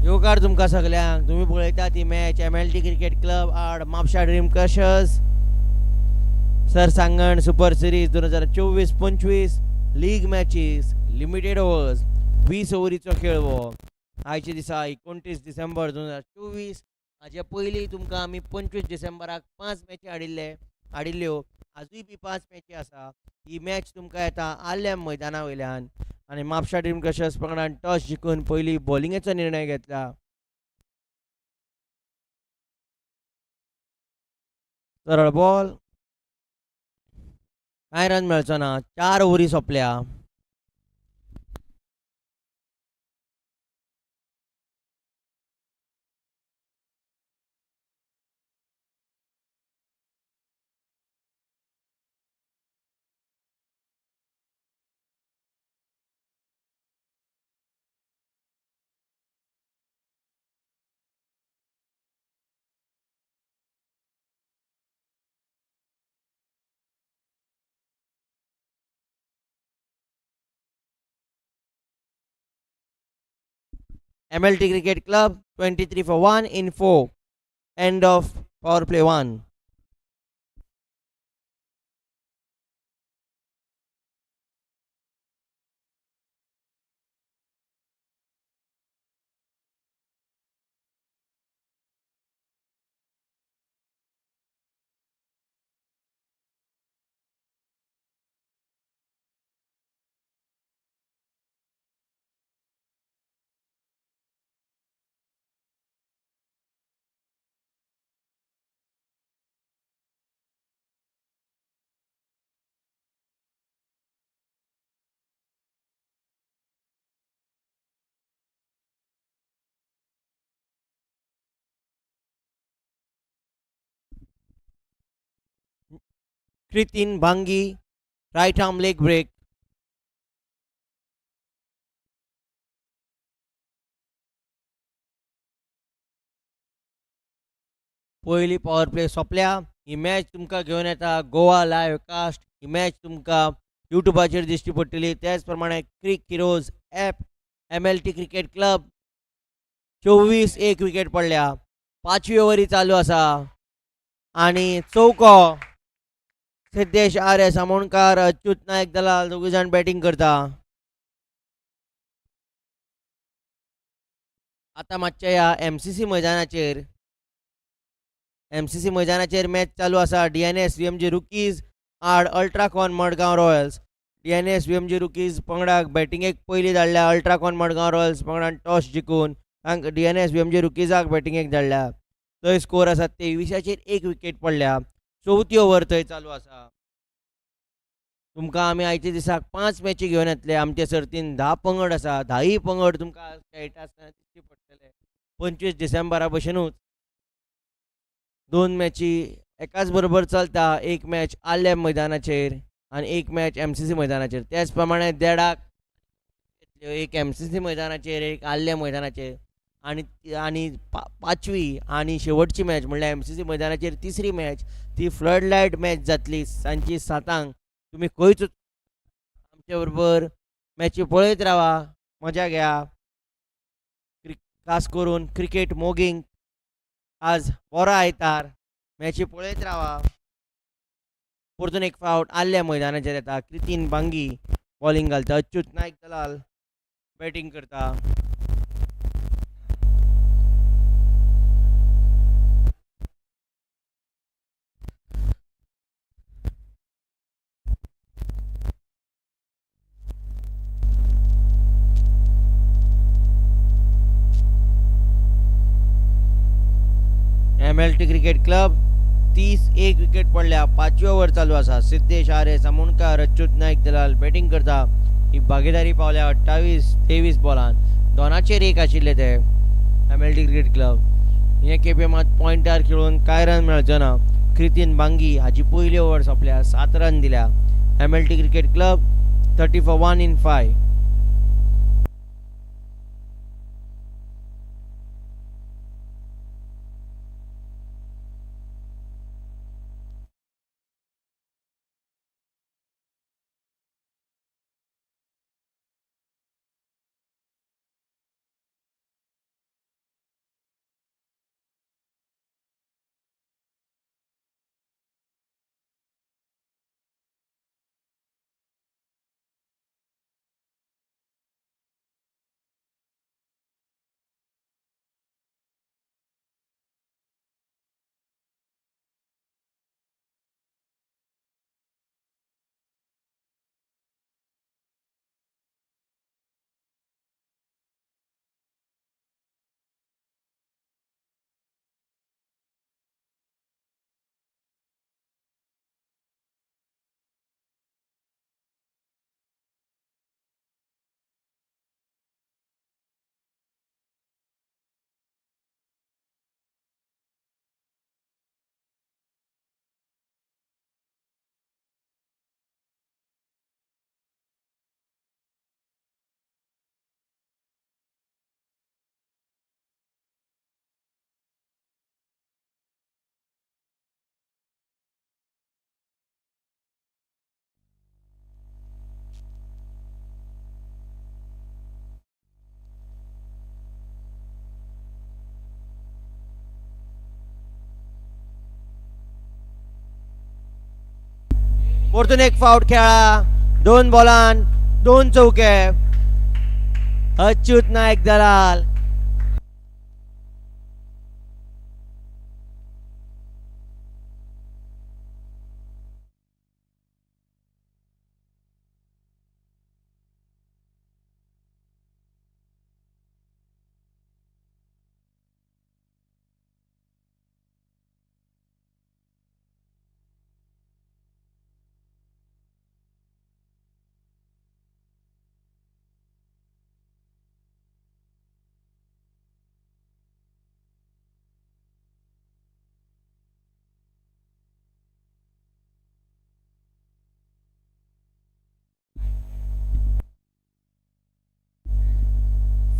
येवकार तुमकां सगल्यांक. तुम्ही पळयता ती मॅच MLT क्रिकेट क्लब आड म्हापशा ड्रीम क्रशर्स सरसांगण super series 2024-25 league matches limited overs 20 ओव्हरीचो खेळ हो आयच्या दिसा 29 डिसेंबर 2024. हाचे पयलीं तुमकां आमी 25 डिसेंबराक 5 मॅची हाडिल्ल्यो. आजूय बी 5 मॅची आसा. ही मॅच तुमकां येता आर्लेम मैदाना वयल्यान आनी म्हापशा ड्रीम क्रशर्स पंगडान टॉस जिखून पयलीं बॉलिंगेचो निर्णय घेतला. सरळ बॉल, कांय रन मेळचो ना. 4 ओव्हरी सोंपल्या. MLT Cricket Club 23 for 1 in 4. End of power play 1. Kritin Bangi, right arm leg break. पयली पॉवर प्ले सोंपल्या. ही मॅच तुमकां घेवन येता गोवा लायव्ह कास्ट. ही मॅच तुमकां युट्यूबाचेर दिश्टी पडटली. त्याच प्रमाणे Cric Heroes app MLT cricket club 24 एक विकेट पडल्या. 5वी ओव्हरी चालू आसा आनी चौको. सिद्धेश आर्य सामोणकार, अच्युत नायक दलाल दोगूय जाण बॅटिंग करता. आतां मातशे ह्या MCC मैदानाचेर मॅच चालू आसा. DNS VMG रुकीज आड अल्ट्राकॉन मडगांव रॉयल्स. DNS VMG रुकीज पंगडाक बॅटिंगेक पयलीं धाडल्या. अल्ट्राकॉन मडगांव रॉयल्स पंगडान टॉस जिखून DNS VMG रुकीजाक बॅटिंगेक धाडल्या. थंय स्कोर आसा 23चेर एक विकेट पडल्या. 4थी ओव्हर थंय चालू आसा. तुमकां आमी आयच्या दिसाक 5 मॅची घेवन येतले. आमचे सर्तीन 10 पंगड आसा. 10 पंगड तुमकां खेळटा आसतना दिश्टी पडटले. 25 डिसेंबरा भशेनूच 2 मॅची एकाच बरोबर चलता. एक मॅच आर्लेम मैदानाचेर आनी एक मॅच MCC मैदानाचेर. त्याच प्रमाणे देडाक एक MCC मैदानाचेर एक आर्लेम मैदानाचेर आनी 5वी आनी शेवटची मॅच म्हणल्यार MCC मैदानाचेर तिसरी मॅच ती फ्लड लायट मॅच जातली सांजची 7 तुम्ही खंयच आमच्या बरोबर मॅची पळयत रावा, मजा घ्या. खास करून क्रिकेट मोगींग आज बरो आयतार मॅची पळयत रावा. परतून एक फावट आर्ल्या मैदानाचेर येता. क्रितीन बांगी बॉलिंग घालता. अच्युत नायक दलाल बॅटिंग करता. MLT क्रिकेट क्लब 30 एक विकेट पडल्या. 5वी ओव्हर चालू आसा. सिद्धेश आर्य सामोणकार, अच्युत नायक दलाल बॅटिंग करता. ही भागीदारी पावल्या 28-23 बॉलान. दोनाचेर एक आशिल्ले ते MLT क्रिकेट क्लब. हे खेपे मात पॉयंटार खेळून कांय रन मेळचो ना. क्रितीन बांगी हाची पयली ओव्हर सोंपल्या. 7 रन दिल्या. MLT cricket club 30 for 1 in 5. परतून एक फावट खेळा. 2 बॉलान 2 चौके. अच्युत नायक दलाल.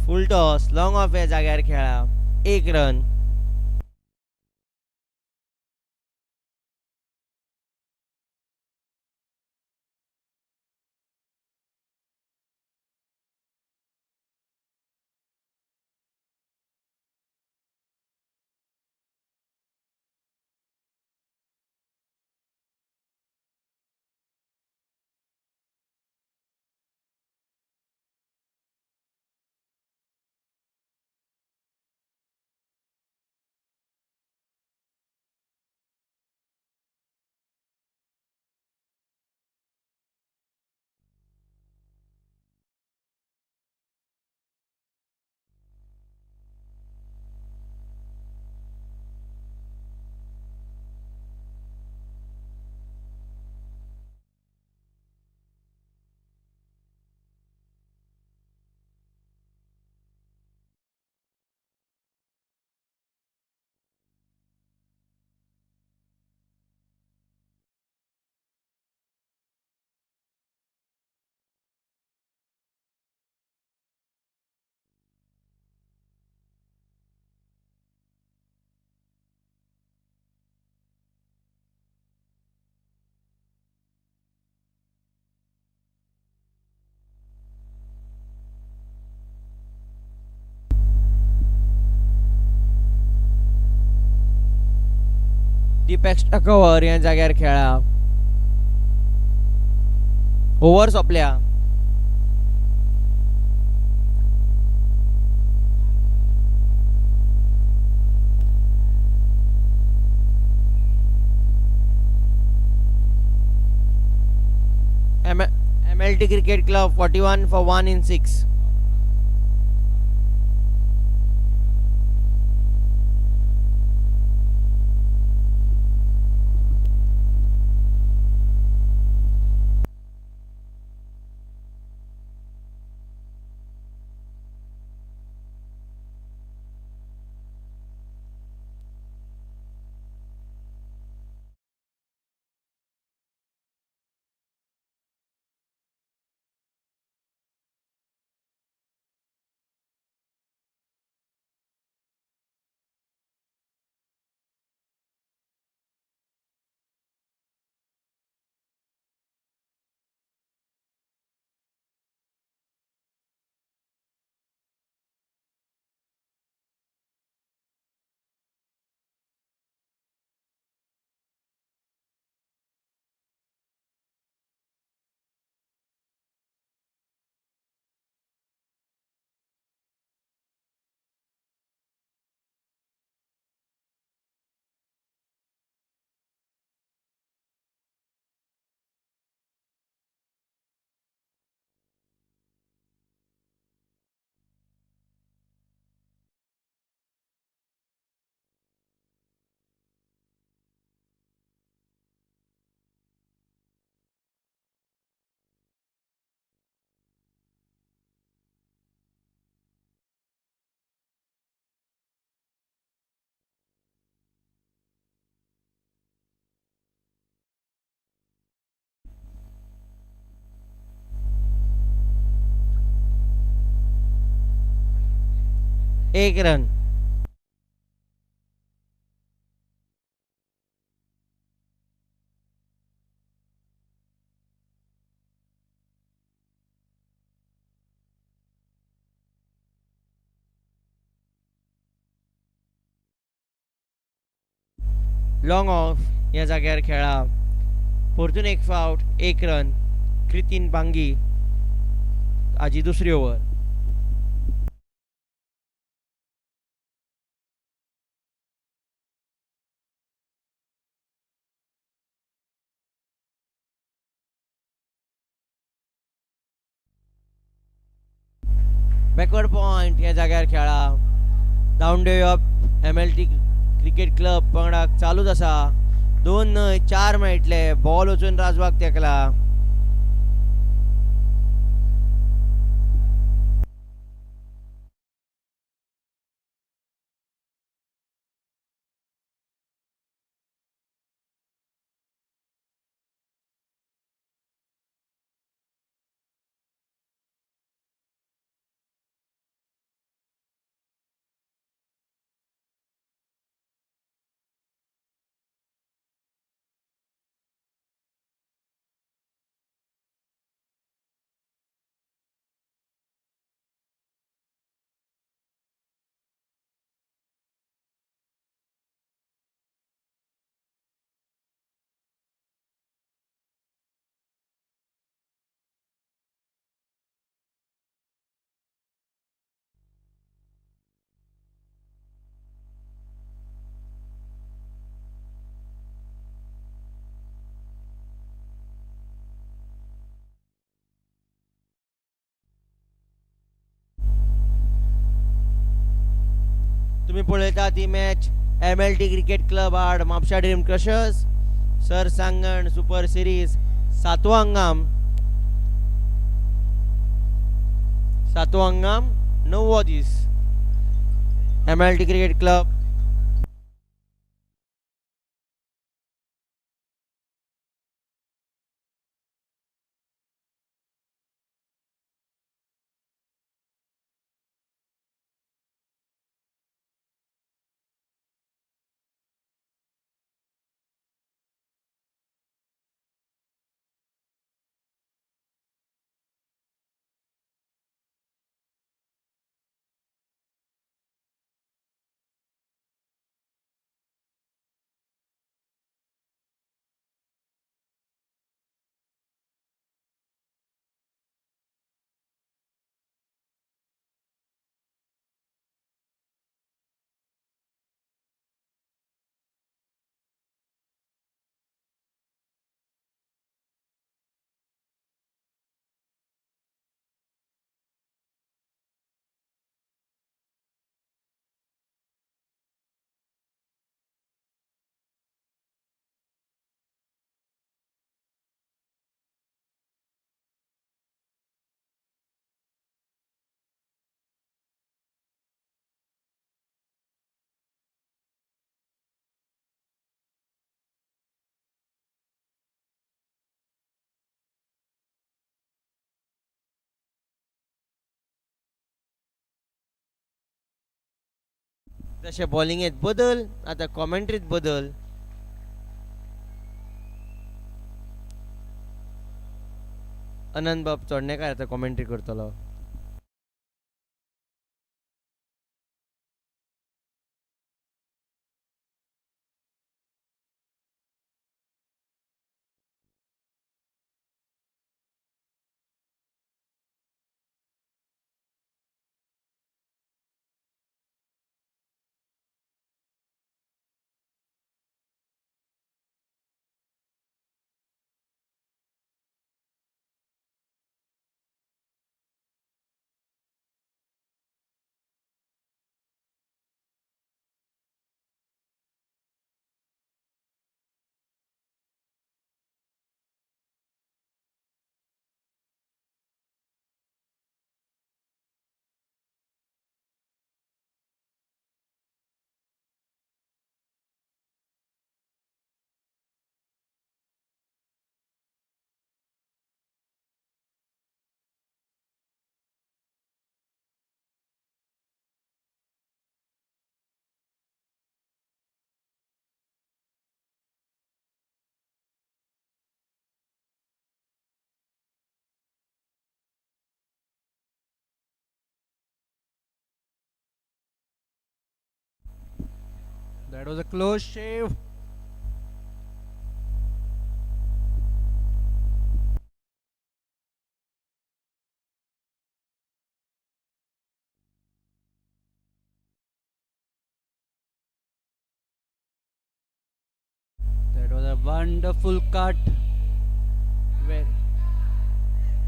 फुल टॉस लॉंग ऑफ या जाग्यार खेळा. 1 रन. डीप एक्स्ट्रा कव्हर या जाग्यार खेळा. ओव्हर सोंपल्या. MLT Cricket Club 41 for 1 in 6. एक रन. लॉंग ऑफ या जाग्यार खेळा. परतून एक फावट एक रन कृतीन भांगी हाजी दुसरी ओव्हर. बॅकवर्ड पॉयंट ह्या जाग्यार खेळा. धांवड्यो येवप MLT क्रिकेट क्लब पंगडाक चालूच आसा. 2 न्हय 4 मेळटले. बॉल वचून राजवाक तेकला. तुम्ही पळयता ती मॅच MLT क्रिकेट क्लब आड म्हापशा ड्रीम क्रशर्स सरसांगण सुपर सिरीज 7वो हंगाम 9वो दीस. MLT क्रिकेट क्लब तशे बॉलिंगेत बदल. आता कॉमेंट्रीत बदल. अनंत बाब चोडणेकार आता कॉमेंट्री करतलो. That was a close shave. wonderful cut. Very,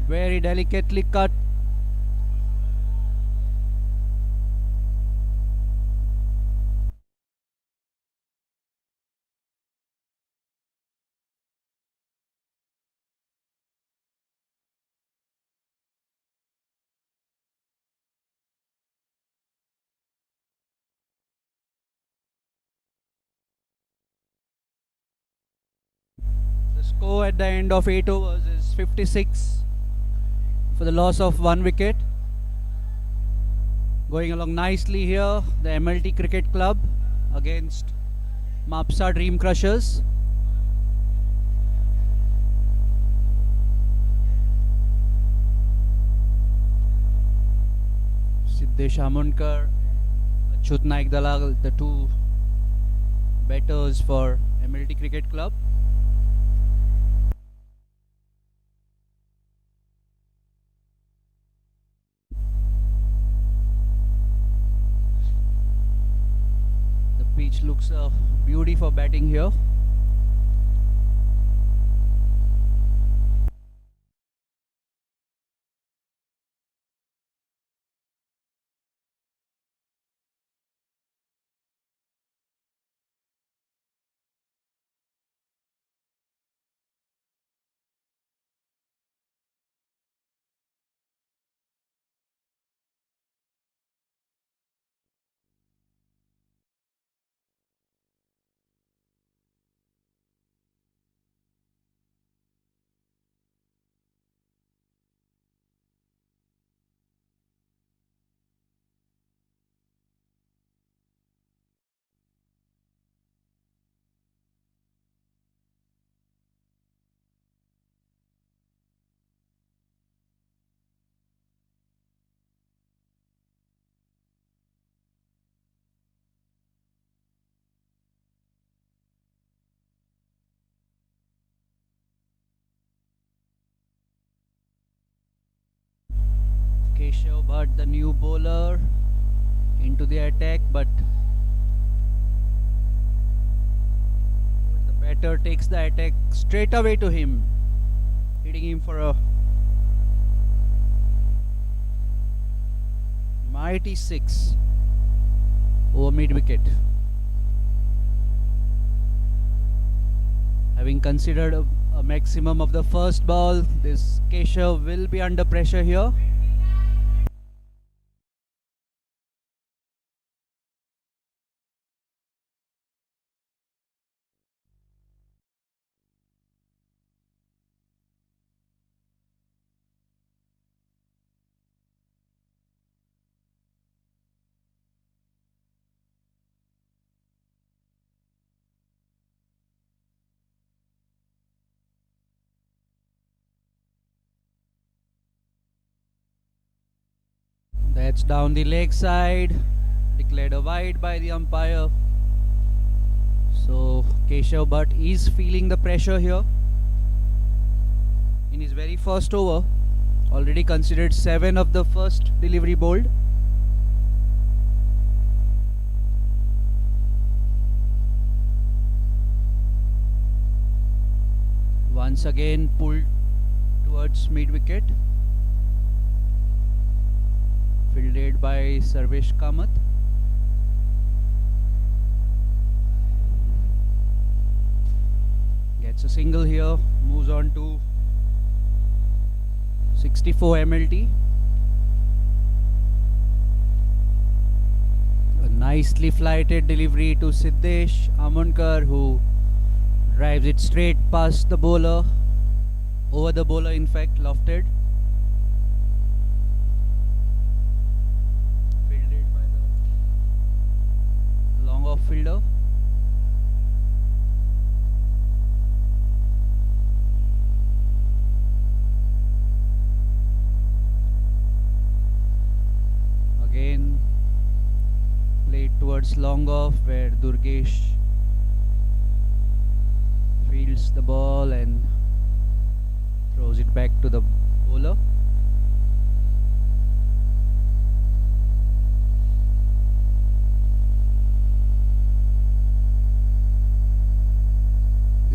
very delicately cut. The score at the end of 8 overs is 56 for the loss of 1 wicket. Going along nicely here, the MLT Cricket Club against Mapusa Dream Crushers. Siddesh Amonkar, Achyut Naik Dalal, the two batters for MLT Cricket Club. The pitch looks a beauty for batting here. Keshav Bhatt, the new bowler, into the attack, but the batter takes the attack straight away to him, hitting him for a mighty 6 over mid wicket. Having considered a maximum of the first ball, this Keshav will be under pressure here. That's down the leg side, declared a wide by the umpire. So Keshav Bhatt is feeling the pressure here. In his very first over, already considered 7 of the first delivery bowled. Once again pulled towards mid wicket. Fielded by Sarvesh Kamath. Gets a single here, moves on to 64 MLT. A nicely flighted delivery to Siddesh Amonkar, who drives it straight past the bowler, over the bowler in fact, lofted. Off fielder. Again played towards long off, where Durgesh fields the ball and throws it back to the bowler.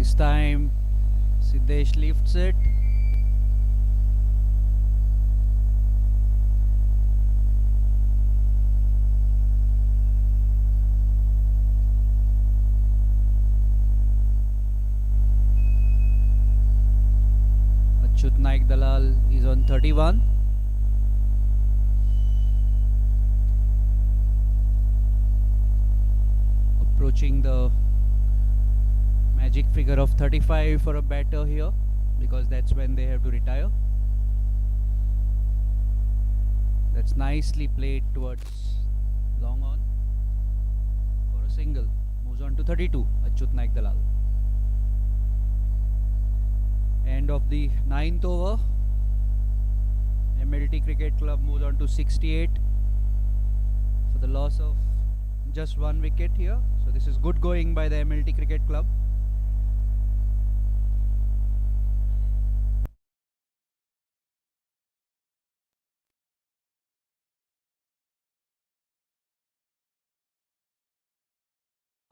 This time Siddesh lifts it. Achyut Naik Dalal is on 31. Approaching the magic figure of 35 for a batter here, because that's when they have to retire. That's nicely played towards long on for a single. Moves on to 32. Achyut Naik Dalal. End of the 9th over. MLT Cricket Club moves on to 68 for the loss of just one wicket here. So this is good going by the MLT Cricket Club.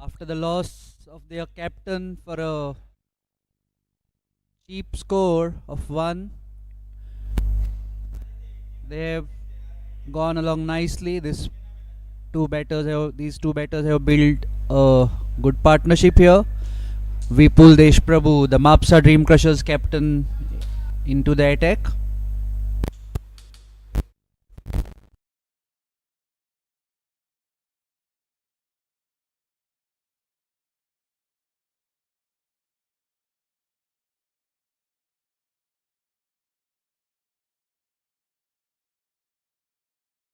After the loss of their captain for a cheap score of 1, they have gone along nicely. These two batters have built a good partnership here. Vipul Deshprabhu, the Mapusa Dream Crushers captain, into the attack.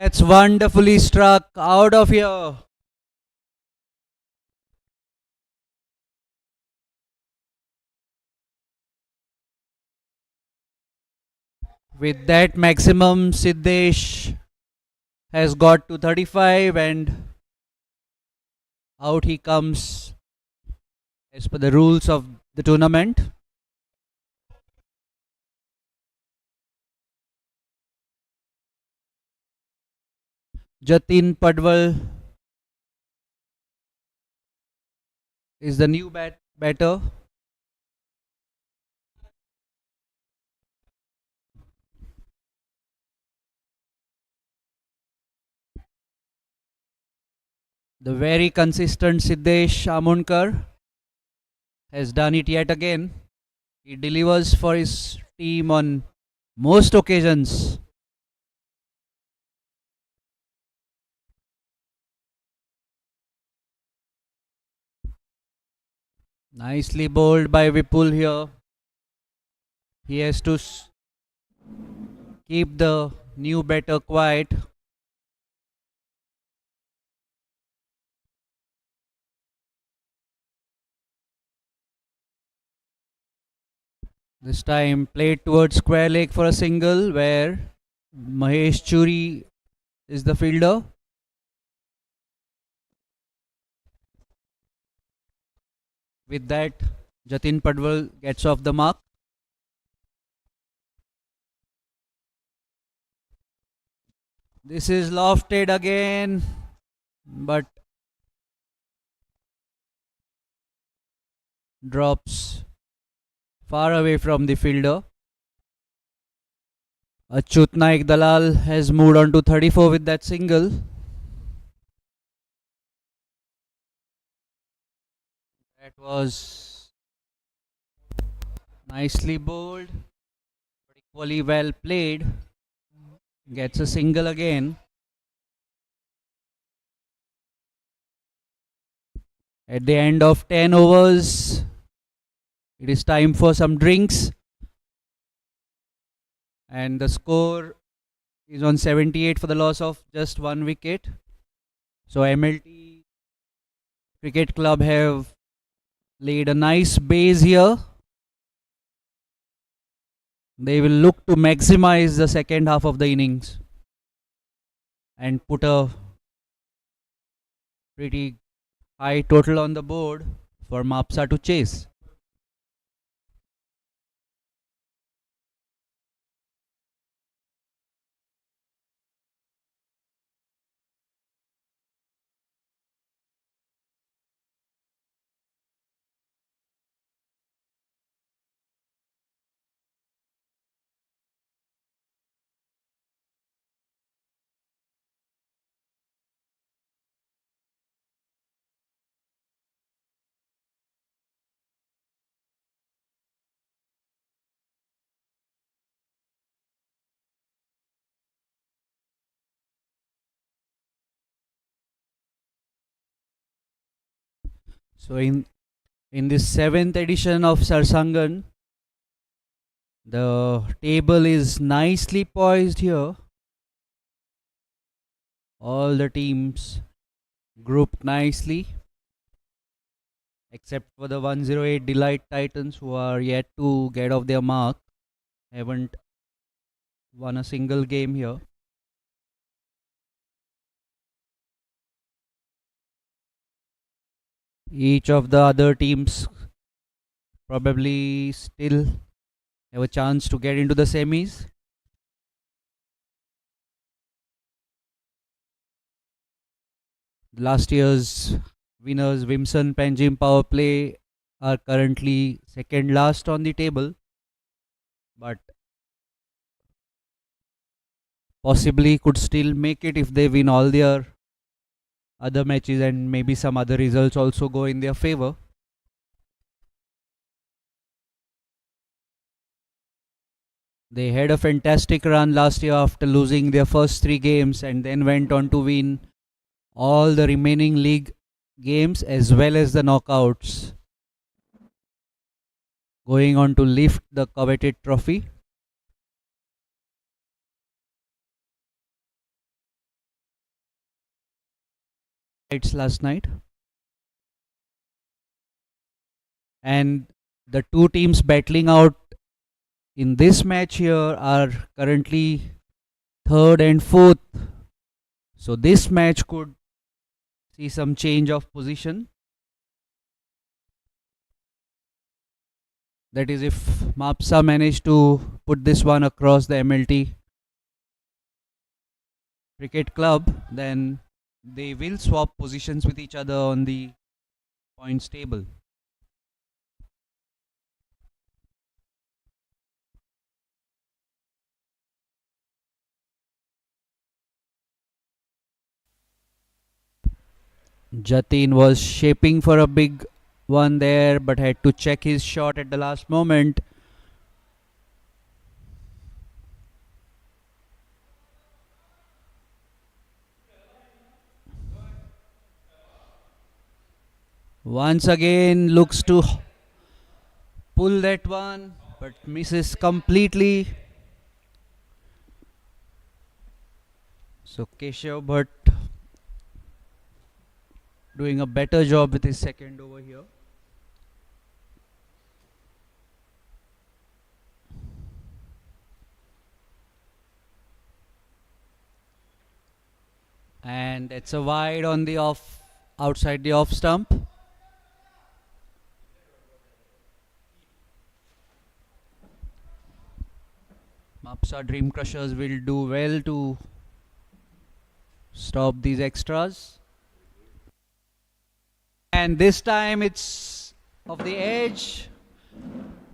That's wonderfully struck out of here. With that maximum, Siddesh has got to 35 and out he comes as per the rules of the tournament. Jatin Padwal is the new batter. The very consistent Siddesh Amonkar has done it yet again. He delivers for his team on most occasions. Nicely bowled by Vipul here. He has to keep the new batter quiet. This time played towards square leg for a single, where Mahesh Churi is the fielder. With that, Jatin Padwal gets off the mark. This is lofted again, but drops far away from the fielder. Achyut Naik Dalal has moved on to 34 with that single. That was nicely bowled, but equally well played. Gets a single again. At the end of 10 overs, it is time for some drinks. And the score is on 78 for the loss of just one wicket. So MLT Cricket Club have laid a nice base here. They will look to maximize the second half of the innings and put a pretty high total on the board for Mapusa to chase. So in this 7th edition of Sarsangan, the table is nicely poised here. All the teams grouped nicely, except for the 108 Delight Titans, who are yet to get off their mark. Haven't won a single game here. Each of the other teams probably still have a chance to get into the semis. Last year's winners, Wimson Panjim Power Play, are currently second last on the table, but possibly could still make it if they win all their other matches and maybe some other results also go in their favor. They had a fantastic run last year after losing their first 3 games and then went on to win all the remaining league games as well as the knockouts, going on to lift the coveted trophy. Last night, and the two teams battling out in this match here are currently third and fourth, so this match could see some change of position. That is, if Mapusa manage to put this one across the MLT cricket club, then they will swap positions with each other on the points table. Jatin was shaping for a big one there, but had to check his shot at the last moment. Once again looks to pull that one, but misses completely. So Keshav Bhatt doing a better job with his second over here. And it's a wide on the off, outside the off stump. Mapusa Dream Crushers will do well to stop these extras. And this time it's off the edge,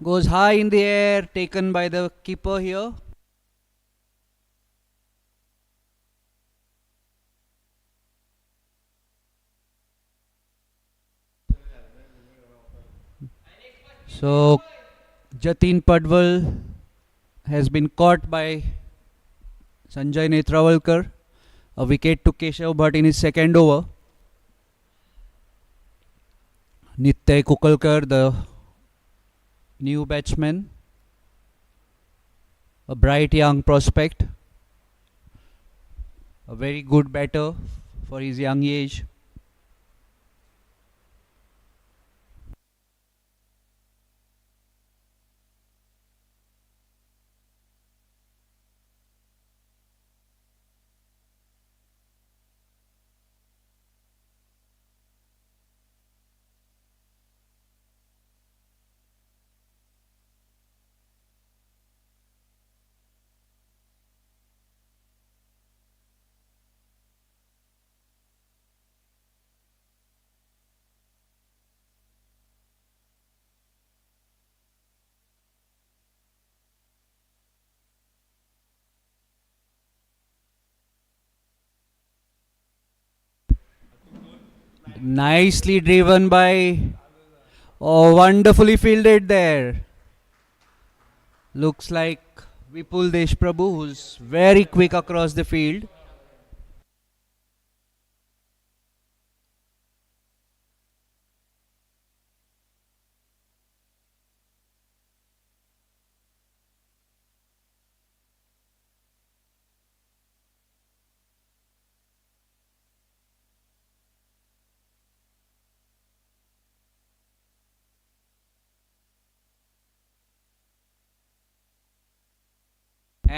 goes high in the air, taken by the keeper here. So Jatin Padwal has been caught by Sanjay Netravalkar. A wicket to Keshav Bhatt in his second over. Nityay Kukalkar, the new batsman, a bright young prospect, a very good batter for his young age. Nicely driven by, oh, wonderfully fielded there. Looks like Vipul Deshprabhu, who's very quick across the field.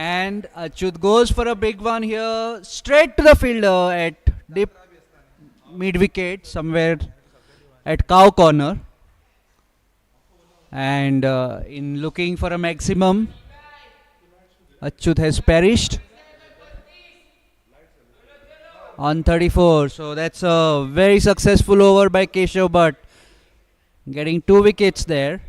And Achyut goes for a big one here, straight to the fielder at deep mid wicket, somewhere at cow corner. And in looking for a maximum, Achyut has perished on 34. So that's a very successful over by Keshav Bhatt, getting 2 wickets there.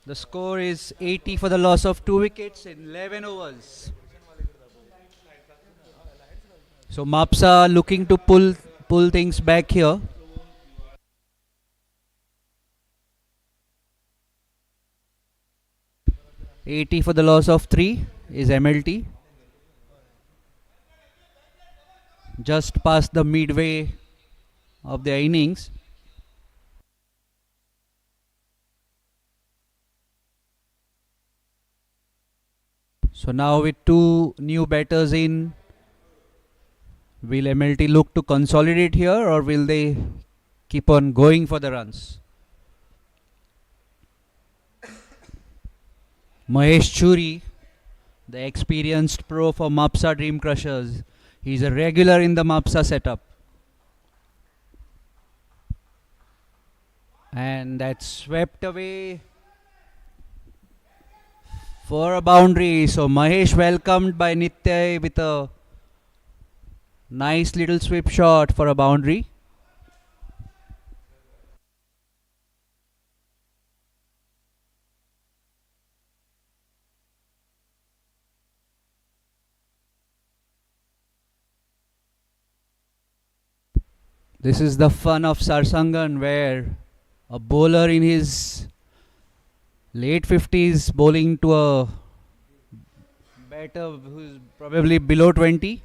The score is 80 for the loss of 2 wickets in 11 overs. So Mapusa looking to pull things back here. $80 for the loss of 3 is MLT. Just past the midway of their innings. So now with 2 new batters in, will MLT look to consolidate here, or will they keep on going for the runs? Mahesh Churi, the experienced pro for Mapusa Dream Crushers. He's a regular in the Mapusa setup. And that's swept away for a boundary. So Mahesh welcomed by Nitya with a nice little sweep shot for a boundary. This is the fun of Sarsangan, where a bowler in his late 50s bowling to a batter who's probably below 20.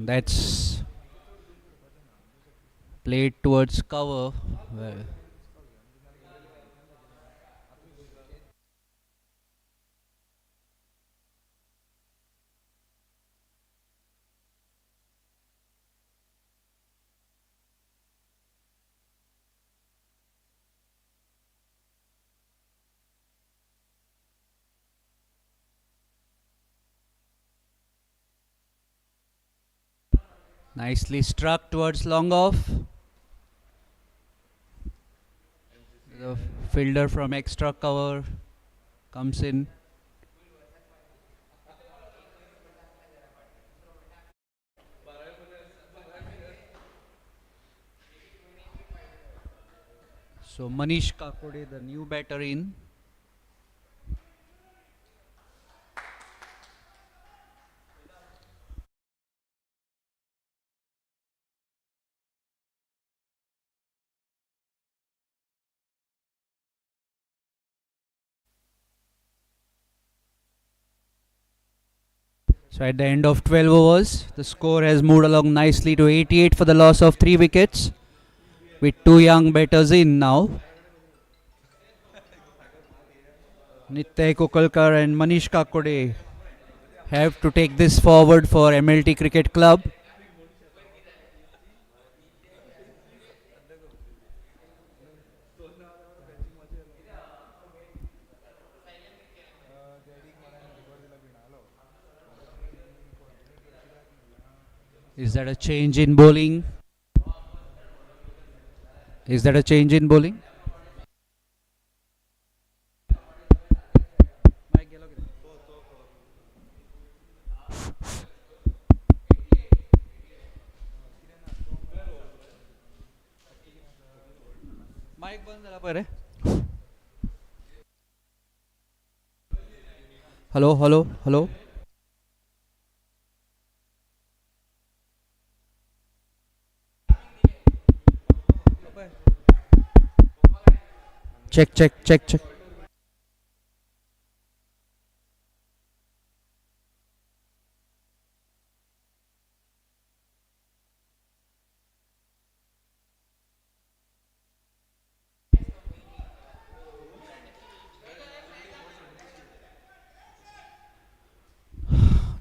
That's played towards cover. Well, nicely struck towards long off. The fielder from extra cover comes in. So Manish Kakode, the new batter in. So at the end of 12 overs, the score has moved along nicely to 88 for the loss of 3 wickets, with 2 young batters in now. Nitya Kokalkar and Manish Kakode have to take this forward for MLT Cricket Club. Is that a change in bowling? Is that a change in bowling? Mic बंद झाला पहिले. Hello hello hello. Check check check check.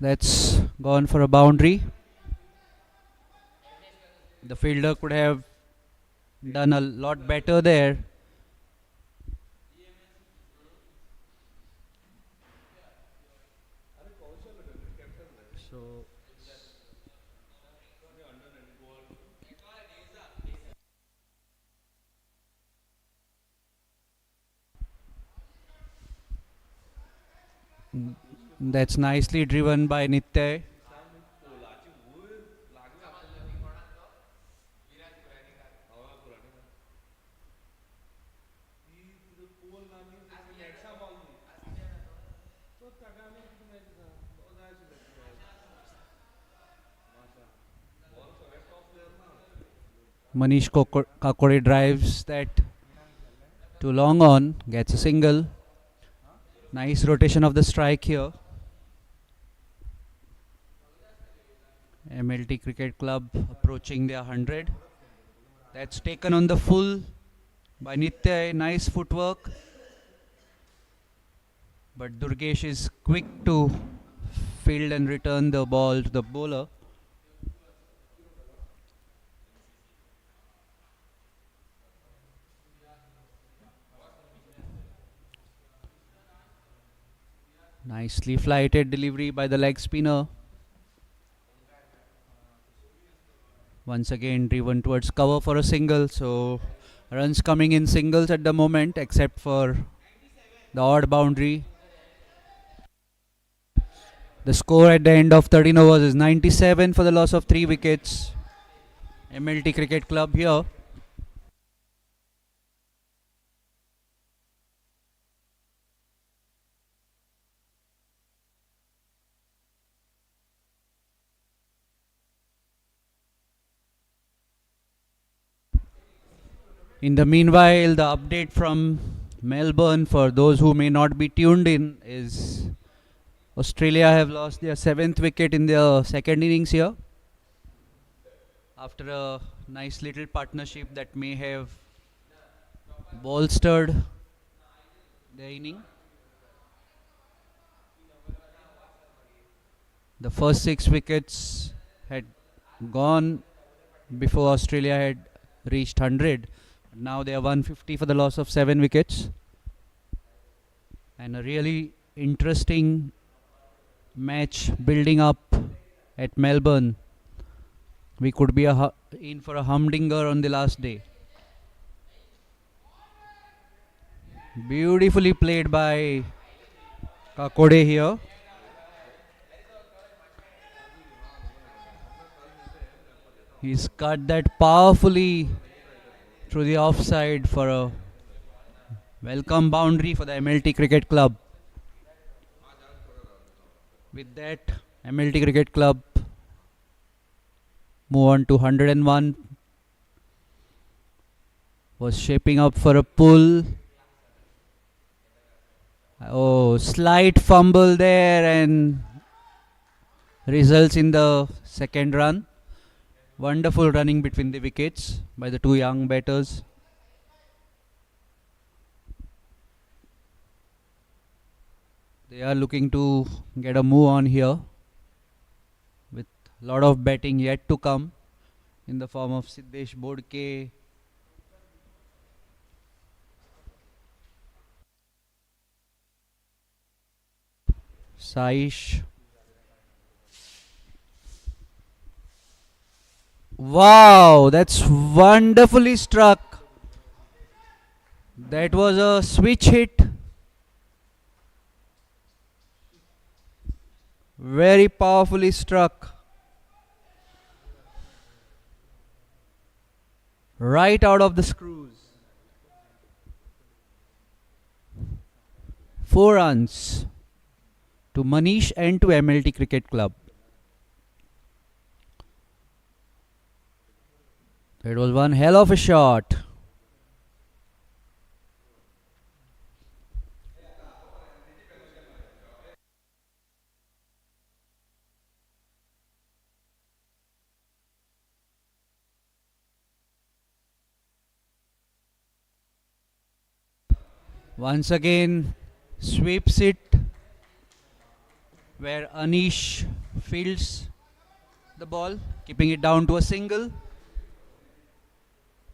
That's gone for a boundary. The fielder could have done a lot better there. So that's nicely driven by Nitya. Manish Kakore drives that to long on, gets a single. Nice rotation of the strike here. MLT Cricket Club approaching their 100. That's taken on the full by Nitya. Nice footwork. But Durgesh is quick to field and return the ball to the bowler. Nicely flighted delivery by the leg spinner. Once again driven towards cover for a single. So runs coming in singles at the moment, except for the odd boundary. The score at the end of 13 overs is 97 for the loss of 3 wickets. MLT Cricket Club here. In the meanwhile, the update from Melbourne for those who may not be tuned in is Australia have lost their 7th wicket in their second innings here. After a nice little partnership that may have bolstered the inning. The first 6 wickets had gone before Australia had reached 100. Now they are 150 for the loss of 7 wickets. And a really interesting match building up at Melbourne. We could be in for a humdinger on the last day. Beautifully played by Kakode here. He's cut that powerfully through the offside for a welcome boundary for the MLT Cricket Club. With that, MLT Cricket Club move on to 101. Was shaping up for a pull. Oh, slight fumble there and results in the second run. Wonderful running between the wickets by the two young batters. They are looking to get a move on here with a lot of batting yet to come in the form of Siddesh Bodke, Saish. Wow, that's wonderfully struck. That was a switch hit. Very powerfully struck. Right out of the screws. 4 runs to Manish and to MLT Cricket Club. It was one hell of a shot. Once again, sweeps it. where Anish fields the ball, keeping it down to a single.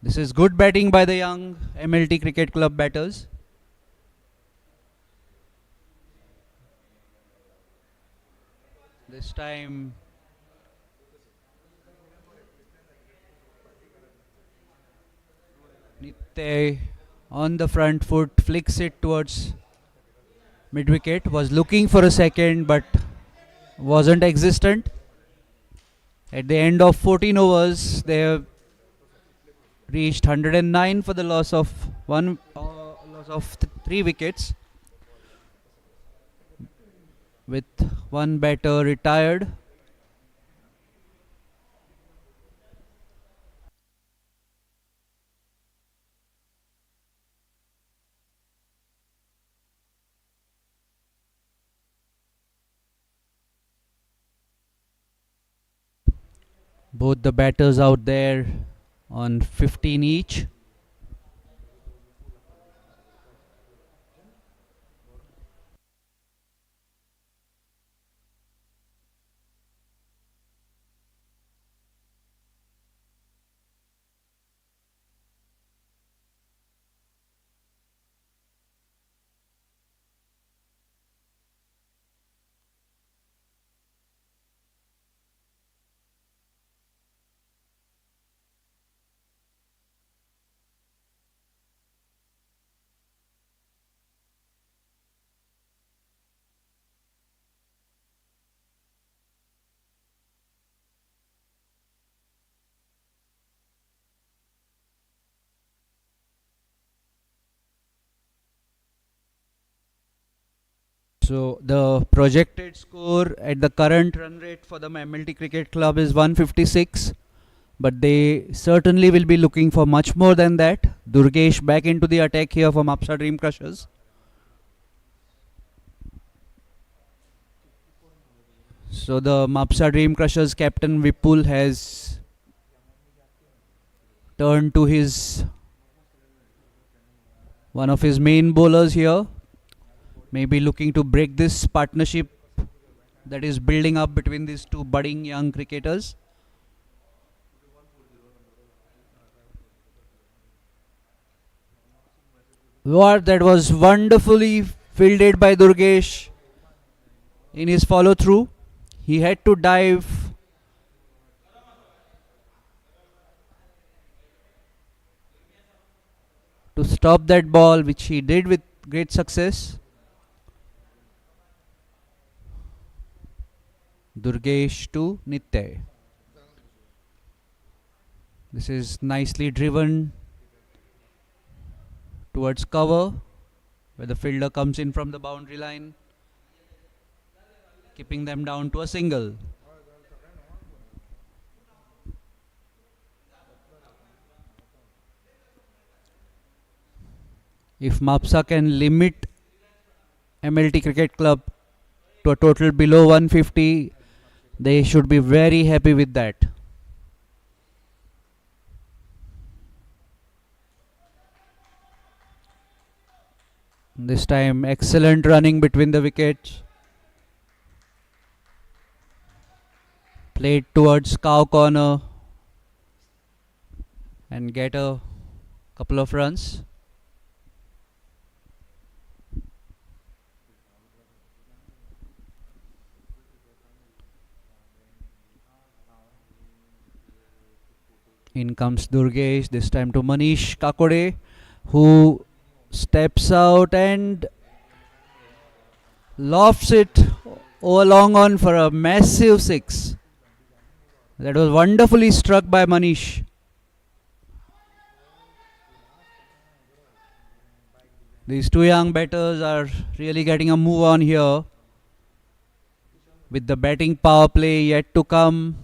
This is good batting by the young MLT Cricket Club batters. This time Nitya on the front foot flicks it towards mid wicket. Was looking for a second but wasn't existent. At the end of 14 overs, they have reached 109 for the loss of three wickets, with one batter retired. Both the batters out there on 15 each. So the projected score at the current run rate for the MLT Cricket Club is 156, but they certainly will be looking for much more than that. Durgesh back into the attack here for Mapusa Dream Crushers. So the Mapusa Dream Crushers captain Vipul has turned to his one of his main bowlers here, maybe looking to break this partnership that is building up between these two budding young cricketers. What, that was wonderfully fielded by Durgesh in his follow through. He had to dive to stop that ball, which he did with great success. Durgesh to Nitya. This is nicely driven towards cover, where the fielder comes in from the boundary line, keeping them down to a single. If Mapusa can limit MLT Cricket Club to a total below 150, they should be very happy with that. This time excellent running between the wickets. Played towards cow corner and get a couple of runs. In comes Durgesh, this time to Manish Kakode, who steps out and lofts it over long on for a massive six. That was wonderfully struck by Manish. These two young batters are really getting a move on here, with the batting power play yet to come.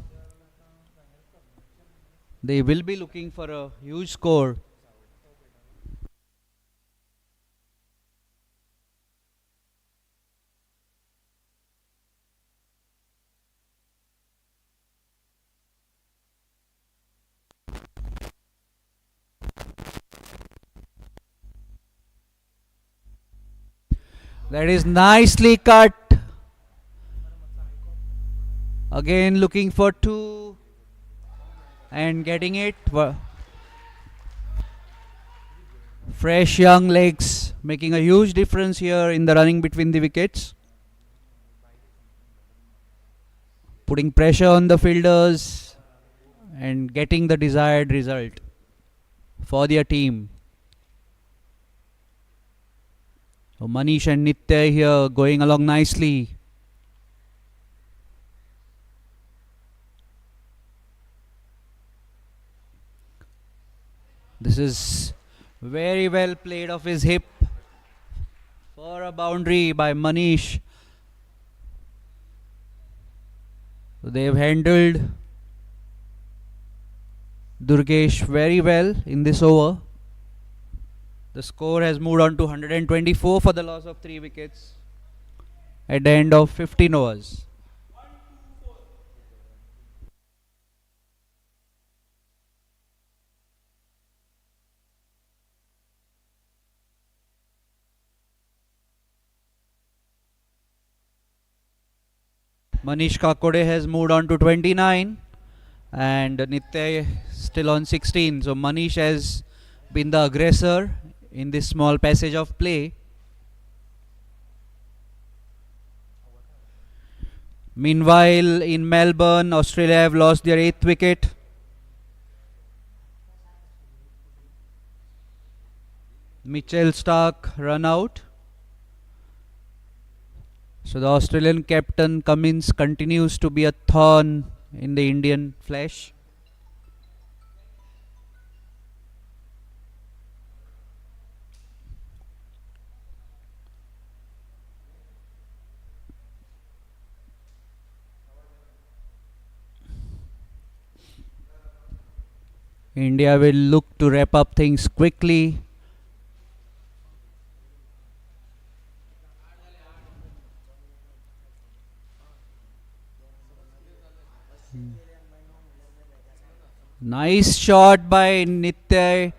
They will be looking for a huge score. That is nicely cut Again looking for two and getting it. Fresh young legs making a huge difference here in the running between the wickets. Putting pressure on the fielders and getting the desired result for their team. So Manish and Nitya here going along nicely. This is very well played off his hip for a boundary by Manish. So they've handled Durgesh very well in this over. The score has moved on to 124 for the loss of 3 wickets at the end of 15 overs. Manish Kakode has moved on to 29 and Nitya still on 16. So Manish has been the aggressor in this small passage of play. Meanwhile, in Melbourne, Australia have lost their 8th wicket. Mitchell Stark run out. So the Australian captain Cummins continues to be a thorn in the Indian flesh. India will look to wrap up things quickly. Nice shot by Nitya.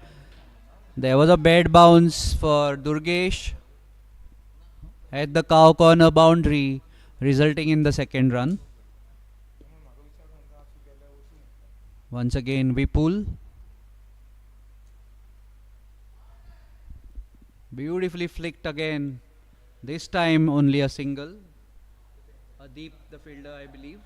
There was a bad bounce for Durgesh at the cow corner boundary, resulting in the second run. Once again, Vipul. Beautifully flicked again. This time only a single. A deep the fielder, I believe.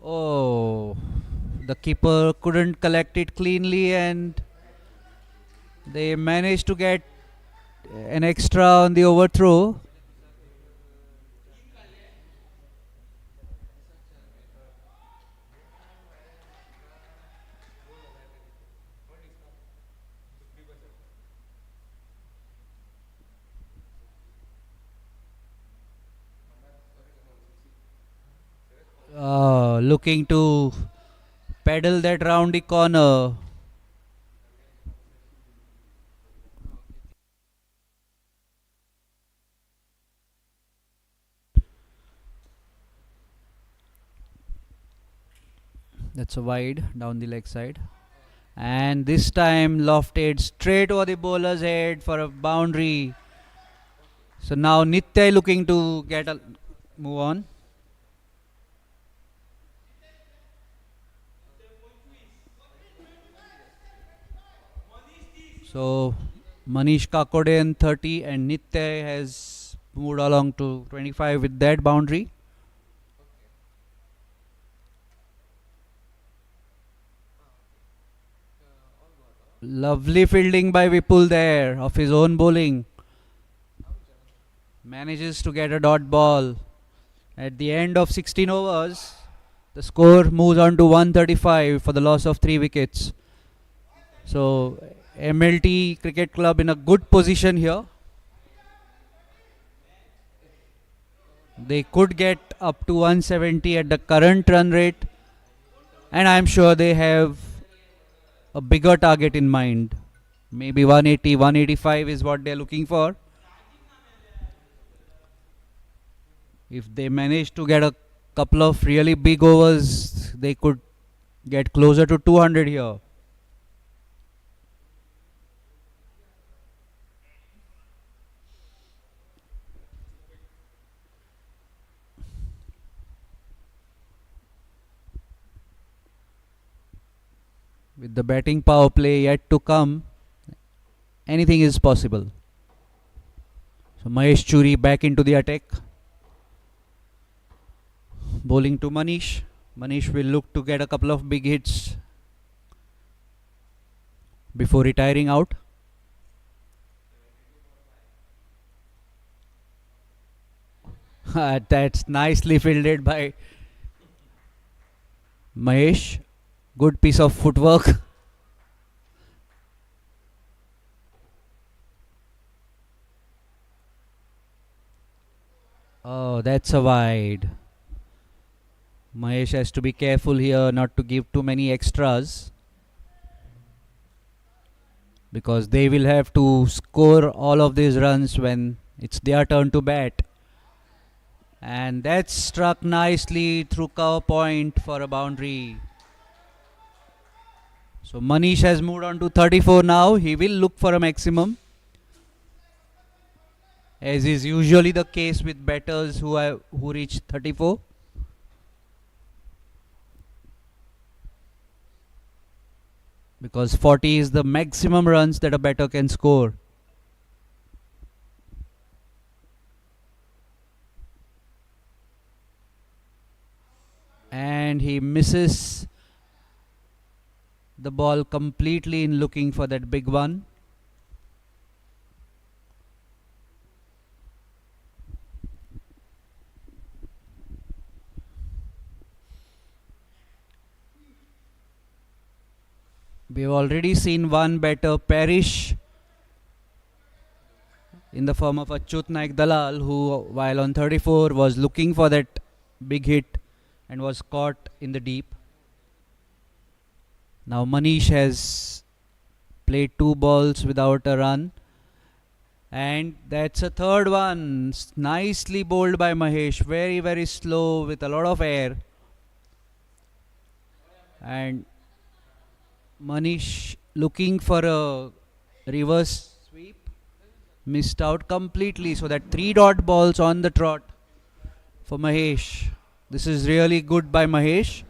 Oh, the keeper couldn't collect it cleanly and they managed to get an extra on the overthrow. Looking to pedal that round the corner. That's a wide down the leg side. And this time lofted straight over the bowler's head for a boundary. So now Nitya looking to get a move on. So Manish Kakode in 30 and Nitya has moved along to 25 with that boundary. Lovely fielding by Vipul there of his own bowling. Manages to get a dot ball. At the end of 16 overs, the score moves on to 135 for the loss of 3 wickets. So MLT Cricket Club in a good position here. They could get up to 170 at the current run rate, and I'm sure they have a bigger target in mind. Maybe 180, 185 is what they're looking for. If they manage to get a couple of really big overs, they could get closer to 200 here. With the batting power play yet to come, anything is possible. So Mahesh Churi back into the attack. Bowling to Manish. Manish will look to get a couple of big hits before retiring out. That's nicely fielded by Mahesh. Good piece of footwork. Oh, that's a wide. Mahesh has to be careful here not to give too many extras because they will have to score all of these runs when it's their turn to bat. And that's struck nicely through cover point for a boundary. So Manish has moved on to 34 now. He will look for a maximum, as is usually the case with batters who reach 34. Because 40 is the maximum runs that a batter can score. And he misses the ball completely in looking for that big one. We've already seen one batter perish in the form of Achyut Naik Dalal, who while on 34 was looking for that big hit and was caught in the deep. Now Manish has played 2 balls without a run, and that's a third one. Nicely bowled by Mahesh, very slow with a lot of air. And Manish looking for a reverse sweep, missed out completely. So that 3 dot balls on the trot for Mahesh. This is really good by Mahesh.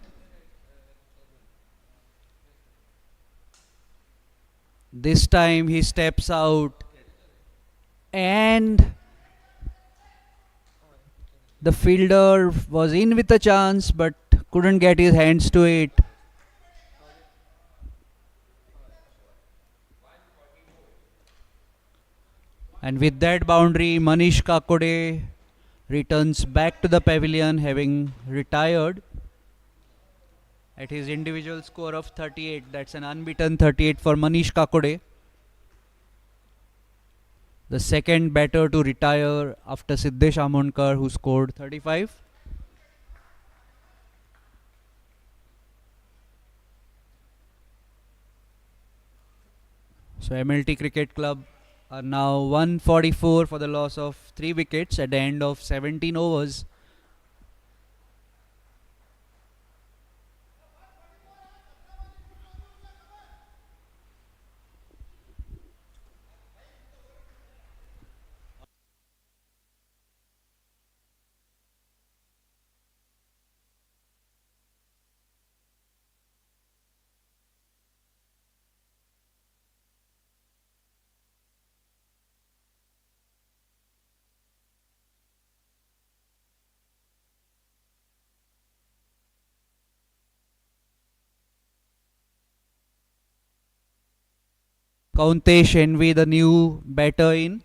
This time he steps out and the fielder was in with a chance but couldn't get his hands to it. And with that boundary, Manish Kakode returns back to the pavilion having retired at his individual score of 38. That's an unbeaten 38 for Manish Kakode. The second batter to retire after Siddesh Amonkar, who scored 35. So MLT Cricket Club are now 144 for the loss of 3 wickets at the end of 17 overs. Kauntesh Envy, the new batter in.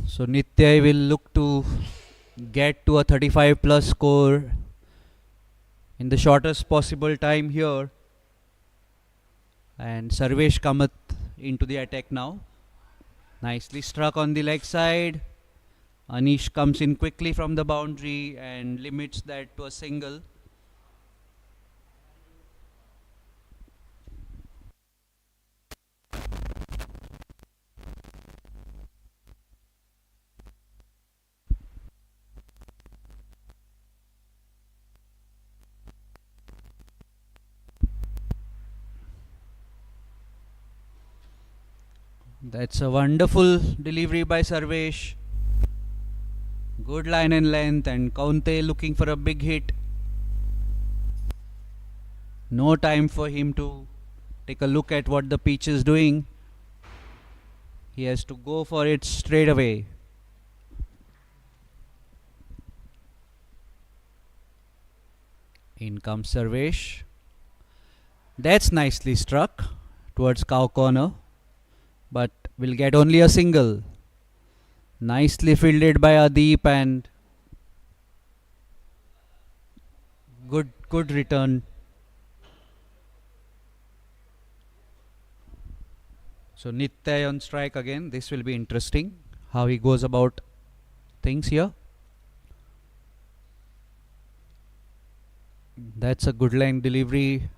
So Nitya will look to get to a 35 plus score in the shortest possible time here. And Sarvesh cometh into the attack now. Nicely struck on the leg side. Anish comes in quickly from the boundary and limits that to a single. That's a wonderful delivery by Sarvesh. Good line and length, and Kaunte looking for a big hit. No time for him to take a look at what the pitch is doing. He has to go for it straight away. In comes Sarvesh. That's nicely struck towards cow corner, but will get only a single. Nicely fielded by Adeep, and good return. So Nitya on strike again. This will be interesting how he goes about things here. That's a good line delivery,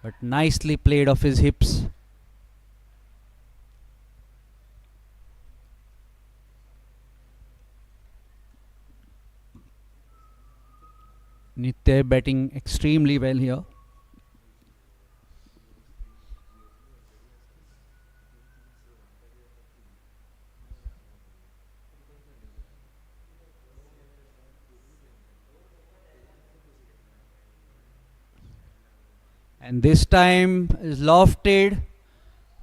but nicely played off his hips. Nitya batting extremely well here. And this time is lofted.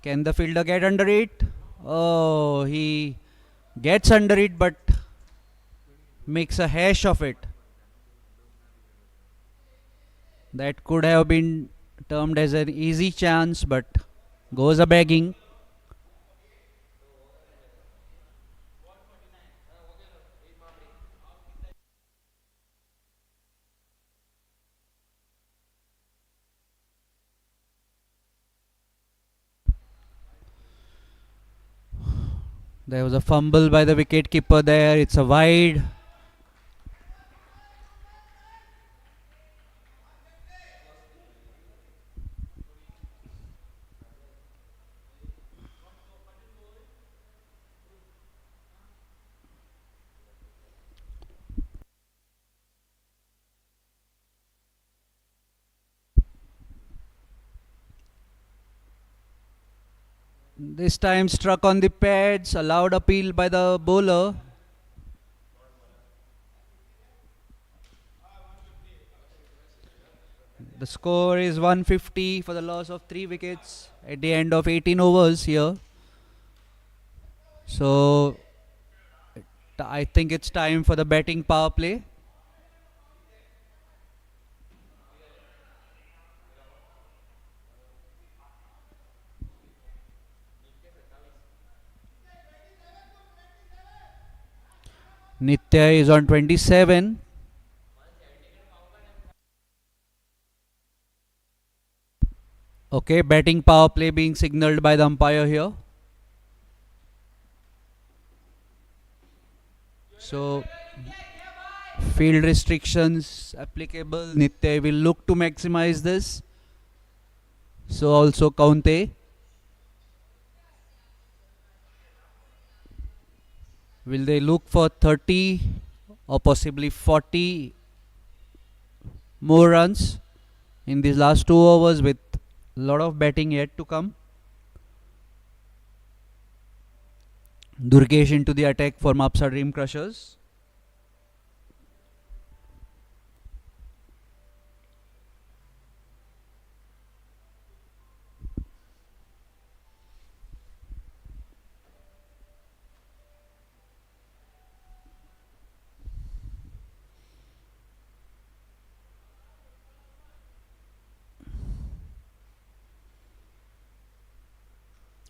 Can the fielder get under it? Oh, he gets under it but makes a hash of it. That could have been termed as an easy chance, but goes a begging. There was a fumble by the wicket keeper there. It's a wide. This time struck on the pads, allowed appeal by the bowler. The score is 150 for the loss of 3 wickets at the end of 18 overs here. So I think it's time for the batting power play. Nitya is on 27. Okay, batting power play being signalled by the umpire here. So Field restrictions applicable. Nitya will look to maximize this. So also Kaunte. Will they look for 30 or possibly 40 more runs in these last 2 overs with a lot of batting yet to come? Durgesh into the attack for Mapusa Dream Crushers.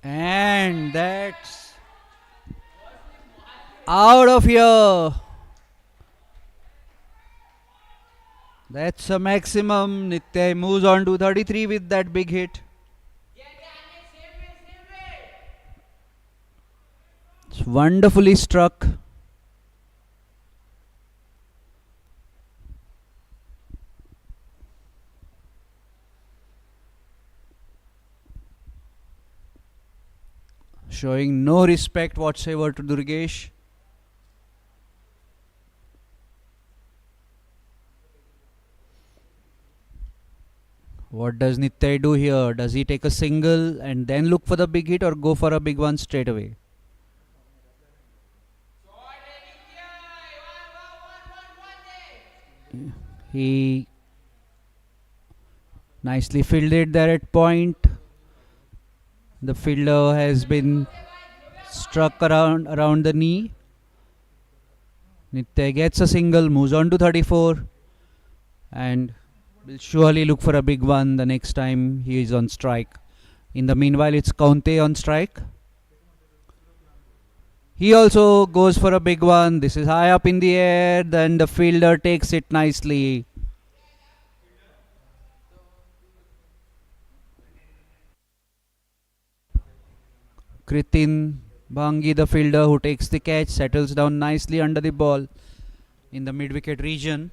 And that's out of here. That's a maximum. Nitya moves on to 33 with that big hit. It's wonderfully struck. Showing no respect whatsoever to Durgesh. What does Nitya do here? Does he take a single and then look for the big hit or go for a big one straight away? He nicely fielded there at point. The fielder has been struck around the knee. Nitya gets a single, moves on to 34 and will surely look for a big one the next time he is on strike. In the meanwhile, it's Kaunte on strike. He also goes for a big one. This is high up in the air. Then the fielder takes it nicely. Kritin Bhangi, the fielder who takes the catch, settles down nicely under the ball in the mid-wicket region.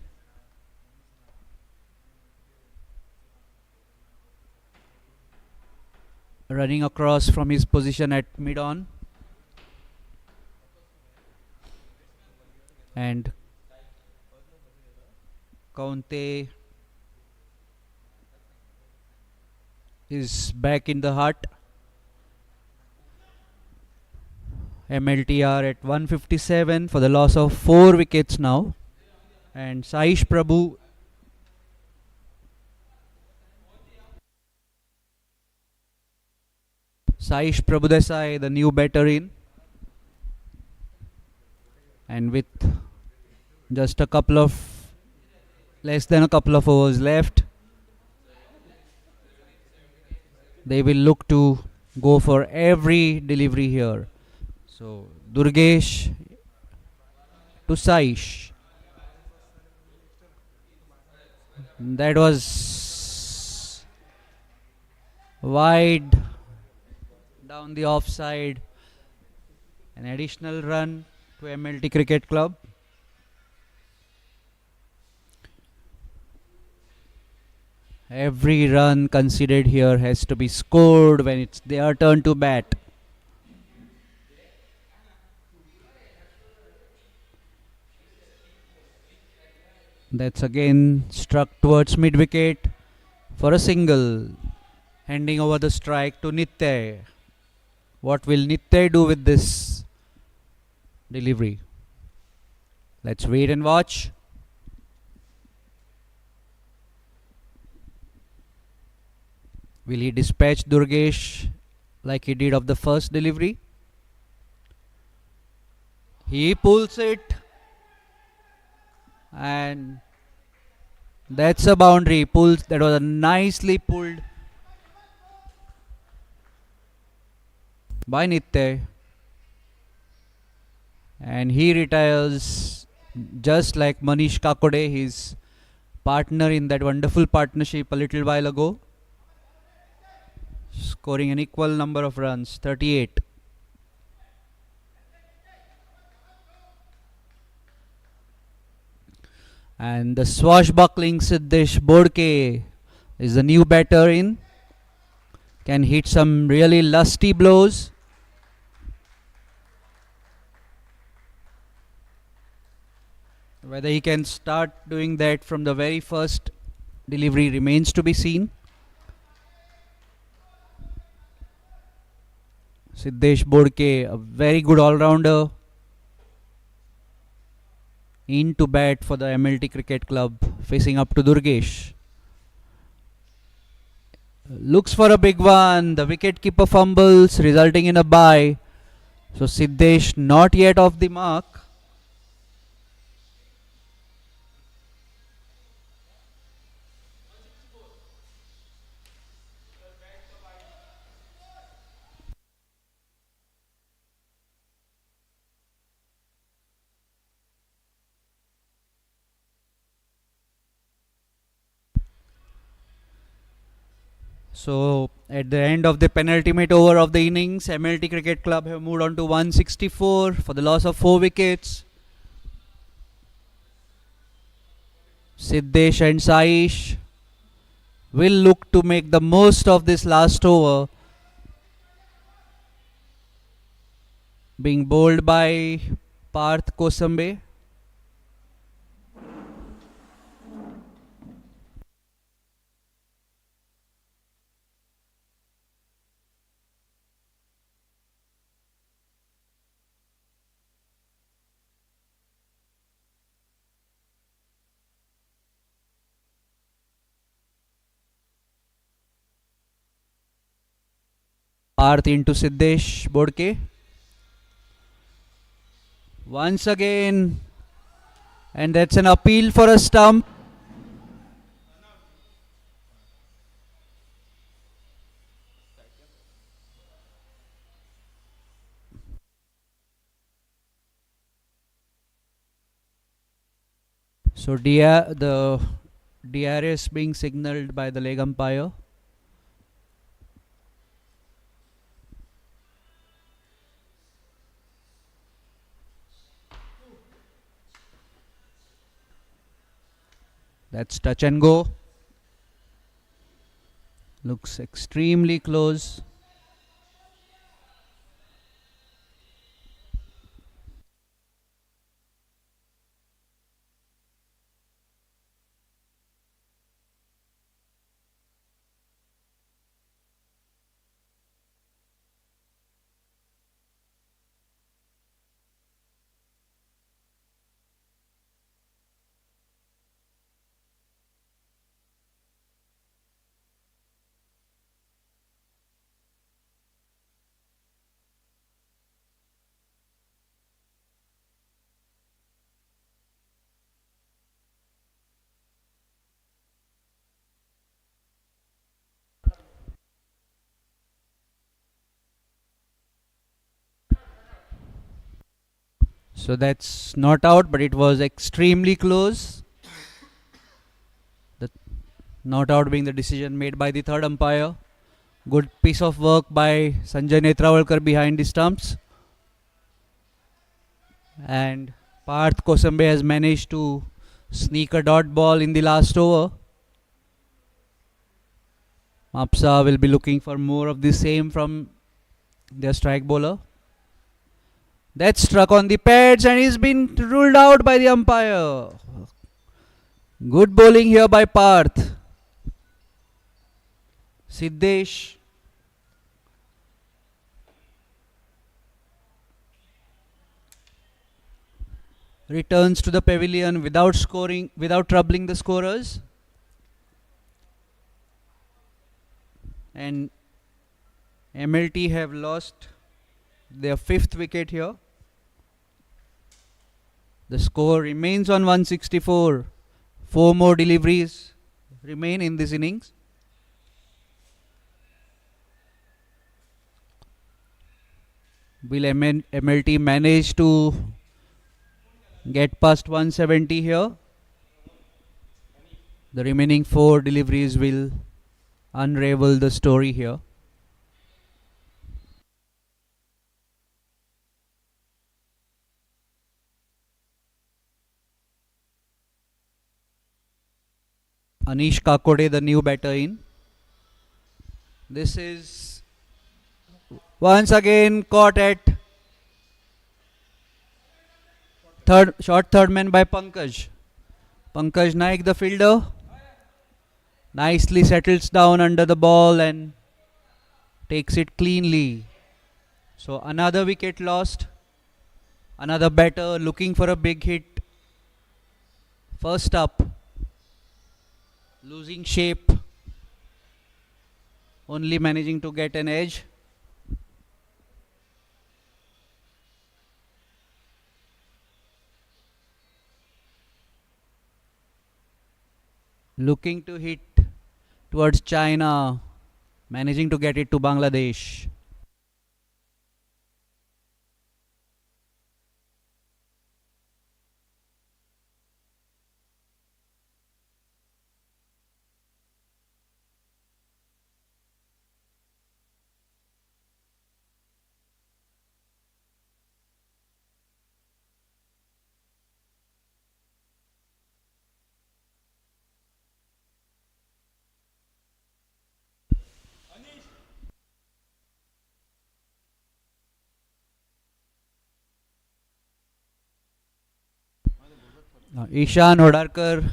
Running across from his position at mid-on. And Kaunte is back in the hut. MLT are at 157 for the loss of 4 wickets now. And Saish Prabhu Desai, the new batter in. And with just less than a couple of overs left, they will look to go for every delivery here. So Durgesh to Saish. That was wide down the offside. An additional run to MLT Cricket Club. Every run conceded here has to be scored when it's their turn to bat. That's again struck towards mid-wicket for a single. Handing over the strike to Nitya. What will Nitya do with this delivery? Let's wait and watch. Will he dispatch Durgesh like he did of the first delivery? He pulls it. And that's a boundary. That was a nicely pulled by Nitya. And he retires just like Manish Kakode, his partner in that wonderful partnership a little while ago, scoring an equal number of runs, 38. And the swashbuckling Siddesh Bodke is the new batter in. Can hit some really lusty blows. Whether he can start doing that from the very first delivery remains to be seen. Siddesh Bodke, a very good all-rounder, in to bat for the MLT Cricket Club, facing up to Durgesh. Looks for a big one. The wicket-keeper fumbles, resulting in a bye. So Siddesh not yet off the mark. So at the end of the penultimate over of the innings, MLT Cricket Club have moved on to 164 for the loss of 4 wickets. Siddesh and Saish will look to make the most of this last over, being bowled by Parth Kosambe. Parth into Siddesh Bodke. Once again, and that's an appeal for a stump. So the DRS being signalled by the leg umpire. That's touch and go. Looks extremely close. So that's not out, but it was extremely close. The not out being the decision made by the third umpire. Good piece of work by Sanjay Netrawalkar behind the stumps. And Parth Kosambe has managed to sneak a dot ball in the last over. Mapusa will be looking for more of the same from their strike bowler. That struck on the pads and he's been ruled out by the umpire. Good bowling here by Parth. Siddesh returns to the pavilion without scoring, without troubling the scorers. And MLT have lost their 5th wicket here. The score remains on 164. 4 more deliveries remain in this innings. Will MLT manage to get past 170 here? The remaining 4 deliveries will unravel the story here. Anish Kakode, the new batter in. This is once again caught at third man by Pankaj. Pankaj Naik, the fielder, nicely settles down under the ball and takes it cleanly. So another wicket lost. Another batter looking for a big hit. First up, losing shape, only managing to get an edge. Looking to hit towards China, managing to get it to Bangladesh. Ishan Hodarkar,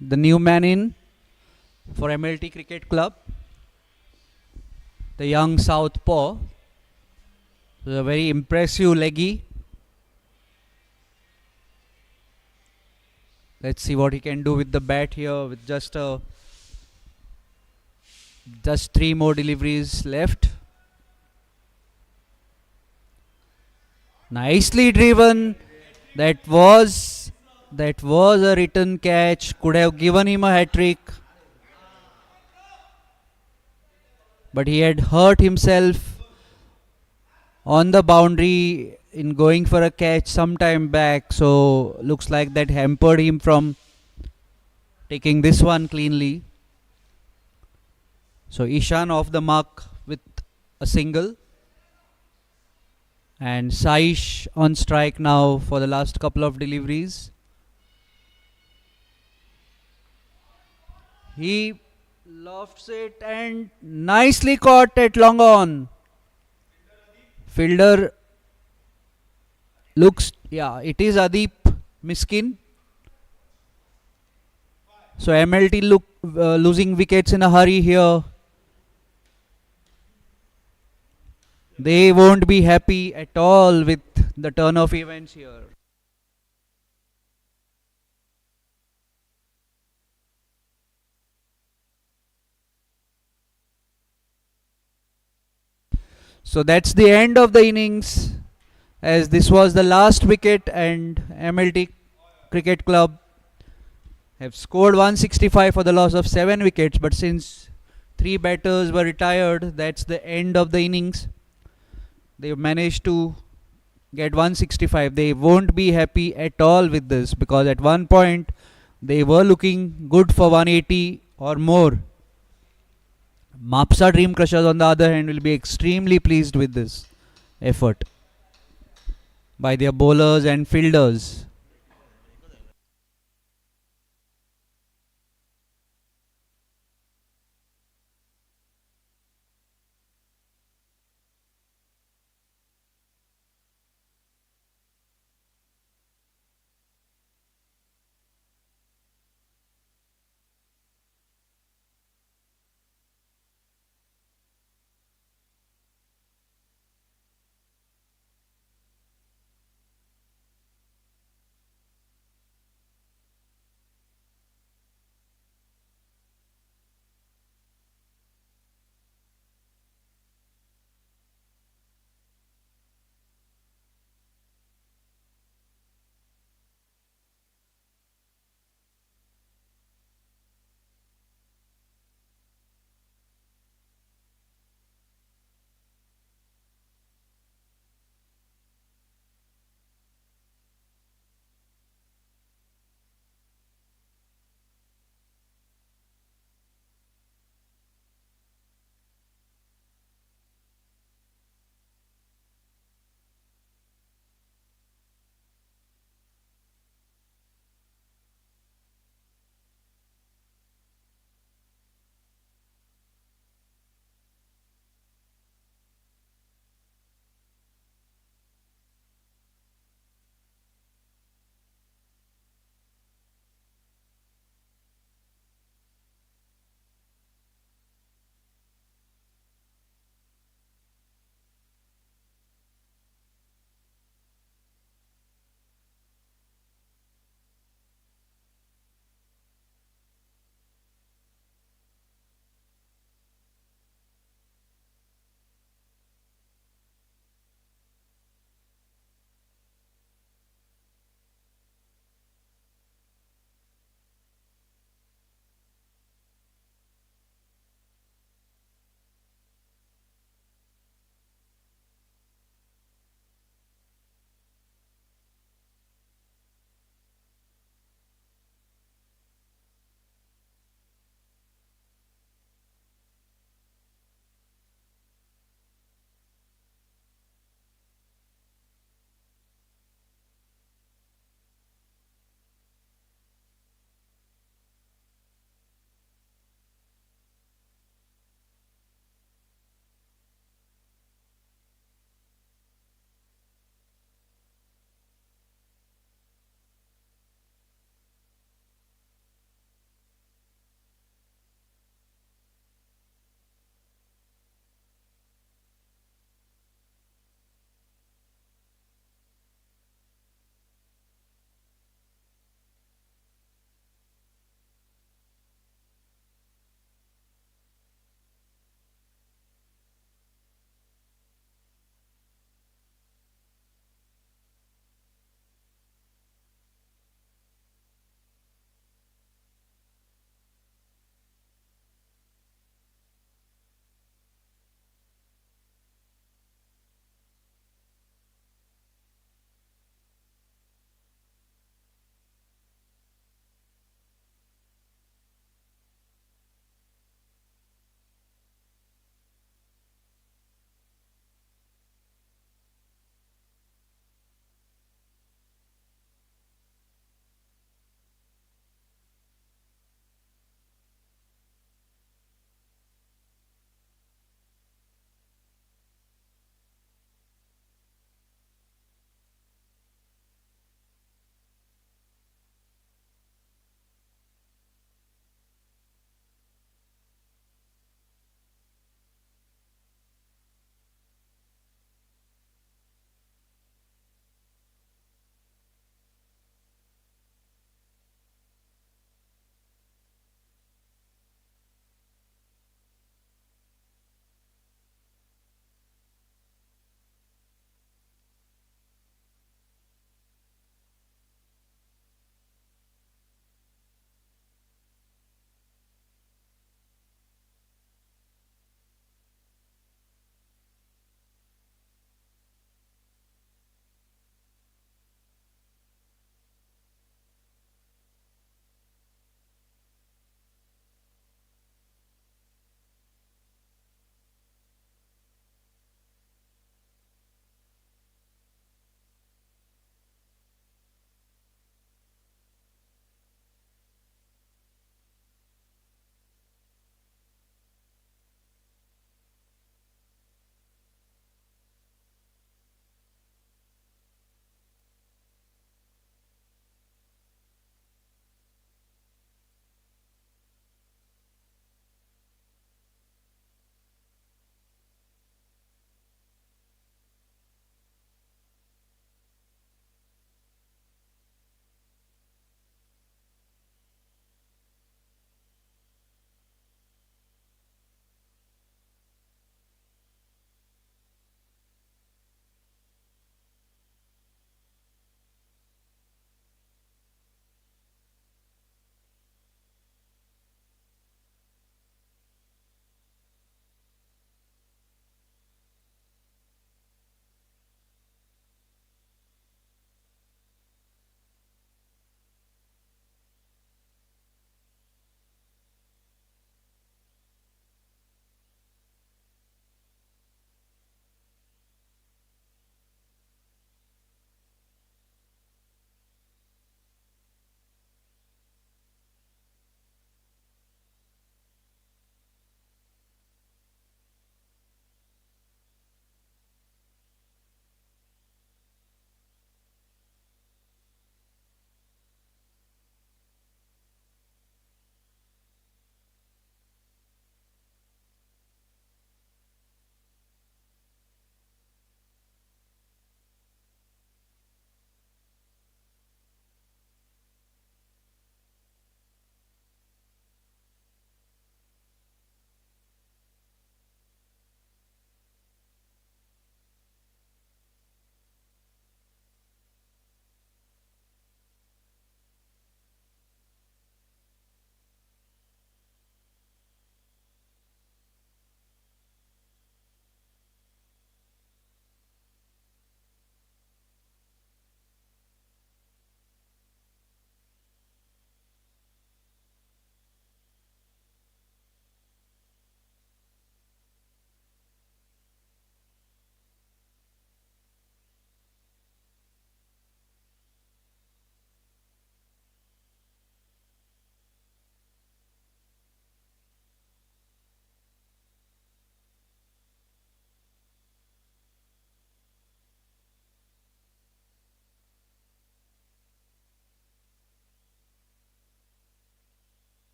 the new man in for MLT Cricket Club, the young southpaw, a very impressive leggy. Let's see what he can do with the bat here with just 3 more deliveries left. Nicely driven. That was a written catch. Could have given him a hat trick, but he had hurt himself on the boundary in going for a catch some time back. So looks like that hampered him from taking this one cleanly. So Ishan off the mark with a single. And Saish on strike now for the last couple of deliveries. He lofts it and nicely caught at long on. Fielder looks, yeah, it is Adip Miskin. So MLT losing wickets in a hurry here. They won't be happy at all with the turn of events here. So that's the end of the innings, as this was the last wicket, and MLT Cricket Club have scored 165 for the loss of 7 wickets. But since 3 batters were retired, that's the end of the innings. They managed to get 165. They won't be happy at all with this, because at one point they were looking good for 180 or more. Mapusa Dream Crushers, on the other hand, will be extremely pleased with this effort by their bowlers and fielders.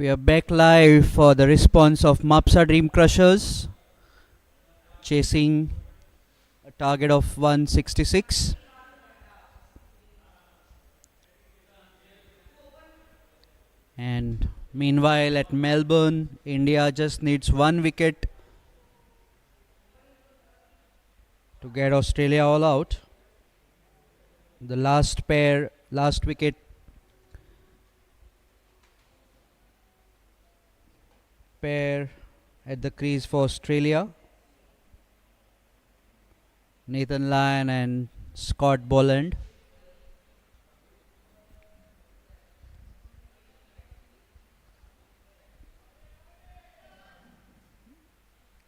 We are back live for the response of Mapusa Dream Crushers, chasing a target of 166. And meanwhile at Melbourne, India just needs 1 wicket to get Australia all out. The last wicket pair at the crease for Australia. Nathan Lyon and Scott Boland.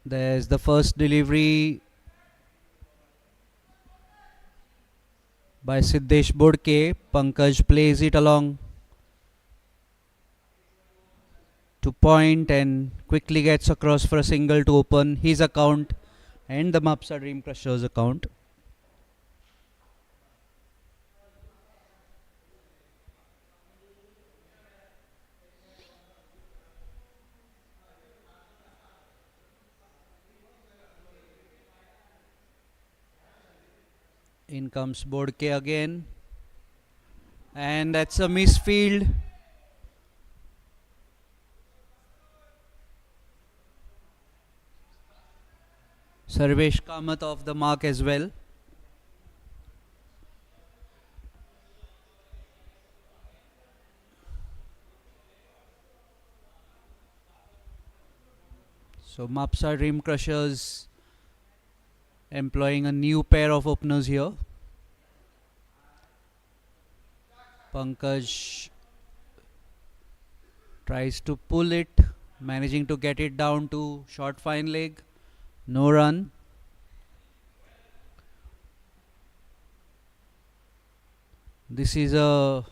There's the first delivery by Siddesh Bodke. Pankaj plays it along to point and quickly gets across for a single to open his account and the Mapusa Dream Crushers account. In comes Bodke again, and that's a misfield. Sarvesh Kamath off the mark as well. So Mapusa Dream Crushers employing a new pair of openers here. Pankaj tries to pull it, managing to get it down to short fine leg. No run. This is a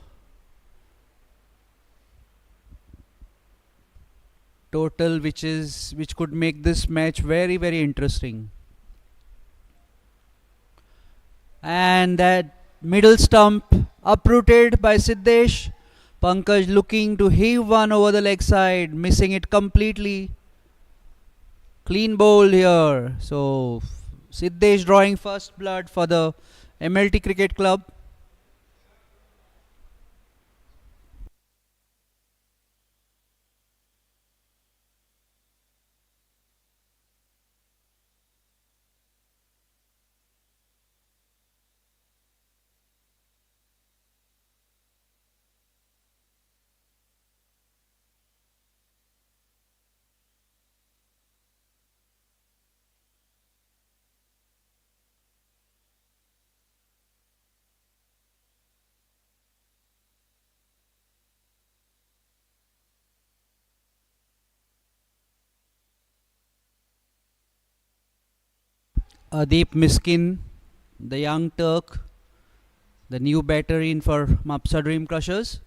total which could make this match very, very interesting. And that middle stump uprooted by Siddesh. Pankaj looking to heave one over the leg side, missing it completely. Clean bowled here. So Siddesh drawing first blood for the MLT Cricket Club. Adeep Miskin, the young Turk, the new batter in for Mapusa Dream Crushers.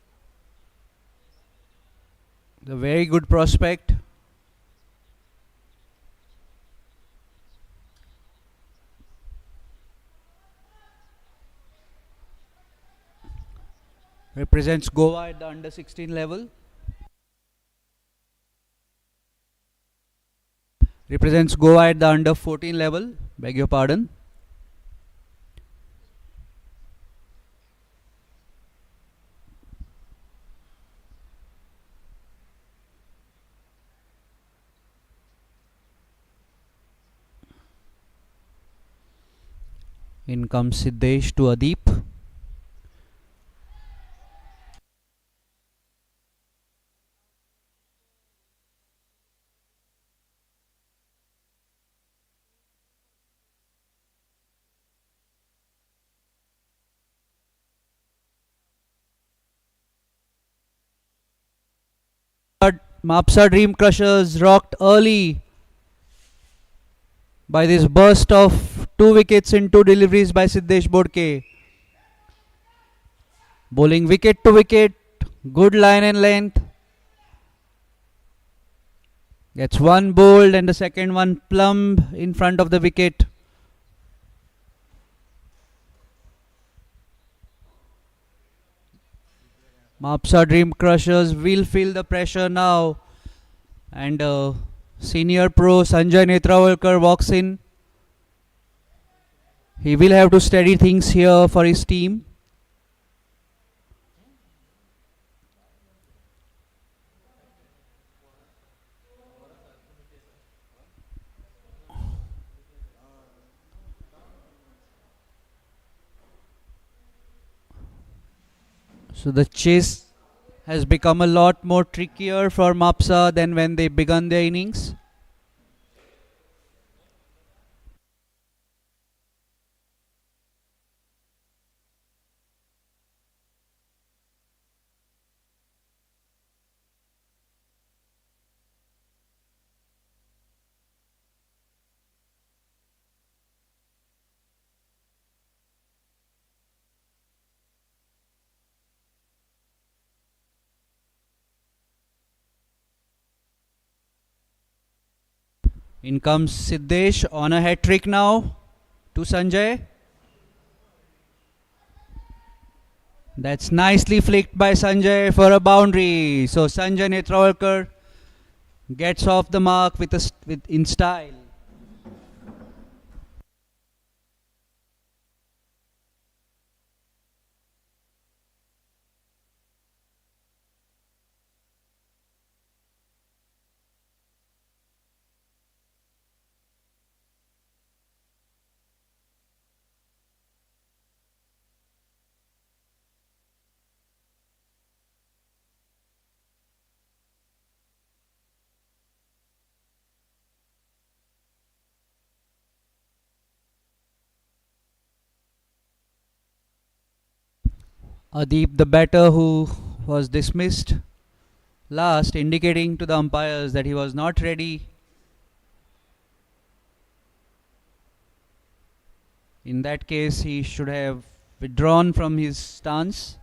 The very good prospect. Represents Goa at the under 16 level. Represents Goa at the under 14 level. Beg your pardon. In comes Siddesh to Adeep. Mapusa Dream Crushers rocked early by this burst of 2 wickets in 2 deliveries by Siddesh Bodke. Bowling wicket to wicket, good line and length. Gets one bowled and the second one plumb in front of the wicket. Mapusa Dream Crushers will feel the pressure now, and senior pro Sanjay Netravalkar walks in. He will have to steady things here for his team. So the chase has become a lot more trickier for Mapusa than when they began their innings. In comes Siddesh on a hat trick now to Sanjay. That's nicely flicked by Sanjay for a boundary. So Sanjay Netravalkar gets off the mark in style. Adeep, the batter who was dismissed last, indicating to the umpires that he was not ready. In that case, he should have withdrawn from his stance.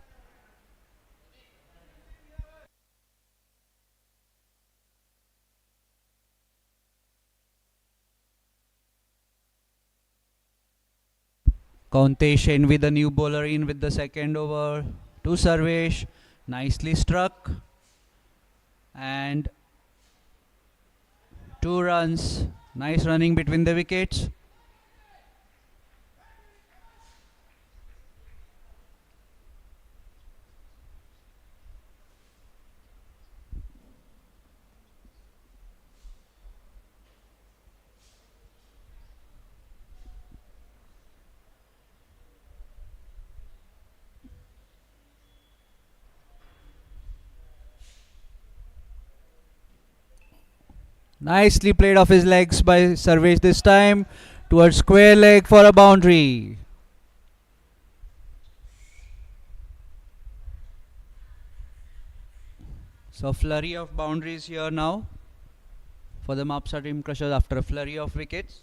Kauntesh in with the new bowler in with the second over to Sarvesh. Nicely struck. And 2 runs. Nice running between the wickets. Nicely played off his legs by Sarvesh this time towards square leg for a boundary. So flurry of boundaries here now for the Mapusa Dream Crushers after a flurry of wickets.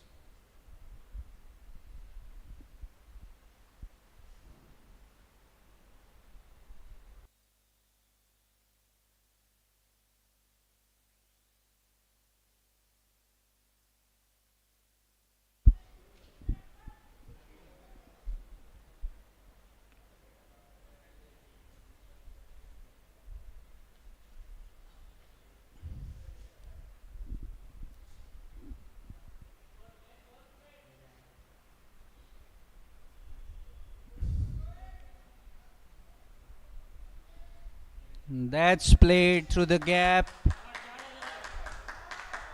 That's played through the gap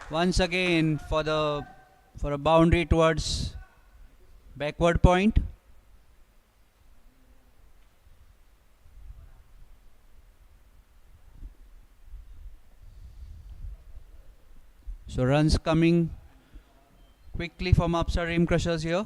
once again for a boundary towards backward point. So runs coming quickly from Mapusa Dream Crushers here.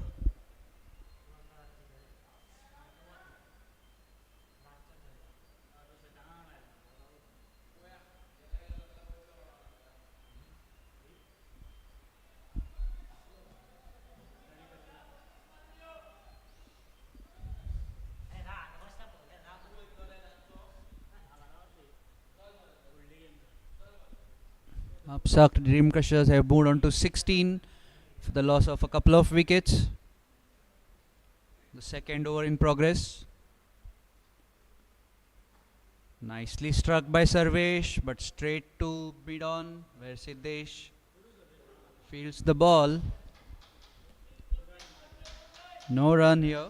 Mapusa Dream Crushers have moved on to 16 for the loss of a couple of wickets. The second over in progress. Nicely struck by Sarvesh, but straight to mid on where Siddesh fields the ball. No run here.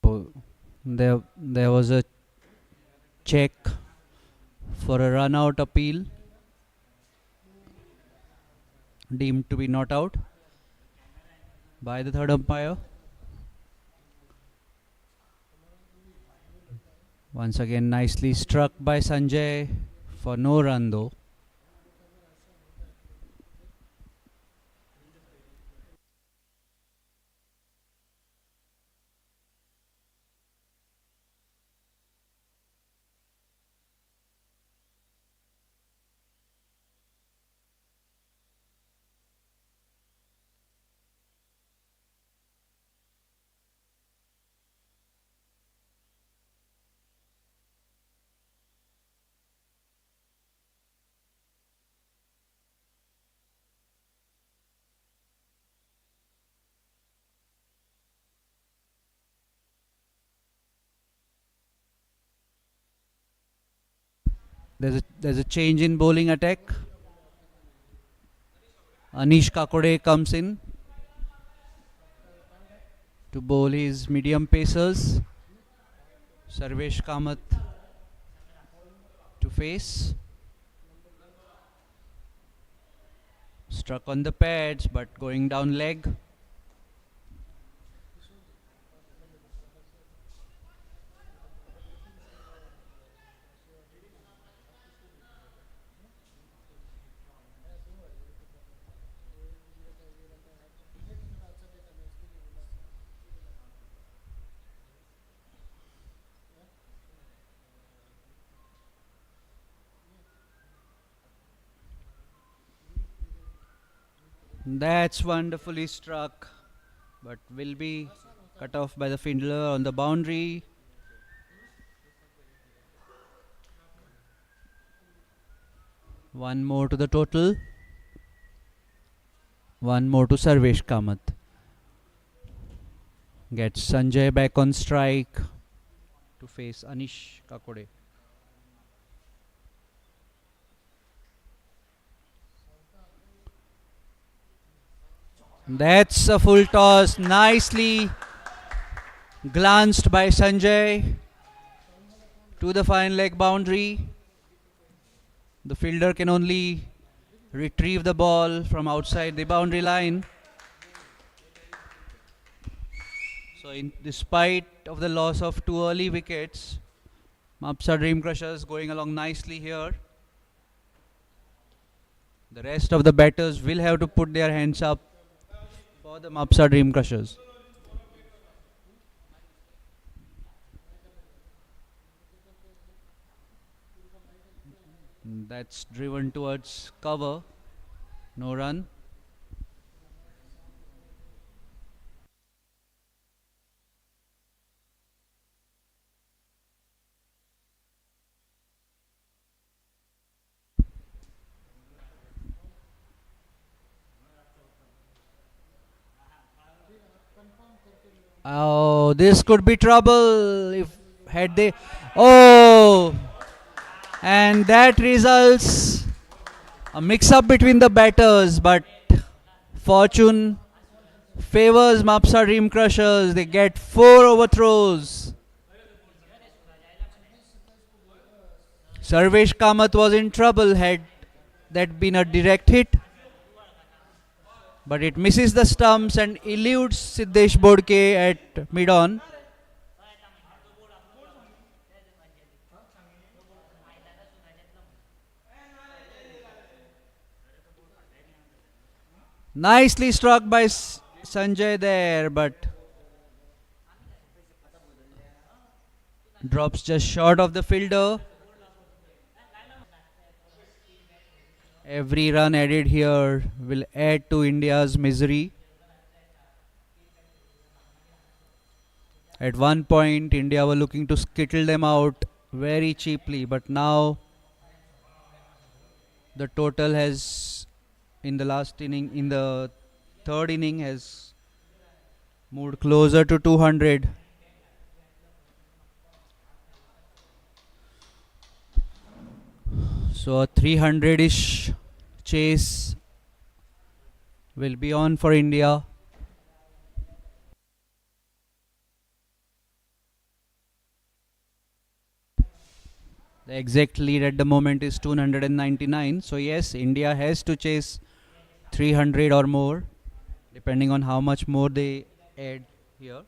So there was a check for a run out appeal deemed to be not out by the third umpire. Once again nicely struck by Sanjay for no run though. There's a change in bowling attack. Anish Kakode comes in to bowl his medium pacers. Sarvesh Kamath to face. Struck on the pads but going down leg. That's wonderfully struck, but will be cut off by the fielder on the boundary. One more to the total. One more to Sarvesh Kamath. Gets Sanjay back on strike to face Anish Kakode. That's a full toss. Nicely glanced by Sanjay to the fine leg boundary. The fielder can only retrieve the ball from outside the boundary line. So despite of the loss of 2 early wickets, Mapusa Dream Crushers going along nicely here. The rest of the batters will have to put their hands up for the Mapusa Dream Crushers. That's driven towards cover. No run. Oh, this could be trouble if had they. Oh, and that results a mix-up between the batters, but fortune favors Mapusa Dream Crushers. They get 4 overthrows. Sarvesh Kamath was in trouble had that been a direct hit. But it misses the stumps and eludes Siddesh Bodke at mid-on. Nicely struck by Sanjay there, but drops just short of the fielder. Every run added here will add to India's misery. At one point, India were looking to skittle them out very cheaply, but now the total has, in the last inning, in the third inning, has moved closer to 200. So a 300-ish chase will be on for India. The exact lead at the moment is 299. So yes, India has to chase 300 or more, depending on how much more they add here.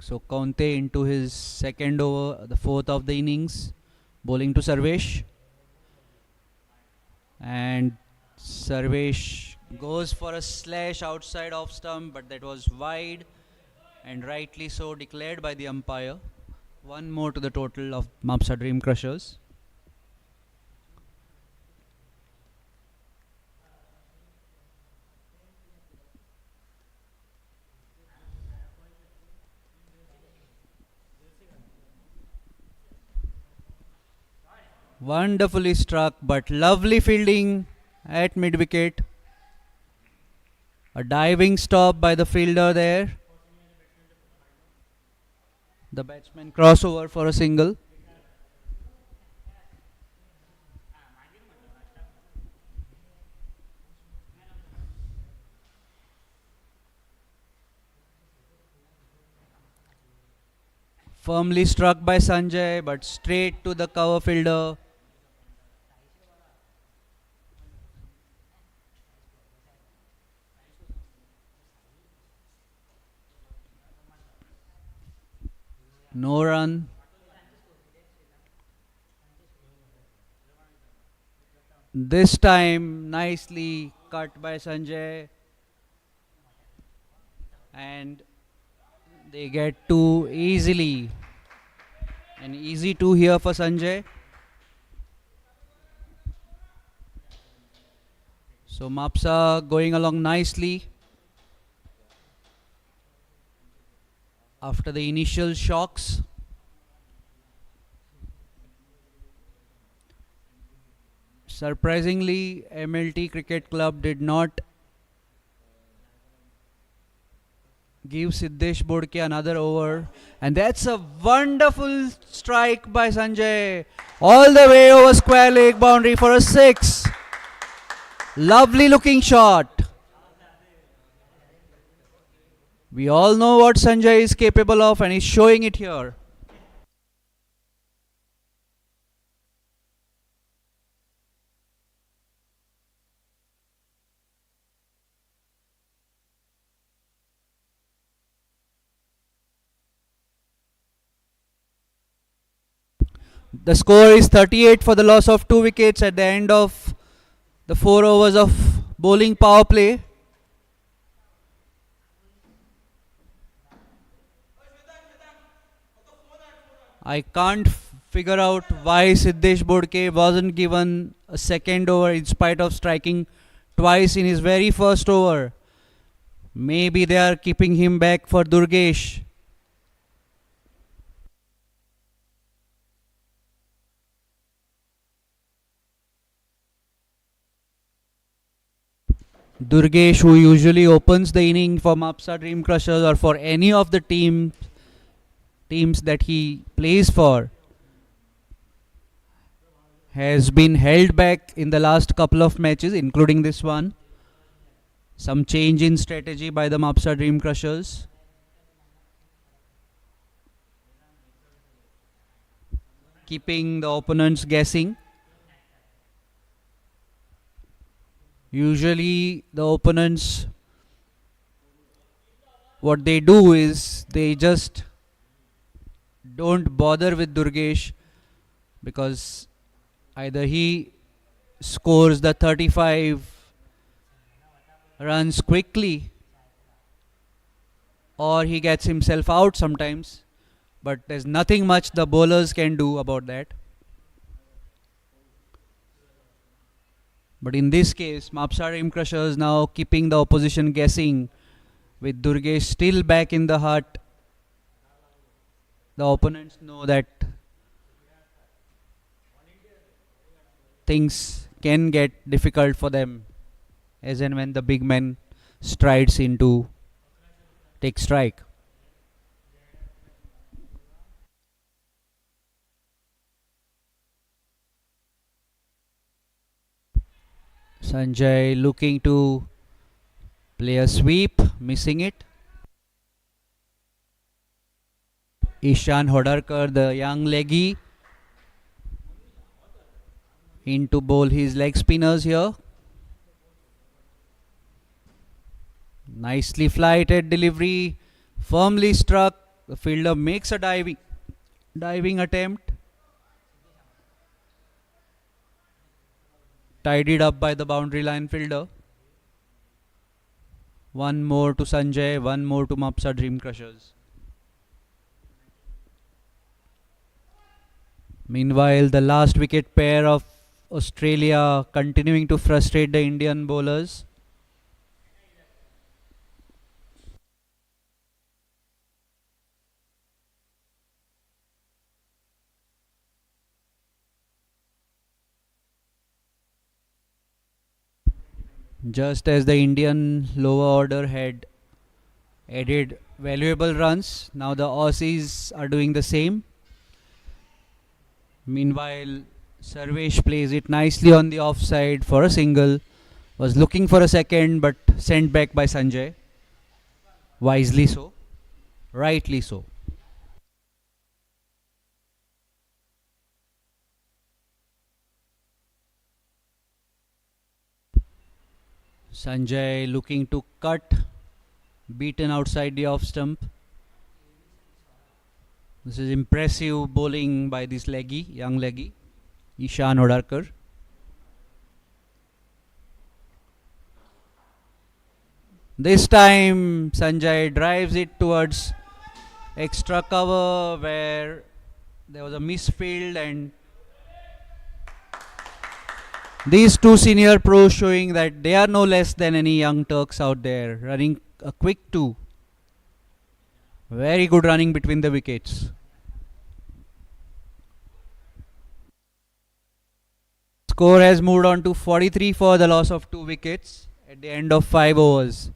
So Kaunte into his second over, the fourth of the innings, bowling to Sarvesh. And Sarvesh goes for a slash outside off stump, but that was wide and rightly so declared by the umpire. One more to the total of Mapusa Dream Crushers. Wonderfully struck, but lovely fielding at mid wicket. A diving stop by the fielder there. The batsman crossover for a single. Firmly struck by Sanjay, but straight to the cover fielder. No run. This time nicely cut by Sanjay, and they get two easily. An easy two here for Sanjay. So Mapusa going along nicely after the initial shocks. Surprisingly, MLT Cricket Club did not give Siddesh Bodke another over, and that's a wonderful strike by Sanjay, all the way over square leg boundary for a 6. Lovely looking shot. We all know what Sanjay is capable of, and he's showing it here. The score is 38 for the loss of 2 wickets at the end of the 4 overs of bowling power play. I can't figure out why Siddesh Bodke wasn't given a second over in spite of striking twice in his very first over. Maybe they are keeping him back for Durgesh. Durgesh, who usually opens the inning for Mapusa Dream Crushers or for any of the teams teams that he plays for has been held back in the last couple of matches, including this one. Some change in strategy by the Mapusa Dream Crushers. Keeping the opponents guessing. Usually the opponents, what they do is they just don't bother with Durgesh, because either he scores the 35 runs quickly or he gets himself out sometimes, but there's nothing much the bowlers can do about that. But in this case, Mapusa Dream Crushers now keeping the opposition guessing with Durgesh still back in the hut. The opponents know that things can get difficult for them as and when the big man strides in to take strike. Sanjay looking to play a sweep, missing it. Ishan Hodarkar, the young leggy, in to bowl his leg spinners here. Nicely flighted delivery, firmly struck. The fielder makes a diving attempt. Tidied up by the boundary line fielder. One more to Sanjay, one more to Mapusa Dream Crushers. Meanwhile, the last wicket pair of Australia continuing to frustrate the Indian bowlers. Just as the Indian lower order had added valuable runs, now the Aussies are doing the same. Meanwhile, Sarvesh plays it nicely on the offside for a single. Was looking for a second but sent back by Sanjay. Wisely so. Rightly so. Sanjay looking to cut. Beaten outside the off stump. This is impressive bowling by this leggy, young leggy, Ishan Hodarkar. This time Sanjay drives it towards extra cover where there was a misfield, and these two senior pros showing that they are no less than any young Turks out there, running a quick two. Very good running between the wickets. Score has moved on to 43 for the loss of 2 wickets at the end of 5 overs.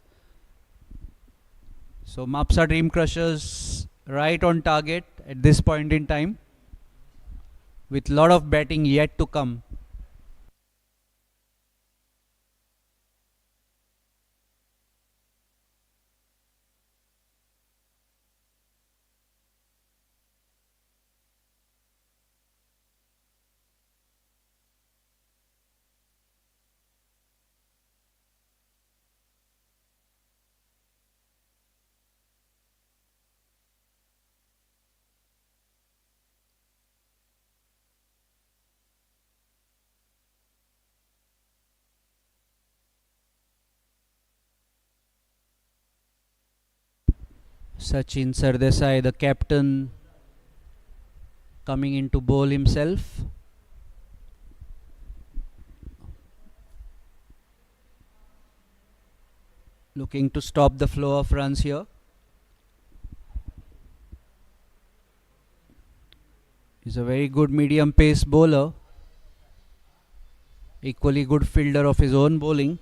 So Mapusa Dream Crushers right on target at this point in time, with lot of batting yet to come. Sachin Sardesai, the captain, coming in to bowl himself. Looking to stop the flow of runs here. He's a very good medium pace bowler. Equally good fielder of his own bowling.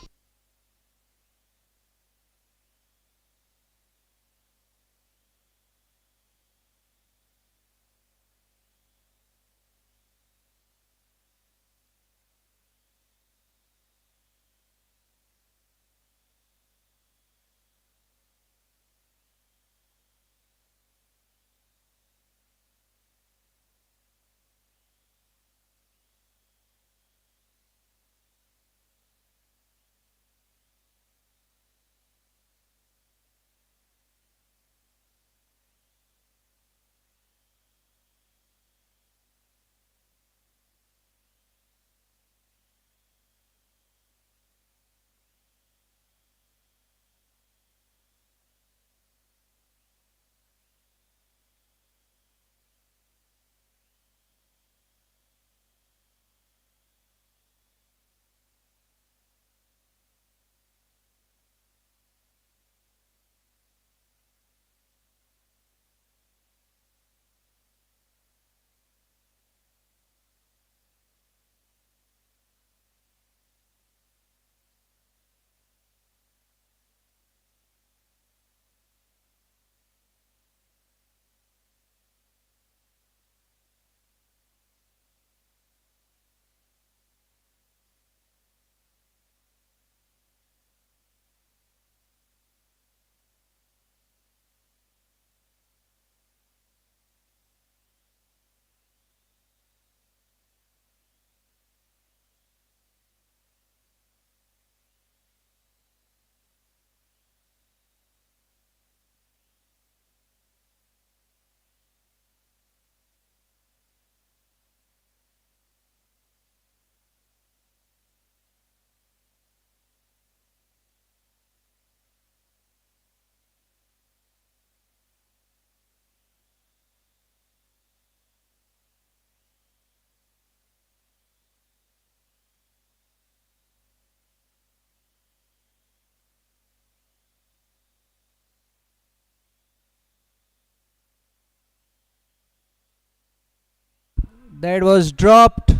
That was dropped.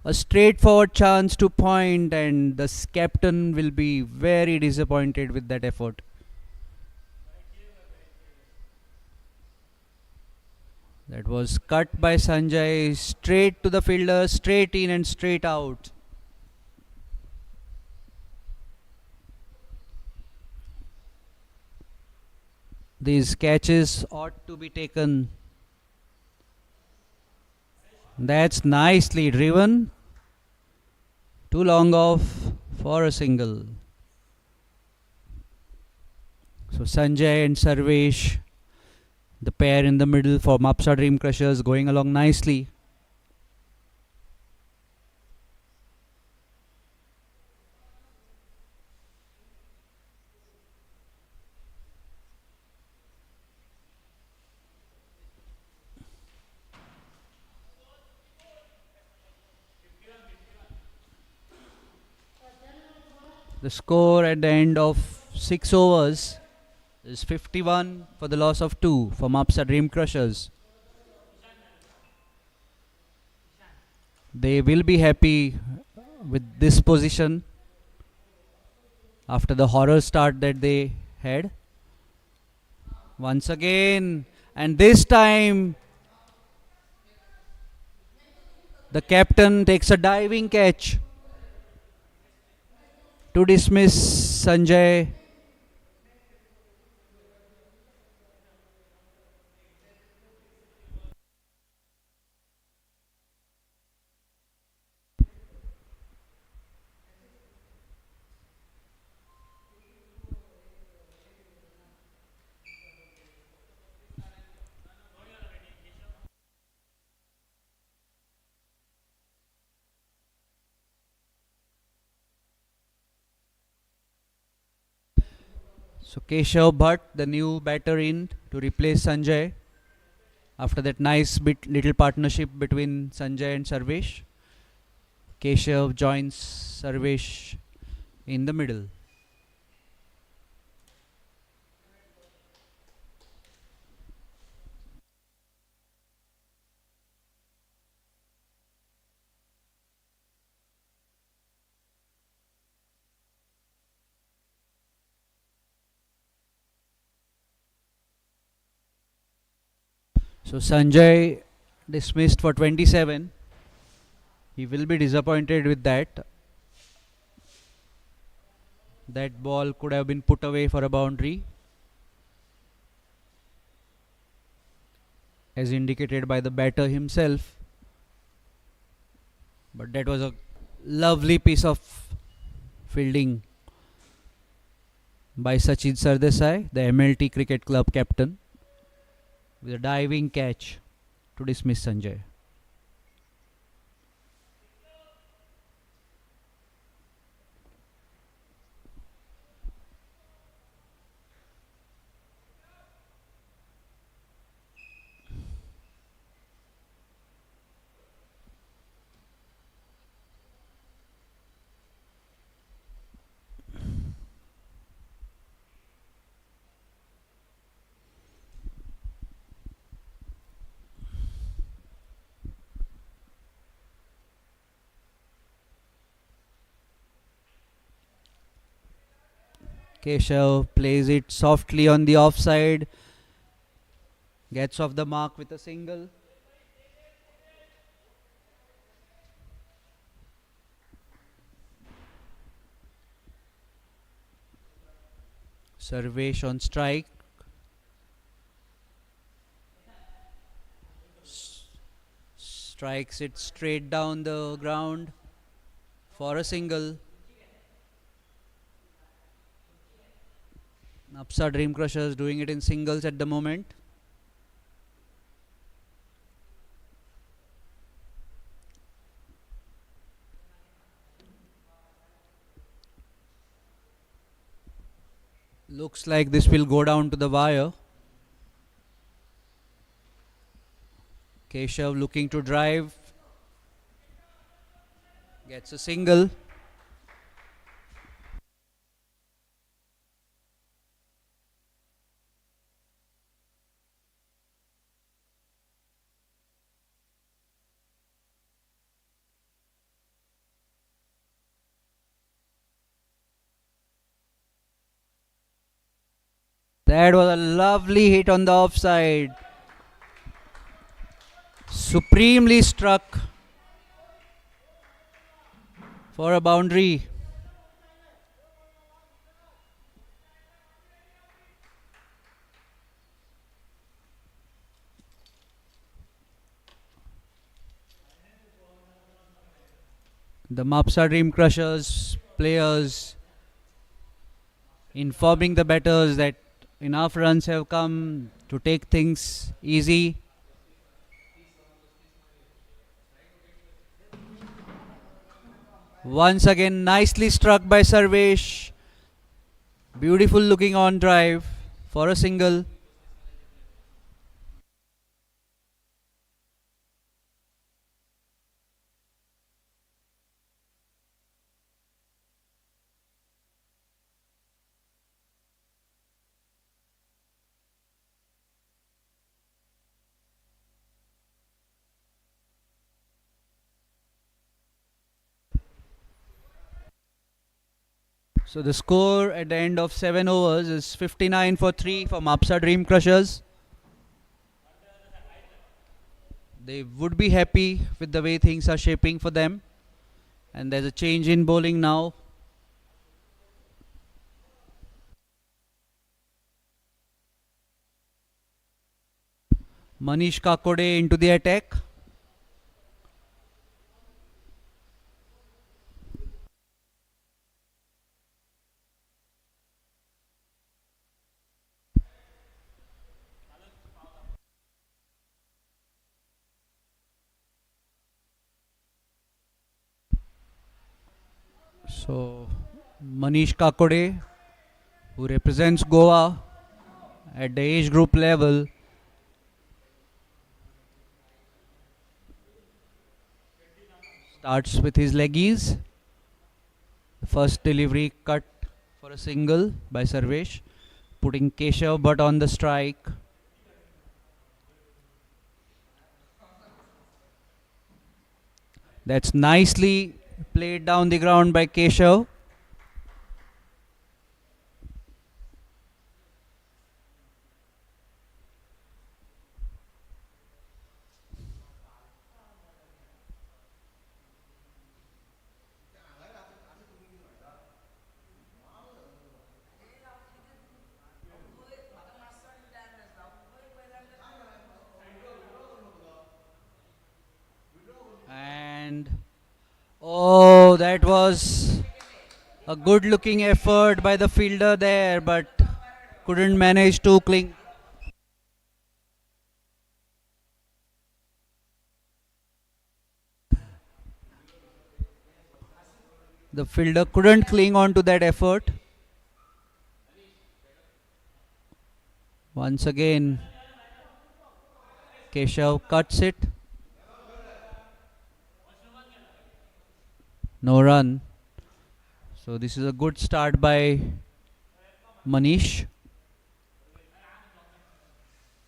A straightforward chance to point, and the captain will be very disappointed with that effort. That was cut by Sanjay, straight to the fielder, straight in and straight out. These catches ought to be taken. That's nicely driven. Too long off for a single. So Sanjay and Sarvesh, the pair in the middle for Mapusa Dream Crushers, going along nicely. The score at the end of 6 overs is 51 for the loss of 2 for Mapusa Dream Crushers. They will be happy with this position after the horror start that they had. Once again, and this time the captain takes a diving catch to dismiss Sanjay. So Keshav Bhatt, the new batter in to replace Sanjay after that nice little partnership between Sanjay and Sarvesh. Keshav joins Sarvesh in the middle. So Sanjay dismissed for 27. He will be disappointed with that. That ball could have been put away for a boundary, as indicated by the batter himself. But that was a lovely piece of fielding by Sachin Sardesai, the MLT Cricket Club captain, with a diving catch to dismiss Sanjay. Keshav plays it softly on the offside, gets off the mark with a single. Sarvesh on strike. Strikes it straight down the ground for a single. Mapusa Dream Crushers doing it in singles at the moment. Looks like this will go down to the wire. Keshav looking to drive. Gets a single. That was a lovely hit on the offside. Supremely struck for a boundary. The Mapusa Dream Crushers players informing the batters that enough runs have come to take things easy. Once again, nicely struck by Sarvesh. Beautiful looking on drive for a single. So the score at the end of 7 overs is 59 for 3 for Mapusa Dream Crushers. They would be happy with the way things are shaping for them. And there's a change in bowling now. Manish Kakode into the attack. So Manish Kakode, who represents Goa at the age group level, starts with his leggies. The first delivery cut for a single by Sarvesh, putting Keshav Bhatt on the strike. That's nicely played down the ground by Keshav. And oh, that was a good looking effort by the fielder there, but couldn't manage to cling. The fielder couldn't cling on to that effort. Once again, Keshav cuts it. No run. So this is a good start by Manish.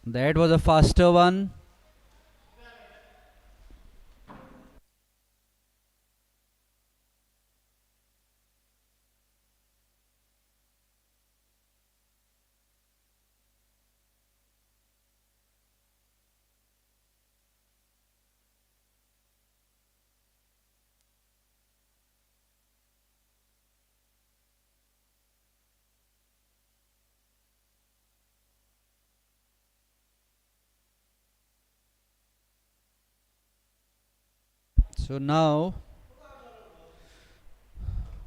That was a faster one. So now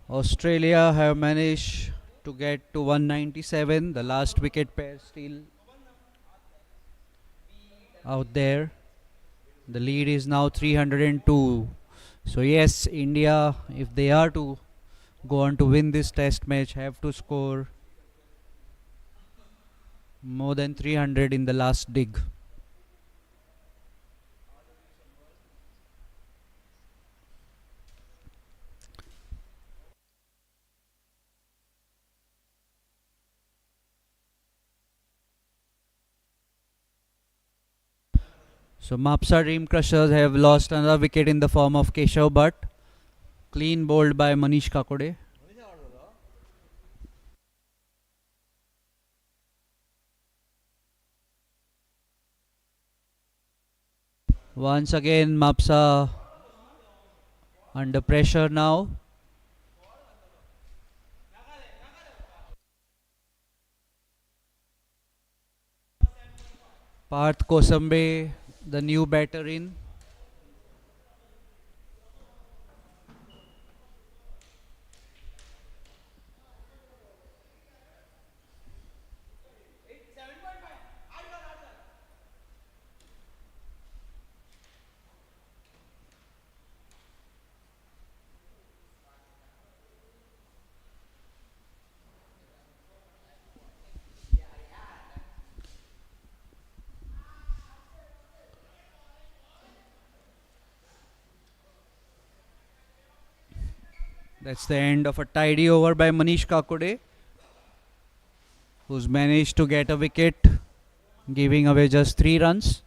Australia have managed to get to 197. The last wicket pair still out there. The lead is now 302. So yes, India, if they are to go on to win this test match, have to score more than 300 in the last dig. So Mapusa Dream Crushers have lost another wicket in the form of Keshav Bhatt. Clean bowled by Manish Kakode. Once again, Mapsa under pressure now. Parth Kosambe, the new batter in. That's the end of a tidy over by Manish Kakode, who's managed to get a wicket, giving away just 3 runs.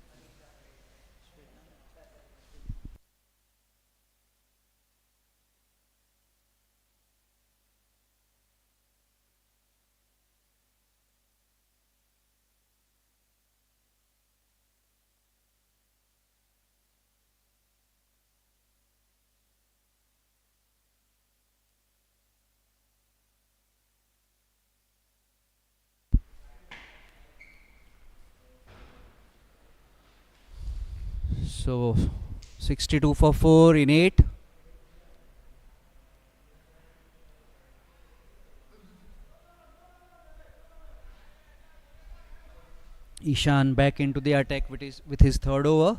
So 62 for 4 in 8. Ishan back into the attack with his third over.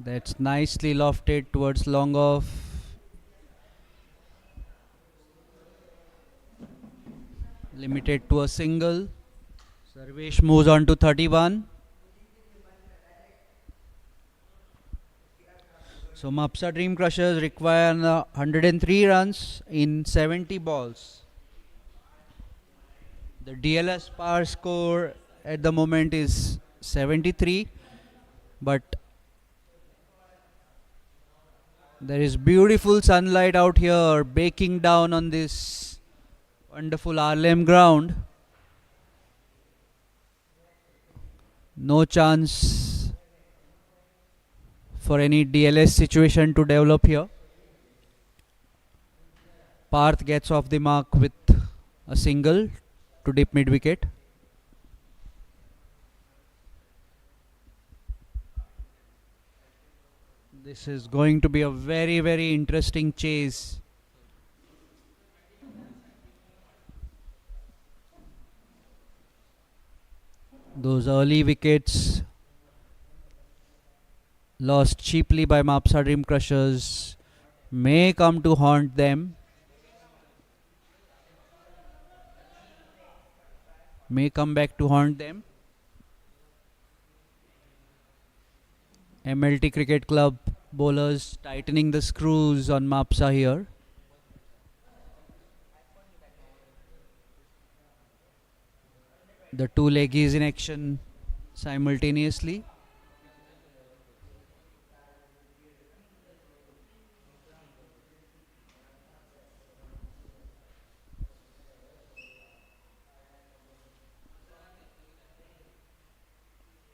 That's nicely lofted towards long off. Limited to a single. Sarvesh moves on to 31. So Mapsa Dream Crushers require 103 runs in 70 balls. The DLS par score at the moment is 73, but there is beautiful sunlight out here baking down on this wonderful Arlem ground. No chance for any DLS situation to develop here. Parth gets off the mark with a single to dip mid wicket. This is going to be a very, very interesting chase. Those early wickets lost cheaply by Mapsa Dream Crushers may come to haunt them. May come back to haunt them. MLT Cricket Club bowlers tightening the screws on Mapsa here. The two leggies in action simultaneously.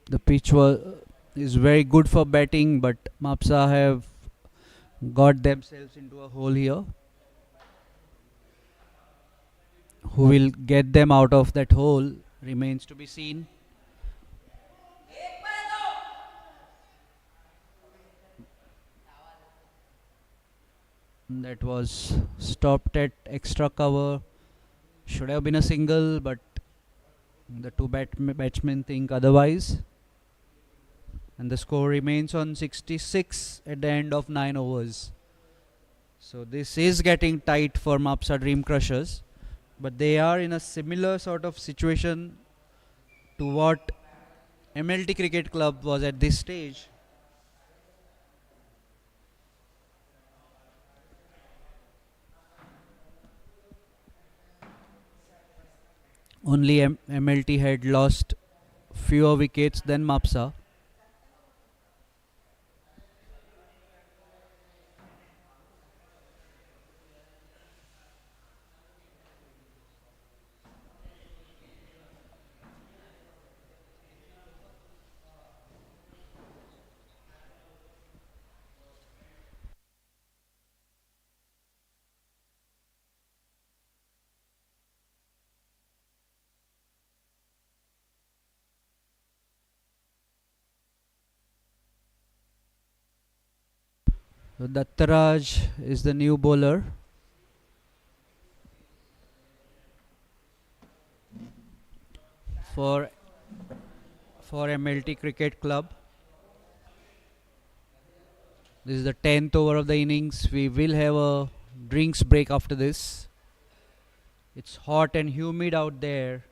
The pitch is very good for batting, but Mapsa have got themselves into a hole here. Who will get them out of that hole remains to be seen. That was stopped at extra cover. Should have been a single, but the two batsmen think otherwise. And the score remains on 66 at the end of 9 overs. So this is getting tight for Mapsa Dream Crushers, but they are in a similar sort of situation to what MLT Cricket Club was at this stage. Only MLT had lost fewer wickets than Mapsa. So Dattaraj is the new bowler for MLT Cricket Club. This is the 10th over of the innings. We will have a drinks break after this. It's hot and humid out there.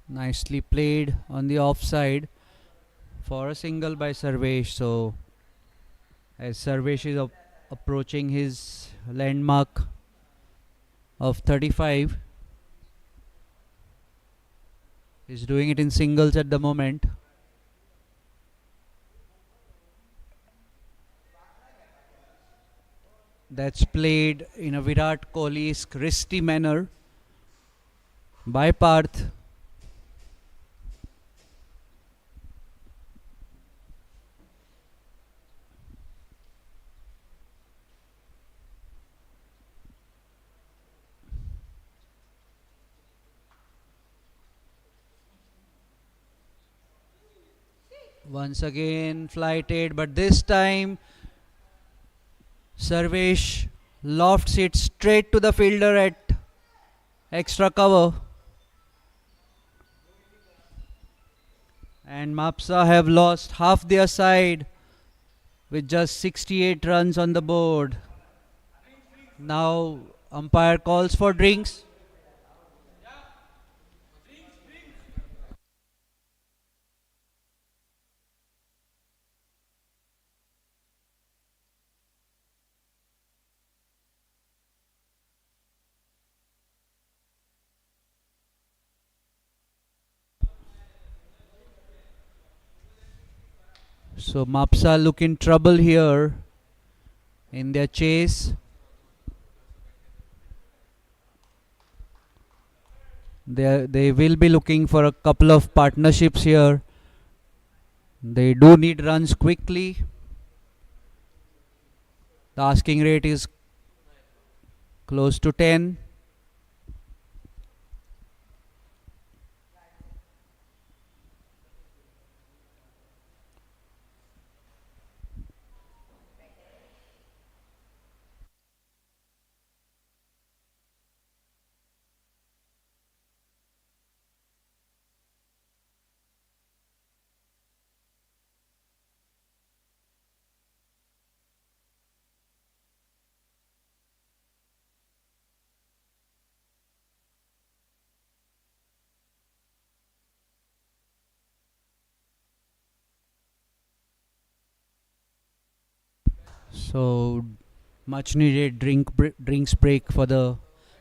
Nicely played on the offside for a single by Sarvesh. So as Sarvesh is approaching his landmark of 35, he's doing it in singles at the moment. That's played in a Virat Kohli-esque wristy manner by Parth. Once again flighted, but this time Sarvesh lofts it straight to the fielder at extra cover. And Mapusa have lost half their side with just 68 runs on the board. Now umpire calls for drinks. So Mapusa look in trouble here in their chase. They will be looking for a couple of partnerships here. They do need runs quickly. The asking rate is close to 10. So much needed drinks break for the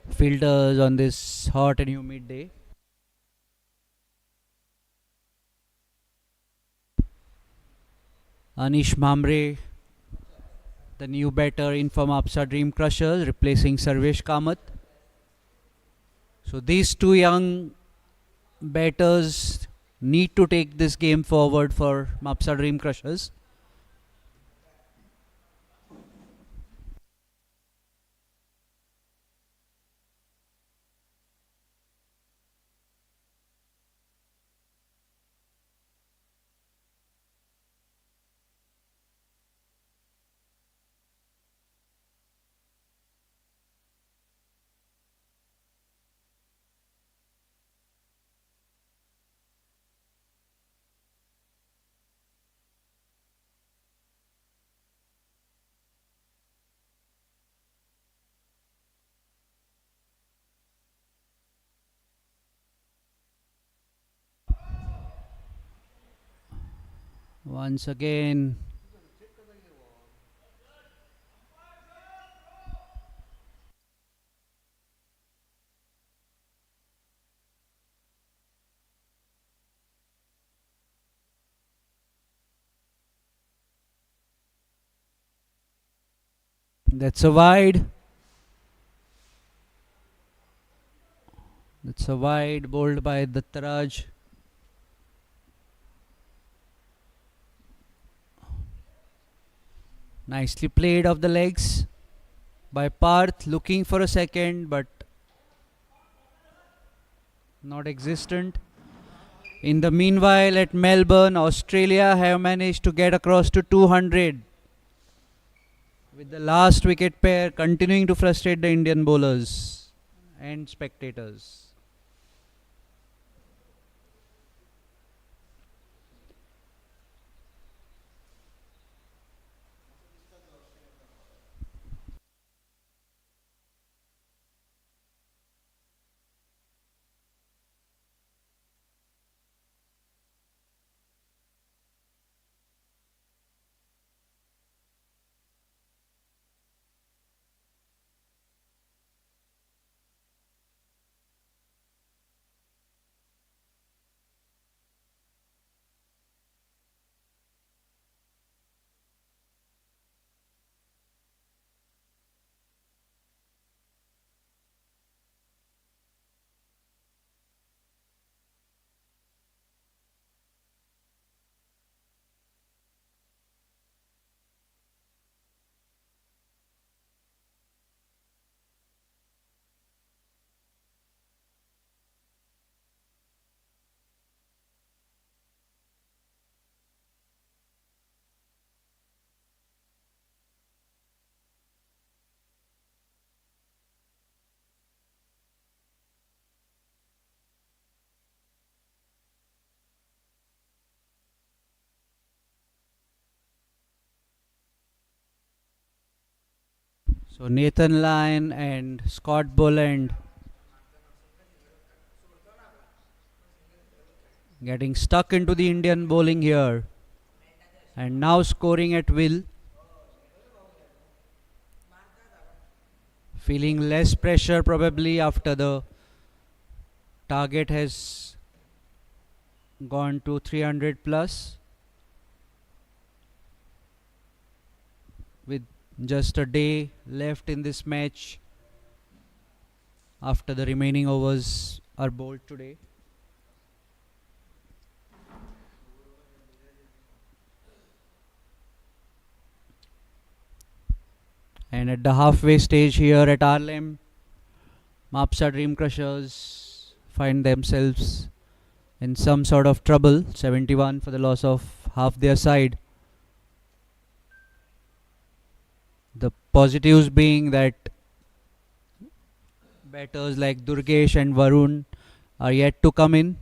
fielders on this hot and humid day. Anish Mamre, the new batter in from Apsa Dream Crushers, replacing Sarvesh Kamath. So these two young batters need to take this game forward for Mapsa Dream Crushers. Once again, that's a wide. It's a wide bowled by Dattaraj. Nicely played off the legs by Parth, looking for a second but not existent. In the meanwhile, at Melbourne, Australia have managed to get across to 200, with the last wicket pair continuing to frustrate the Indian bowlers and spectators. So Nathan Lyon and Scott Boland getting stuck into the Indian bowling here, and now scoring at will. Feeling less pressure probably after the target has gone to 300 plus, with just a day left in this match after the remaining overs are bowled today. And at the halfway stage here at Arlem, Mapusa Dream Crushers find themselves in some sort of trouble. 71 for the loss of half their side. The positives being that batters like Durgesh and Varun are yet to come in.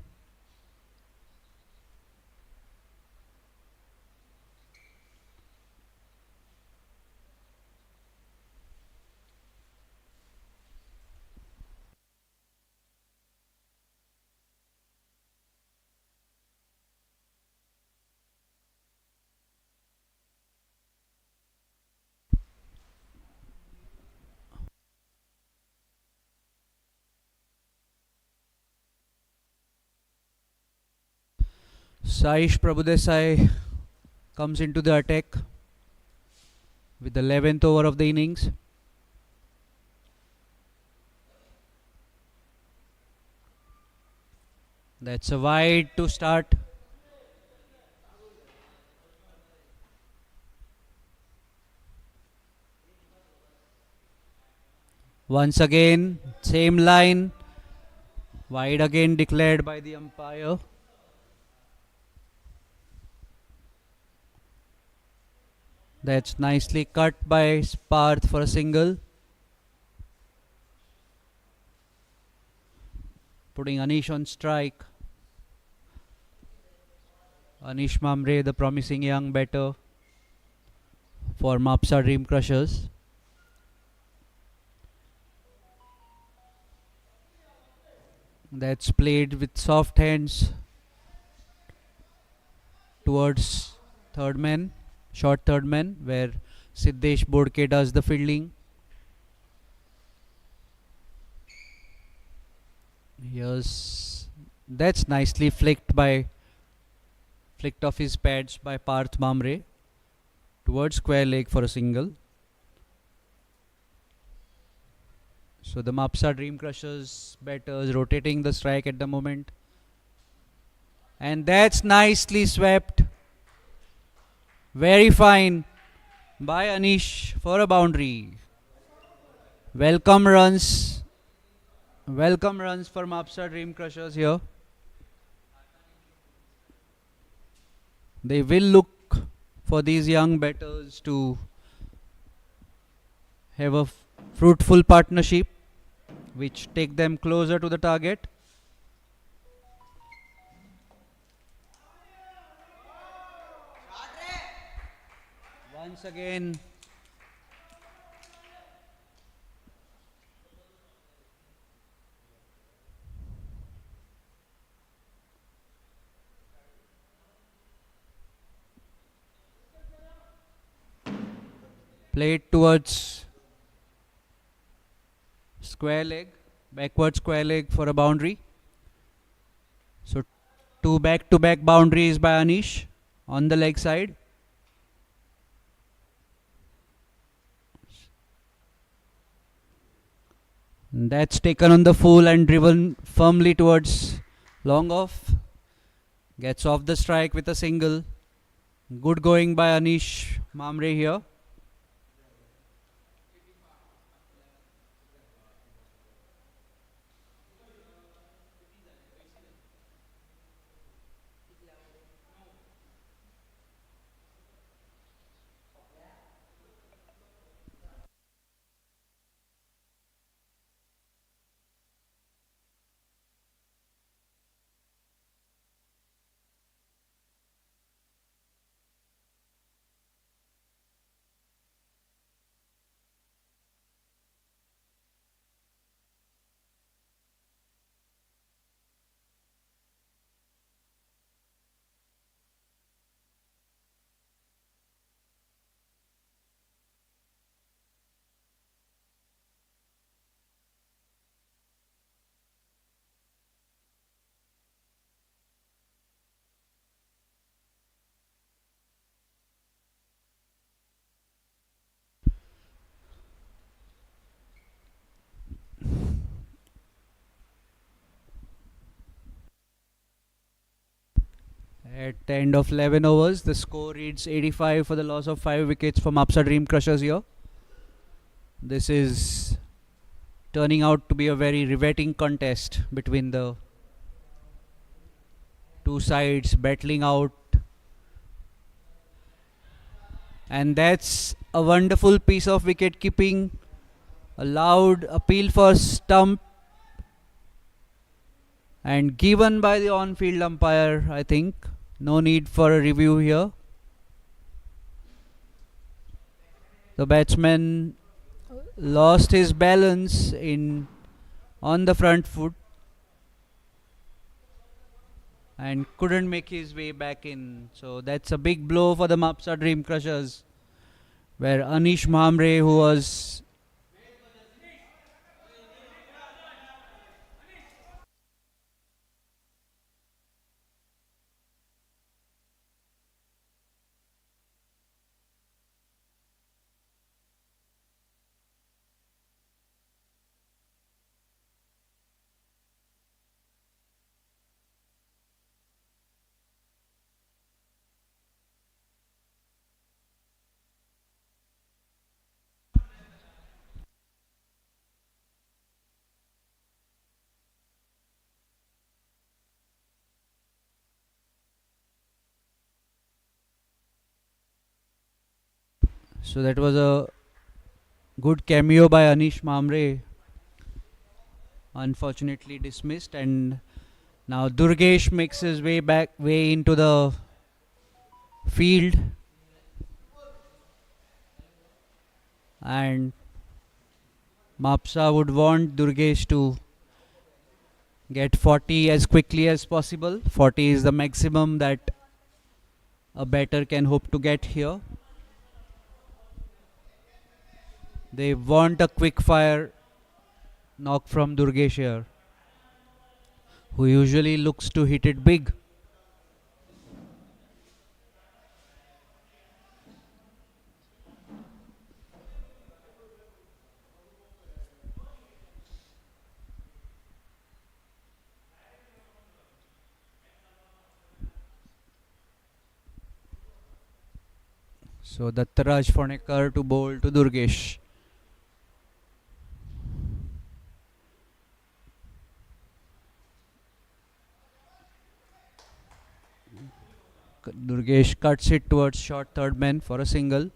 Saish Prabhudesai comes into the attack with the 11th over of the innings. That's a wide to start. Once again, same line. Wide again declared by the umpire. That's nicely cut by Parth for a single, putting Anish on strike. Anish Mamre, the promising young batter for Mapusa Dream Crushers. That's played with soft hands towards third man, short third man, where Siddesh Bodke does the fielding. Yes, that's nicely flicked off his pads by Parth Mamre towards square leg for a single. So the Mapusa Dream Crushers batters rotating the strike at the moment. And that's nicely swept. Very fine by Anish for a boundary. Welcome runs. Welcome runs for Mapusa Dream Crushers here. They will look for these young batters to have a fruitful partnership which take them closer to the target. Once again, played towards square leg, backward square leg for a boundary. So two back-to-back boundaries by Anish on the leg side. That's taken on the full and driven firmly towards long off. Gets off the strike with a single. Good going by Anish Mamre here. At the end of 11 overs, the score reads 85 for the loss of 5 wickets for Mapusa Dream Crushers here. This is turning out to be a very riveting contest between the two sides battling out. And that's a wonderful piece of wicket keeping. A loud appeal for stump and given by the on-field umpire, I think. No need for a review here. The batsman lost his balance on the front foot and couldn't make his way back in. So that's a big blow for the Mapusa Dream Crushers, where Anish Mamre, who was so that was a good cameo by Anish Mamre, unfortunately dismissed, and now Durgesh makes his way into the field, and Mapusa would want Durgesh to get 40 as quickly as possible. 40 is the maximum that a batter can hope to get here. They want a quick fire knock from Durgesh here, who usually looks to hit it big. So Dattaraj Phonekar to bowl to Durgesh. Durgesh cuts it towards short third man for a single.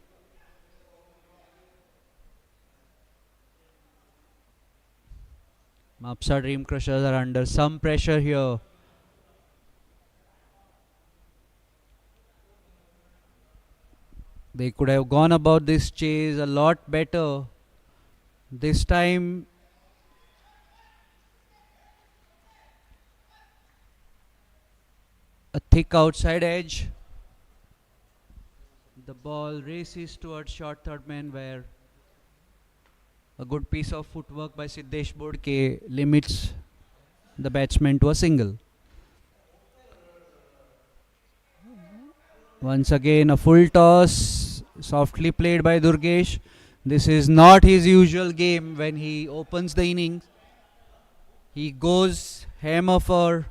Mapusa Dream Crushers are under some pressure here. They could have gone about this chase a lot better. This time a thick outside edge. The ball races towards short third man where a good piece of footwork by Siddesh Bodke limits the batsman to a single. Once again a full toss, softly played by Durgesh. This is not his usual game when he opens the innings. He goes hammer for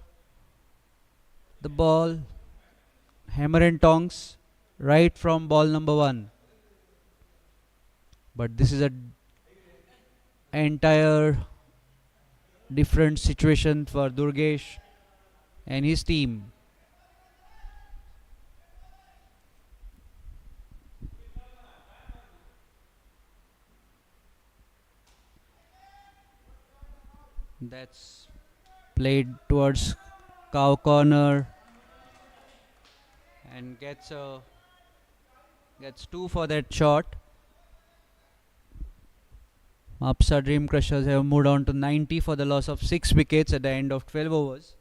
the ball, hammer and tongs, right from ball number 1. But this is a entire different situation for Durgesh and his team. That's played towards cow corner and gets 2 for that shot. Mapusa Dream Crushers have moved on to 90 for the loss of 6 wickets at the end of 12 overs.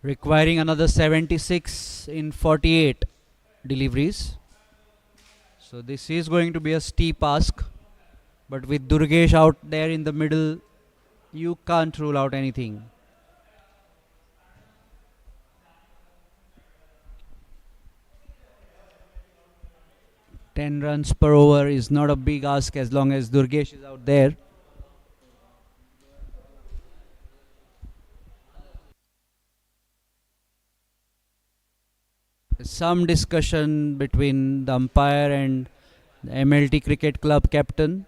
Requiring another 76 in 48 deliveries. So this is going to be a steep ask. But with Durgesh out there in the middle, you can't rule out anything. Ten runs per over is not a big ask as long as Durgesh is out there. Some discussion between the umpire and the MLT Cricket Club captain.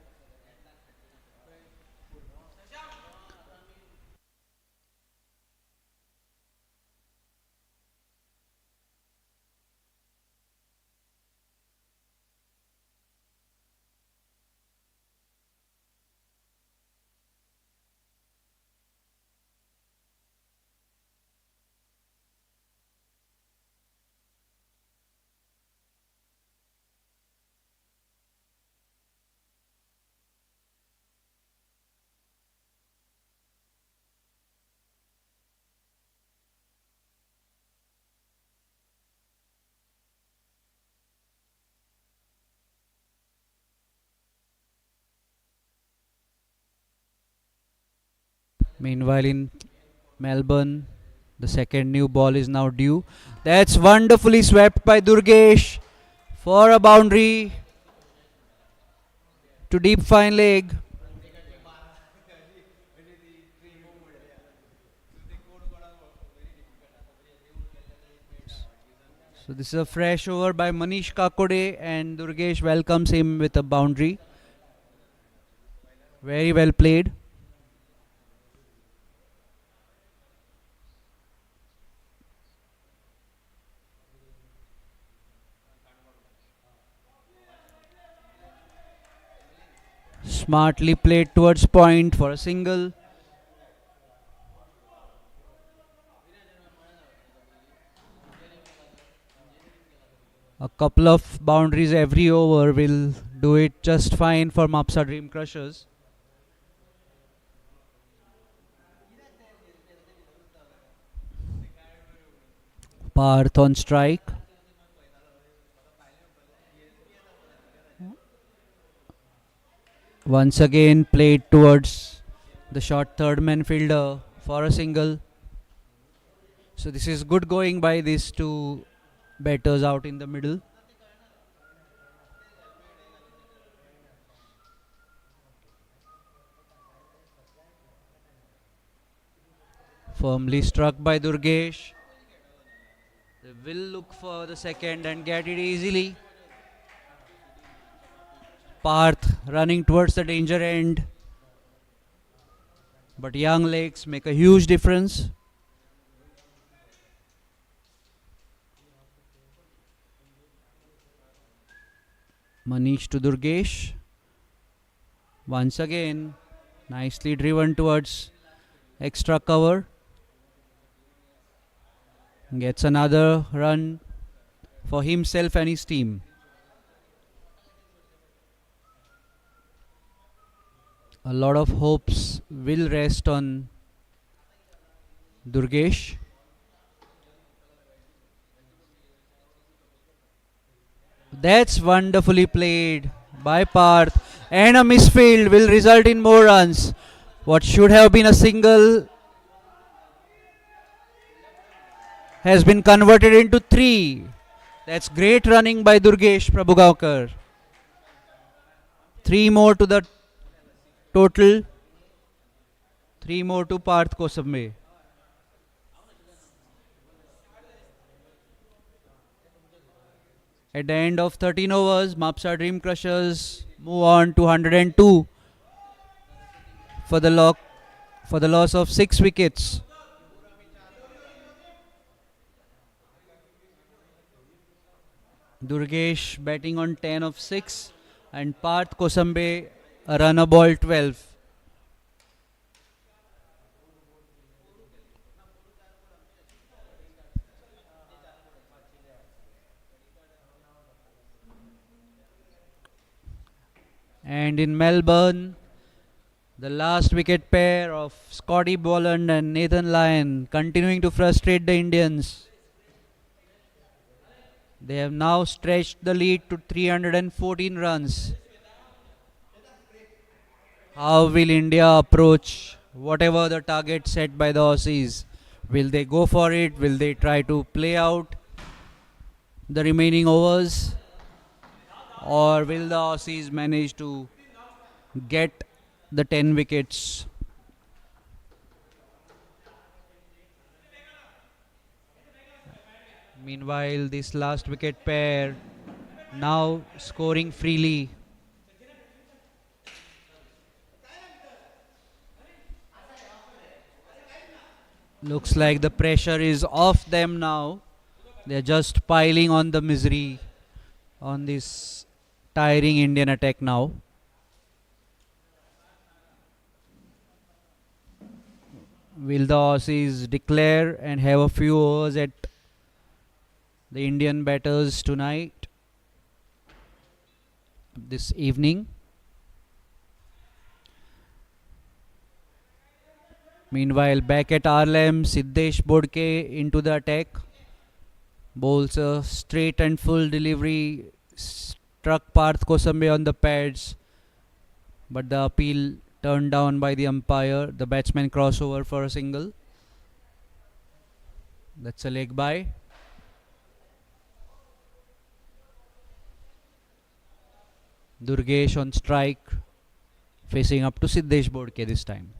Meanwhile, in Melbourne, the second new ball is now due. That's wonderfully swept by Durgesh for a boundary to deep fine leg. So this is a fresh over by Manish Kakode and Durgesh welcomes him with a boundary. Very well played. Smartly played towards point for a single. A couple of boundaries every over will do it just fine for Mapusa Dream Crushers. Parth on strike. Once again played towards the short third man fielder for a single. So this is good going by these two batters out in the middle. Firmly struck by Durgesh. They will look for the second and get it easily. Parth running towards the danger end. But young legs make a huge difference. Manish to Durgesh. Once again, nicely driven towards extra cover. Gets another run for himself and his team. A lot of hopes will rest on Durgesh. That's wonderfully played by Parth, and a misfield will result in more runs. What should have been a single has been converted into 3. That's great running by Durgesh Prabhugaonkar. 3 more to the total. 3 more to Parth Kosambe. At the end of 13 overs, Mapusa Dream Crushers move on to 102 for the loss of 6 wickets. Durgesh batting on 10 of 6 and Parth Kosambe a runner ball 12. And in Melbourne, the last wicket pair of Scotty Boland and Nathan Lyon continuing to frustrate the Indians. They have now stretched the lead to 314 runs. How will India approach whatever the target set by the Aussies? Will they go for it? Will they try to play out the remaining overs? Or will the Aussies manage to get the 10 wickets? Meanwhile, this last wicket pair now scoring freely. Looks like the pressure is off them now. They're just piling on the misery on this tiring Indian attack now. Will the Aussies declare and have a few overs at the Indian batters tonight, this evening? Meanwhile, back at Arlem, Siddesh Bodke into the attack. Bowls a straight and full delivery. Struck Parth Kosambe on the pads. But the appeal turned down by the umpire. The batsman crossover for a single. That's a leg by. Durgesh on strike. Facing up to Siddesh Bodke this time.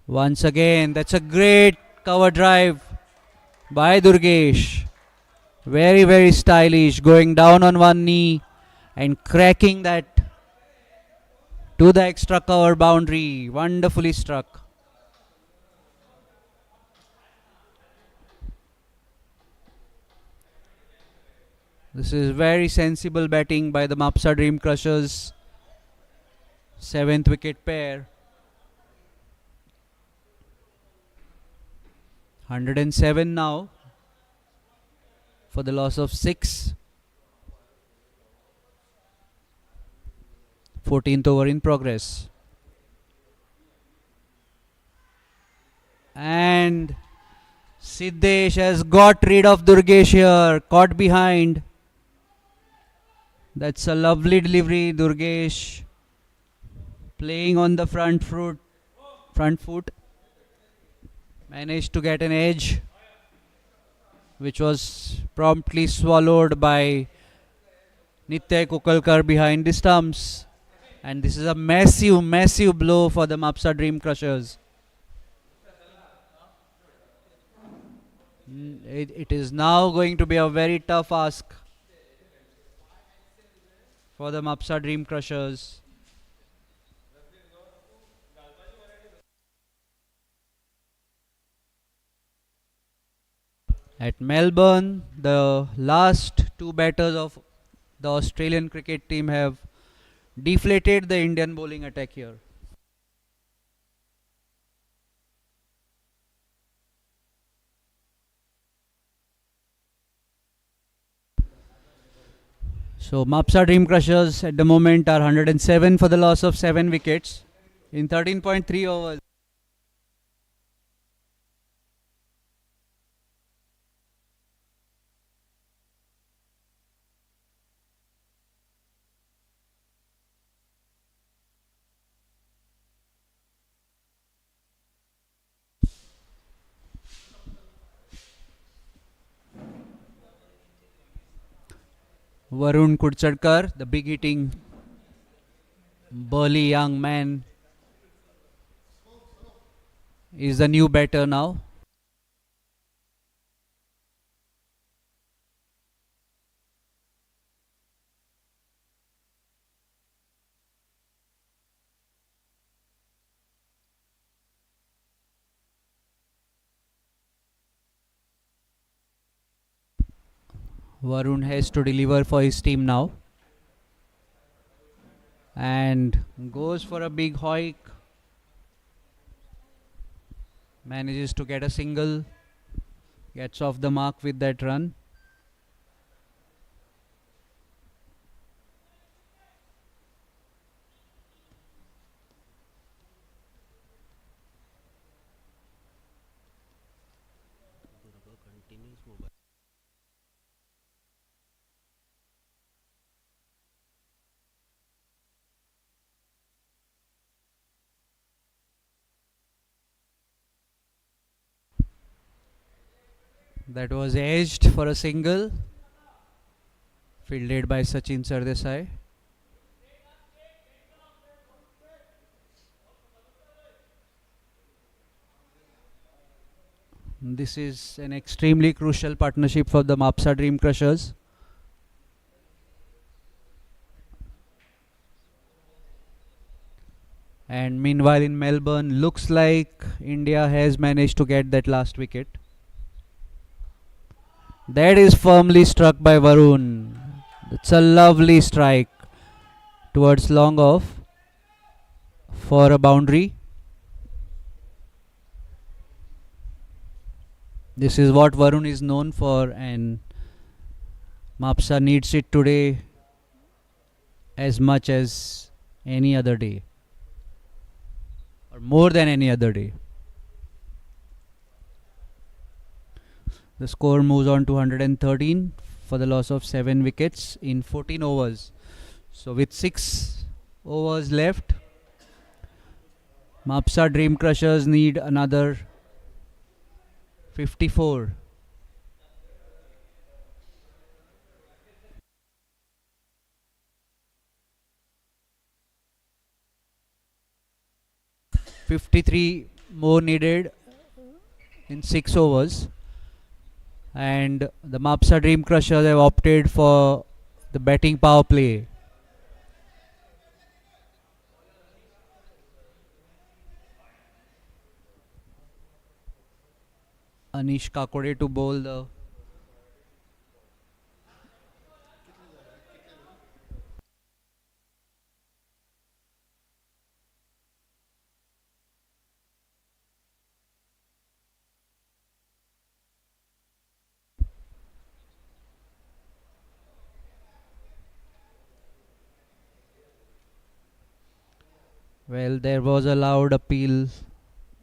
Once again, that's a great cover drive by Durgesh. Very, very stylish. Going down on one knee and cracking that to the extra cover boundary. Wonderfully struck. This is very sensible batting by the Mapusa Dream Crushers. 7th wicket pair. 107 now for the loss of 6. 14th over in progress. And Siddesh has got rid of Durgesh here. Caught behind. That's a lovely delivery. Durgesh playing on the front foot. Managed to get an edge, which was promptly swallowed by Nitya Kukalkar behind the stumps. And this is a massive, massive blow for the Mapusa Dream Crushers. It is now going to be a very tough ask for the Mapsa Dream Crushers. At Melbourne, the last two batters of the Australian cricket team have deflated the Indian bowling attack here. So Mapsa Dream Crushers at the moment are 107 for the loss of 7 wickets in 13.3 overs. Varun Kudchadkar, the big hitting burly young man, is the new batter now. Varun has to deliver for his team now and goes for a big hike. Manages to get a single, gets off the mark with that run. That was edged for a single, fielded by Sachin Sardesai. This is an extremely crucial partnership for the Mapsa Dream Crushers. And meanwhile in Melbourne, looks like India has managed to get that last wicket. That is firmly struck by Varun. It's a lovely strike towards long off for a boundary. This is what Varun is known for, and Mapsa needs it today as much as any other day, or more than any other day. The score moves on to 113 for the loss of 7 wickets in 14 overs. So with 6 overs left, Mapsa Dream Crushers need another 54. "53 more needed in 6 overs, and the Mapsa Dream Crushers have opted for the batting power play. Anish Kakode to bowl the well, there was a loud appeal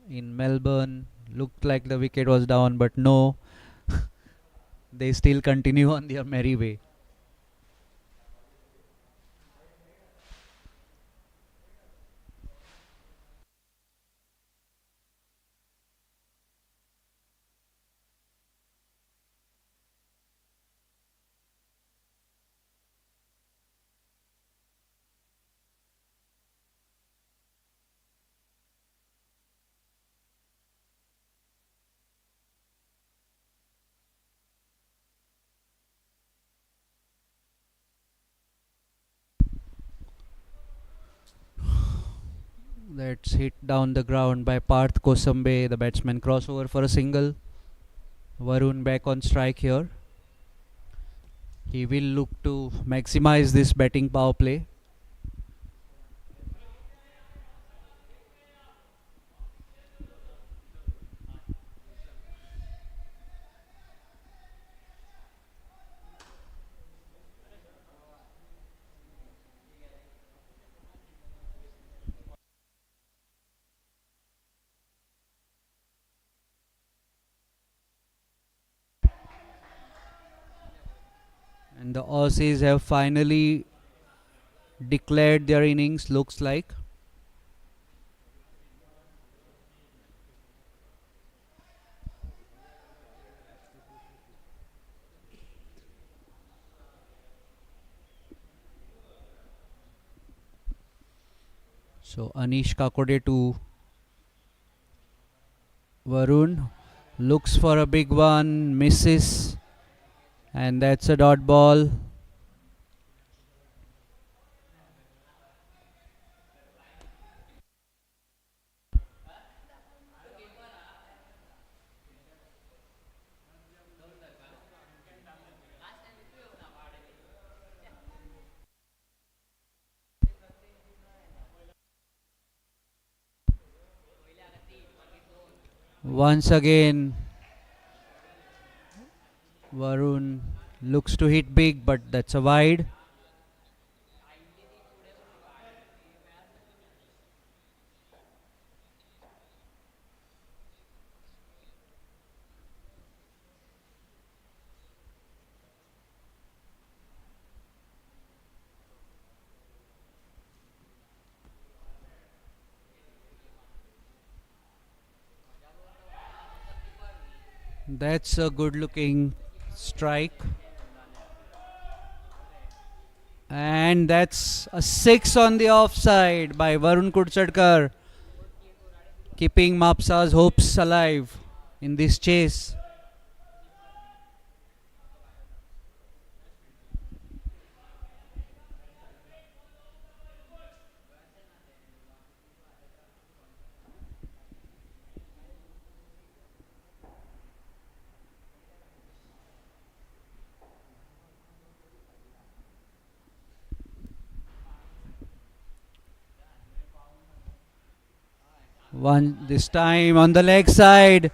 in Melbourne. Looked like the wicket was down, but no, they still continue on their merry way. That's hit down the ground by Parth Kosambe, the batsman. Crossover for a single. Varun back on strike here. He will look to maximize this batting power play. And the Aussies have finally declared their innings, looks like. So Anish Kakode to Varun. Looks for a big one, misses. And that's a dot ball. Once again, Varun looks to hit big, but that's a wide. That's a good looking strike. And that's a 6 on the offside by Varun Kudsadkar, keeping Mapusa's hopes alive in this chase. One this time on the leg side,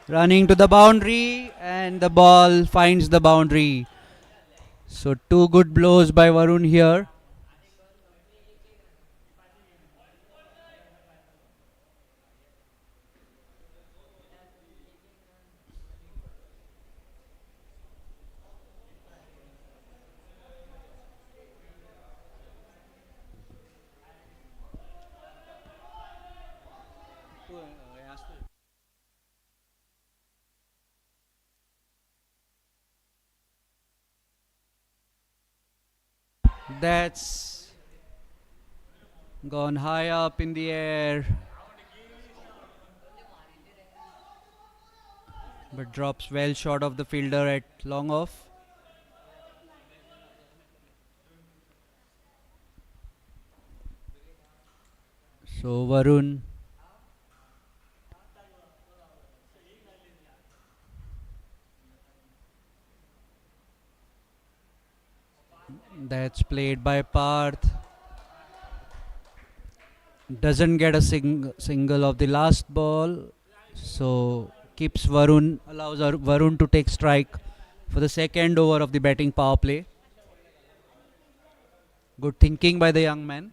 running to the boundary, and the ball finds the boundary. So two good blows by Varun here. That's gone high up in the air, but drops well short of the fielder at long off. So Varun, that's played by Parth, doesn't get a single of the last ball, so keeps Varun, allows Varun to take strike for the second over of the batting power play. Good thinking by the young man.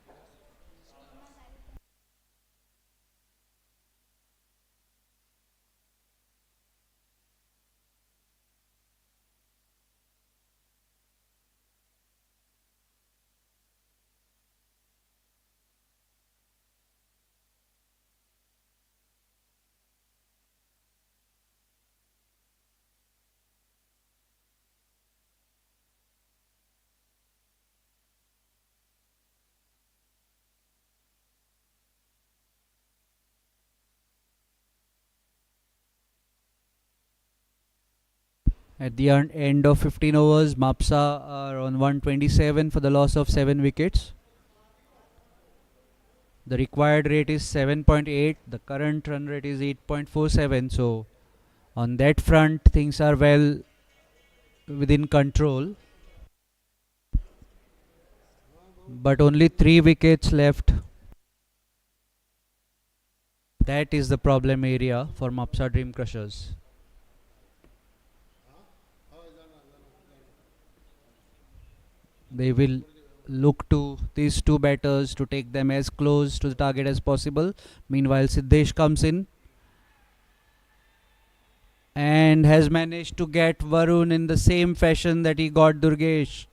At the end of 15 overs, Mapusa are on 127 for the loss of 7 wickets. The required rate is 7.8. The current run rate is 8.47. So on that front, things are well within control. But only 3 wickets left. That is the problem area for Mapusa Dream Crushers. They will look to these two batters to take them as close to the target as possible. Meanwhile, Siddesh comes in and has managed to get Varun in the same fashion that he got Durgesh.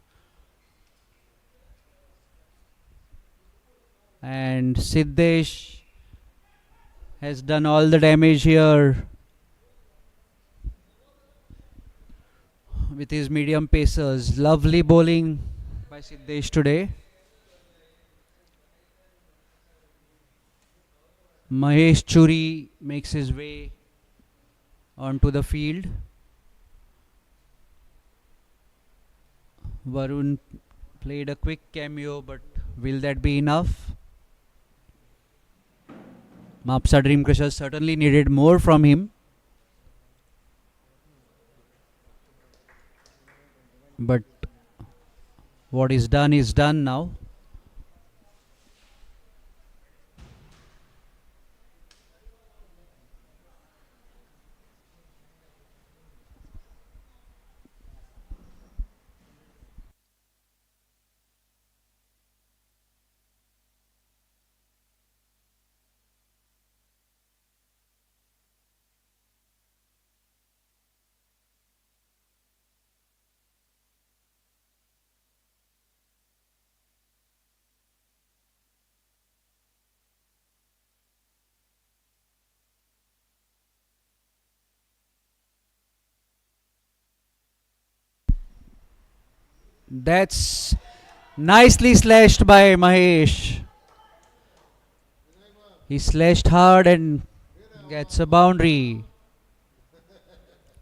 And Siddesh has done all the damage here with his medium pacers. Lovely bowling by Siddesh today. Mahesh Churi makes his way onto the field. Varun played a quick cameo, but will that be enough? Mapusa Dream Crushers certainly needed more from him. But what is done now. That's nicely slashed by Mahesh. He slashed hard and gets a boundary.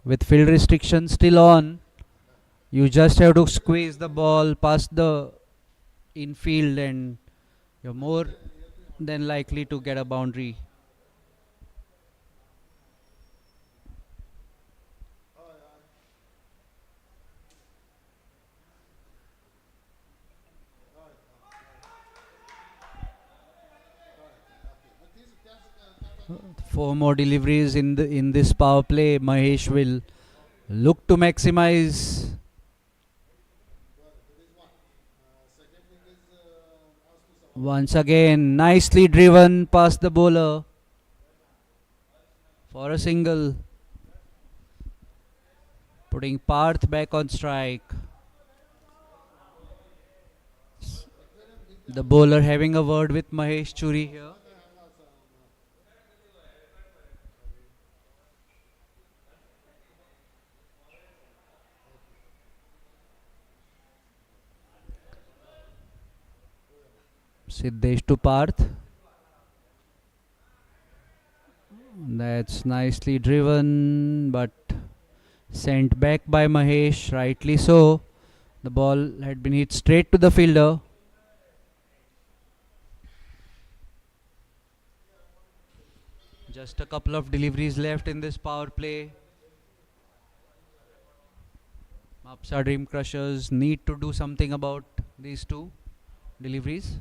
With field restrictions still on, you just have to squeeze the ball past the infield and you're more than likely to get a boundary. Four more deliveries in this power play. Mahesh will look to maximize. Once again, nicely driven past the bowler for a single, putting Parth back on strike. The bowler having a word with Mahesh Churi here. Siddesh to Parth. That's nicely driven, but sent back by Mahesh, rightly so. The ball had been hit straight to the fielder. Just a couple of deliveries left in this power play. Mapusa Dream Crushers need to do something about these two deliveries.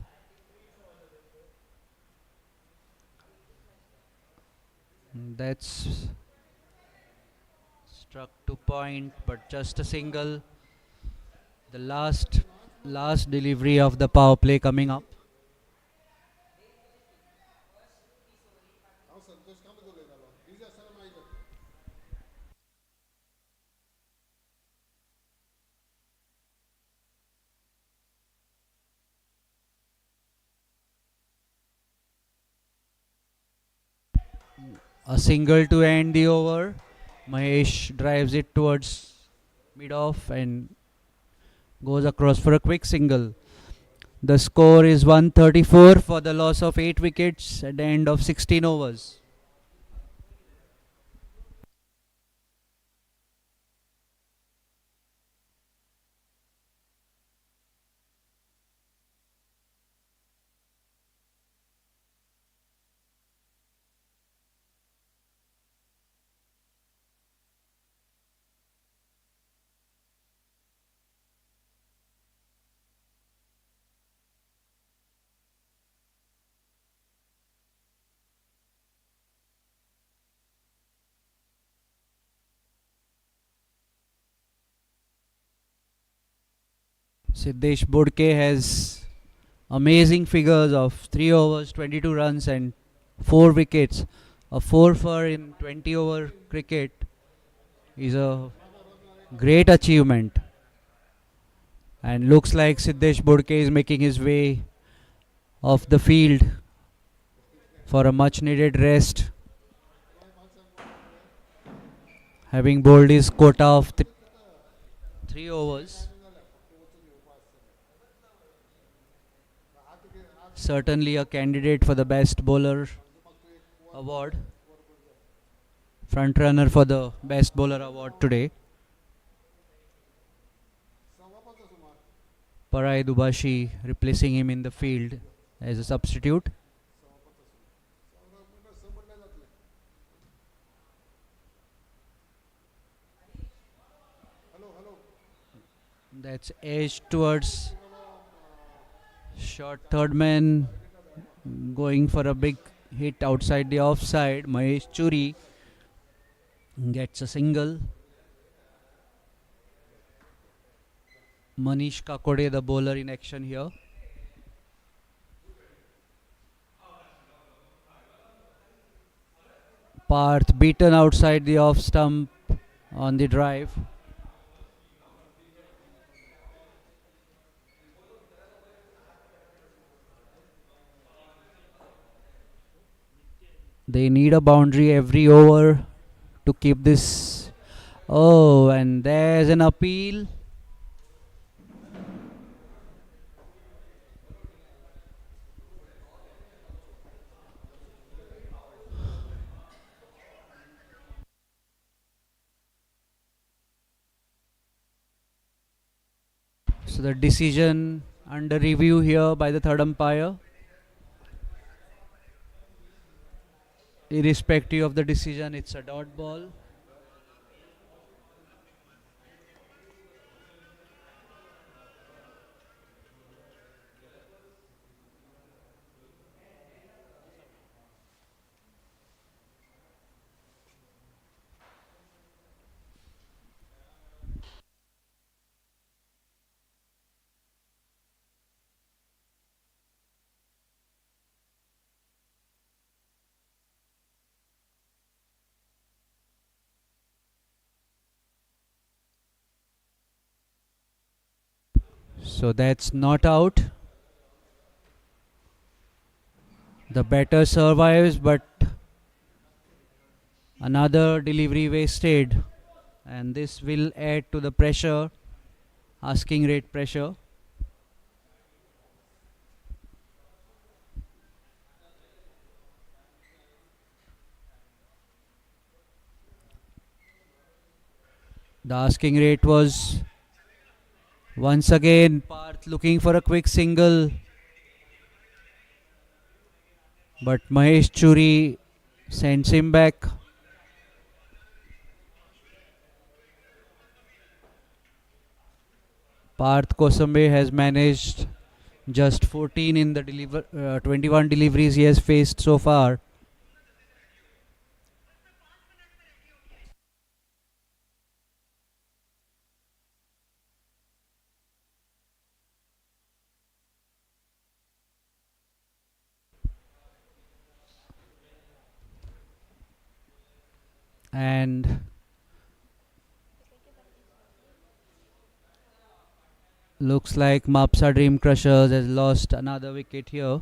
That's struck to point, but just a single. The last delivery of the power play coming up. A single to end the over. Mahesh drives it towards mid off and goes across for a quick single. The score is 134 for the loss of 8 wickets at the end of 16 overs. Siddesh Bodke has amazing figures of 3 overs, 22 runs, and 4 wickets. A 4 for in 20 over cricket is a great achievement. And looks like Siddesh Bodke is making his way off the field for a much needed rest, having bowled his quota of 3 overs. Certainly a candidate for the best bowler award, front runner for the best bowler award today. Parai Dubashi replacing him in the field as a substitute. That's edge towards short third man, going for a big hit outside the offside. Mahesh Churi gets a single. Manish Kakode, the bowler, in action here. Parth beaten outside the off stump on the drive. They need a boundary every over to keep this. Oh, and there's an appeal. So the decision under review here by the third umpire. Irrespective of the decision, it's a dot ball. So that's not out. The batter survives, but another delivery wasted, and this will add to the pressure, asking rate pressure. The asking rate was once again Parth looking for a quick single, but Mahesh Churi sends him back. Parth Kosambe has managed just 14 in the 21 deliveries he has faced so far. And looks like Mapusa Dream Crushers has lost another wicket here.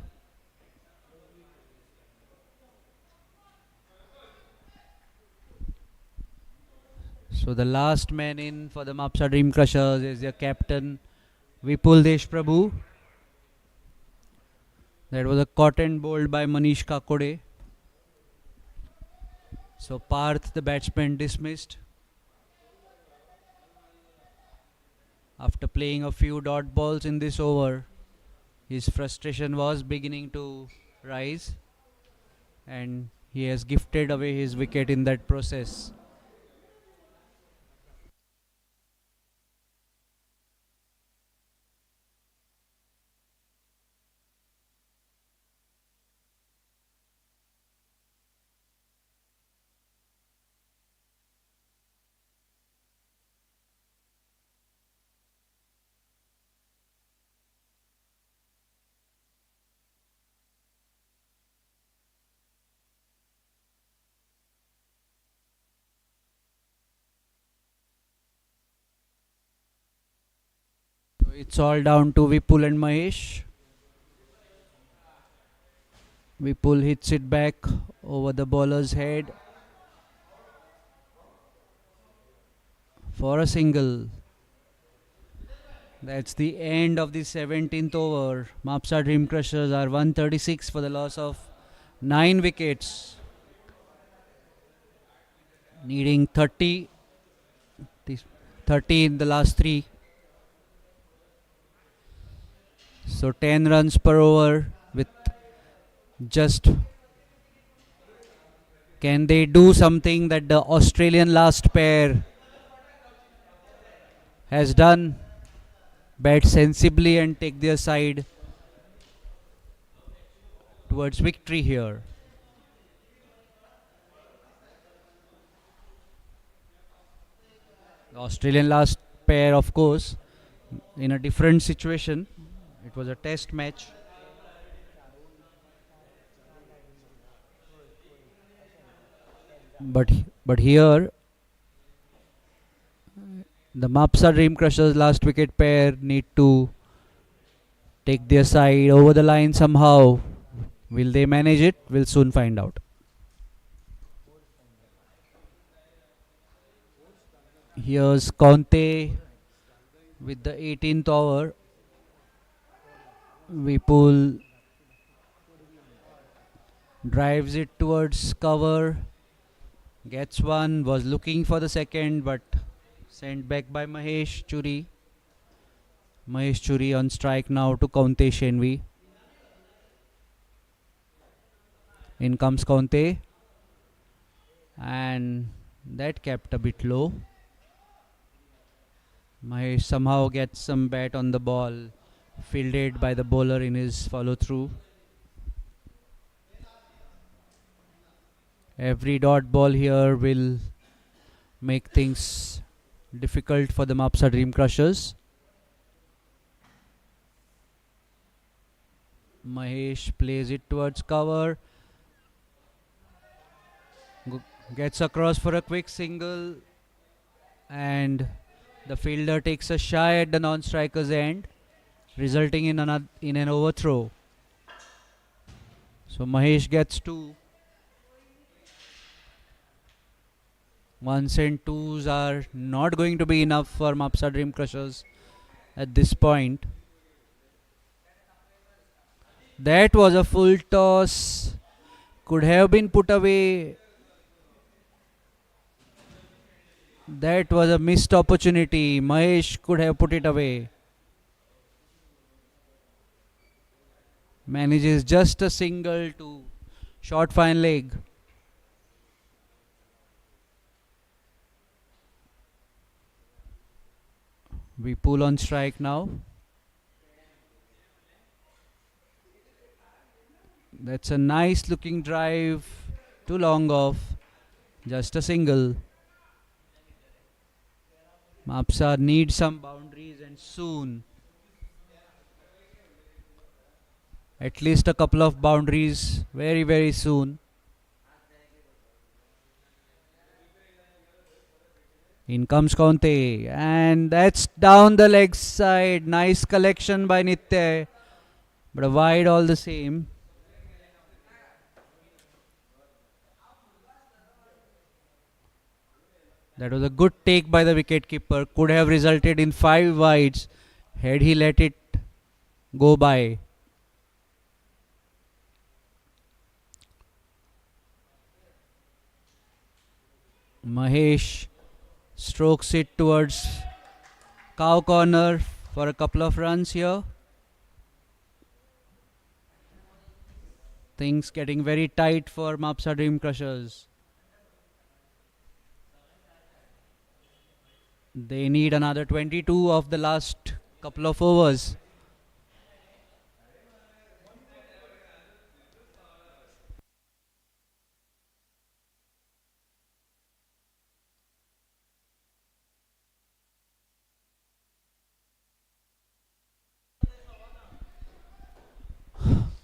So the last man in for the Mapusa Dream Crushers is their captain Vipul Deshprabhu. That was a caught and bowled by Manish Kakode. So Parth, the batsman, dismissed after playing a few dot balls in this over. His frustration was beginning to rise, and he has gifted away his wicket in that process. It's all down to Vipul and Mahesh. Vipul hits it back over the bowler's head for a single. That's the end of the 17th over. Mapusa Dream Crushers are 136 for the loss of 9 wickets. Needing 30 in the last 3. So 10 runs per over with just... Can they do something that the Australian last pair has done? Bat sensibly and take their side towards victory here. The Australian last pair, of course, in a different situation. It was a test match. But here, the Mapusa Dream Crushers last wicket pair need to take their side over the line somehow. Will they manage it? We'll soon find out. Here's Conte with the 18th over. Vipul drives it towards cover. Gets one. Was looking for the second, but sent back by Mahesh Churi. Mahesh Churi on strike now to Conte Shenvi. In comes Conte. And that kept a bit low. Mahesh somehow gets some bat on the ball, fielded by the bowler in his follow through. Every dot ball here will make things difficult for the Mapusa Dream Crushers. Mahesh plays it towards cover. Gets across for a quick single. And the fielder takes a shy at the non-striker's end, resulting in an overthrow. So Mahesh gets 2. 1s and 2s are not going to be enough for Mapusa Dream Crushers at this point. That was a full toss. Could have been put away. That was a missed opportunity. Mahesh could have put it away. Manages just a single to short fine leg. We pull on strike now. That's a nice looking drive. Too long off. Just a single. Mapusa needs some boundaries and soon. At least a couple of boundaries very, very soon. In comes Conte, and that's down the leg side. Nice collection by Nitya, but a wide all the same. That was a good take by the wicketkeeper. Could have resulted in 5 wides had he let it go by. Mahesh strokes it towards cow corner for a couple of runs here. Things getting very tight for Mapusa Dream Crushers. They need another 22 of the last couple of overs.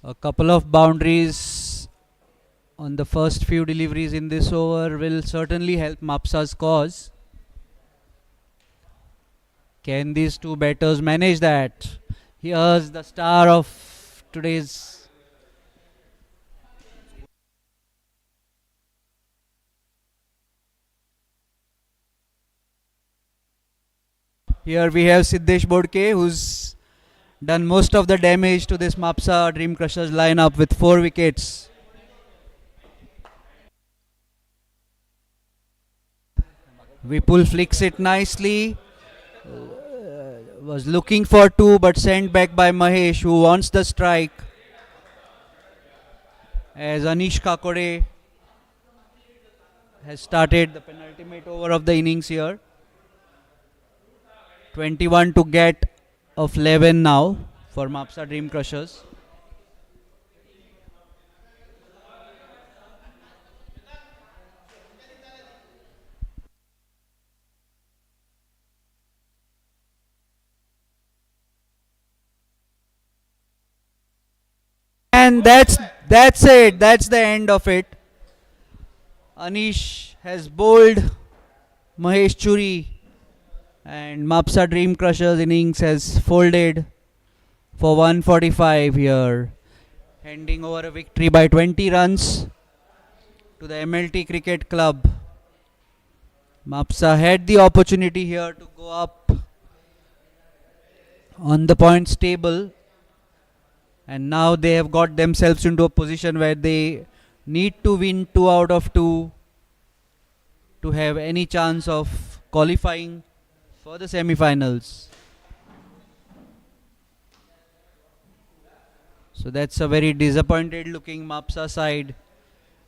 A couple of boundaries on the first few deliveries in this over will certainly help Mapusa's cause. Can these two batters manage that? Here's the star of today's. Here we have Siddesh Bodke, who's done most of the damage to this Mapsa Dream Crushers lineup with 4 wickets. Vipul flicks it nicely. Was looking for 2 but sent back by Mahesh, who wants the strike. As Anish Kakore has started the penultimate over of the innings here. 21 to get of 11 now for Mapsa Dream Crushers. And that's it. That's the end of it. Anish has bowled Mahesh Churi, and Mapsa Dream Crushers innings has folded for 145 here, handing over a victory by 20 runs to the MLT Cricket Club. Mapsa had the opportunity here to go up on the points table, and now they have got themselves into a position where they need to win 2 out of 2 to have any chance of qualifying for the semi-finals. So that's a very disappointed looking Mapsa side,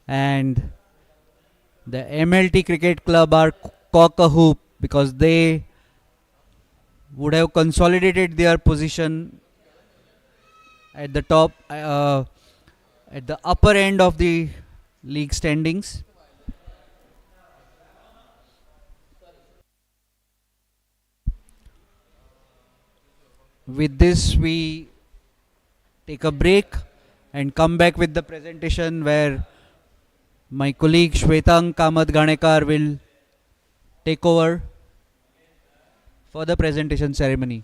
and the MLT Cricket Club are cock a hoop because they would have consolidated their position at the top, at the upper end of the league standings. With this, we take a break and come back with the presentation where my colleague Shwetang Kamath Ganekar will take over for the presentation ceremony.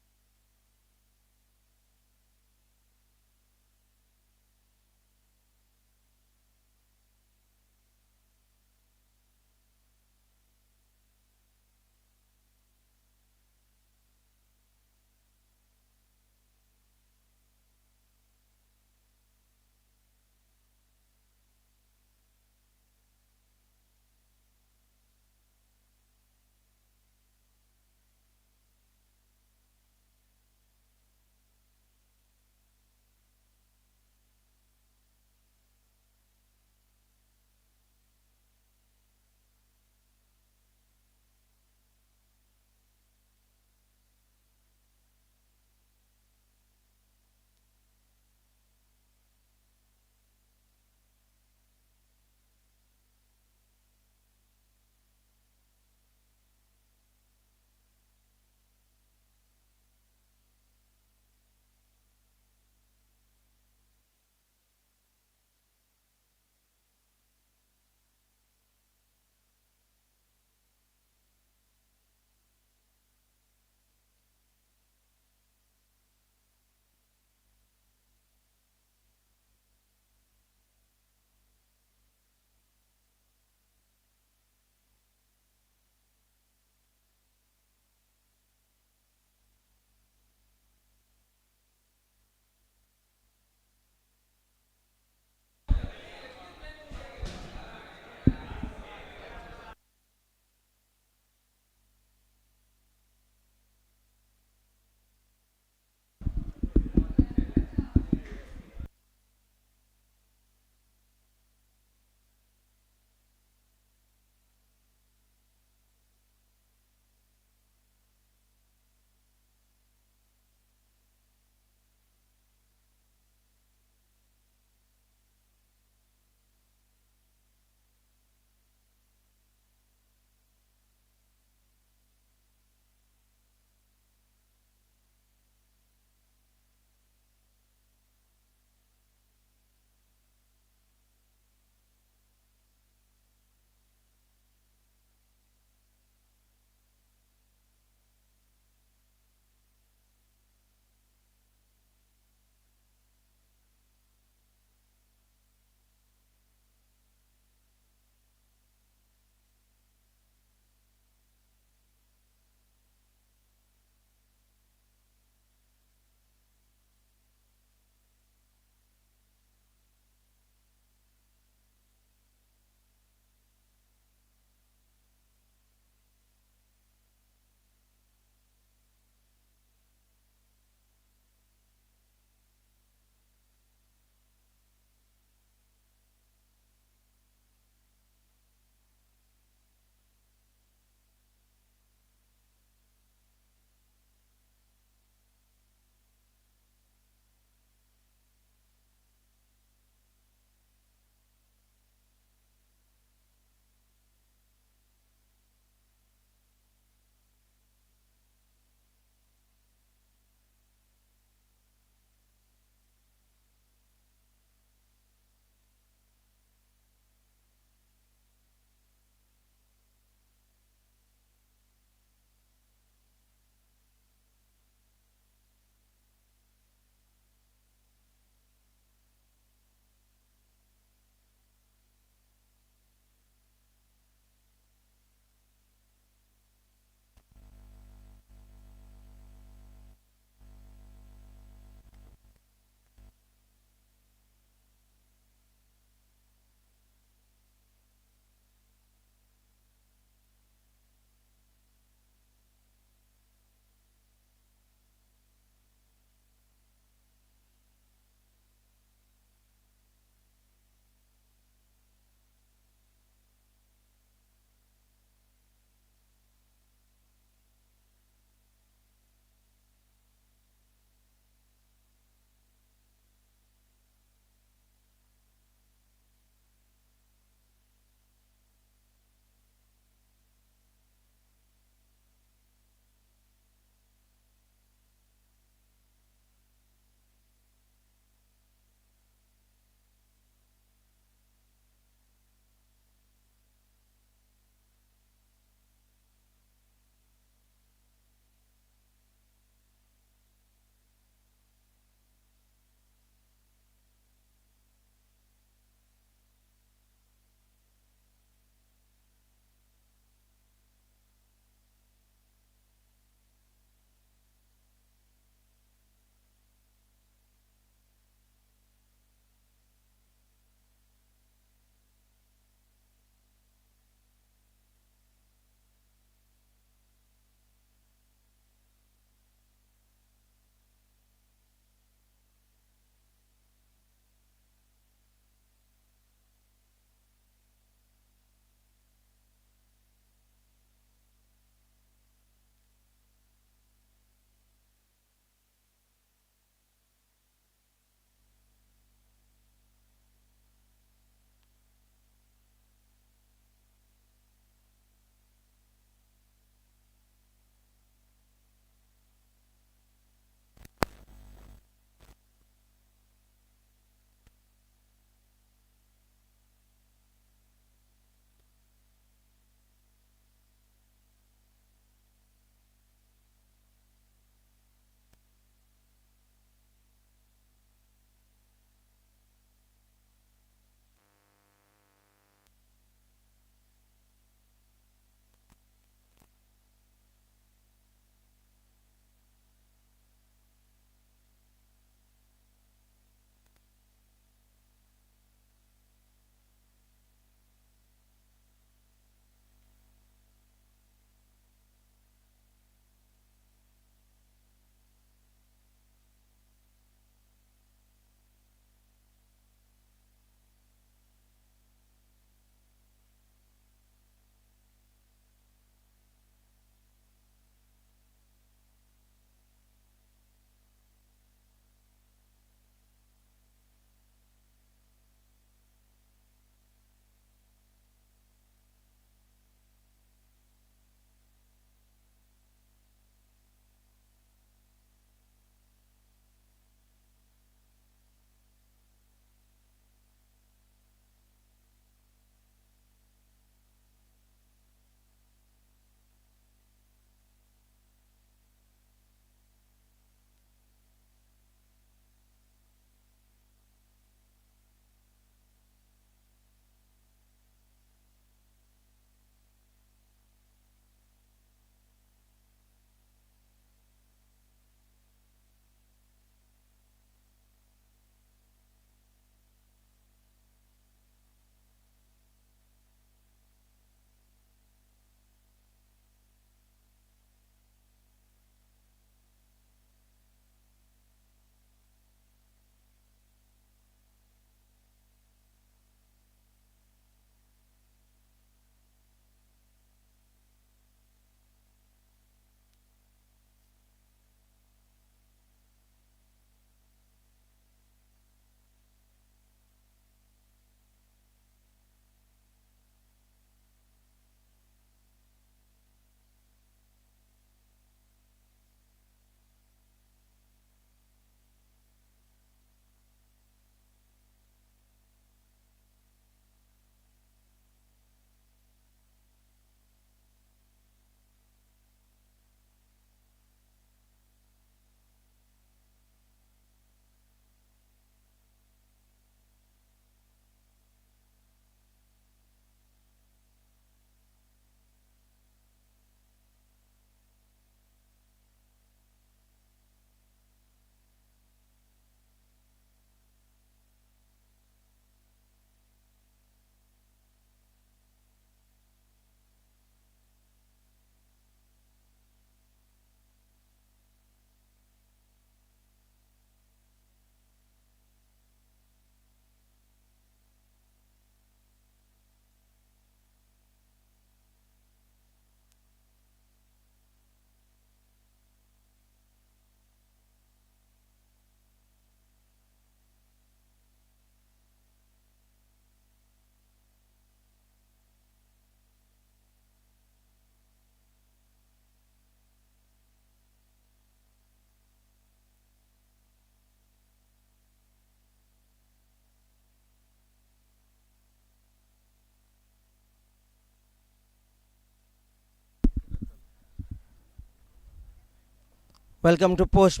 Welcome to post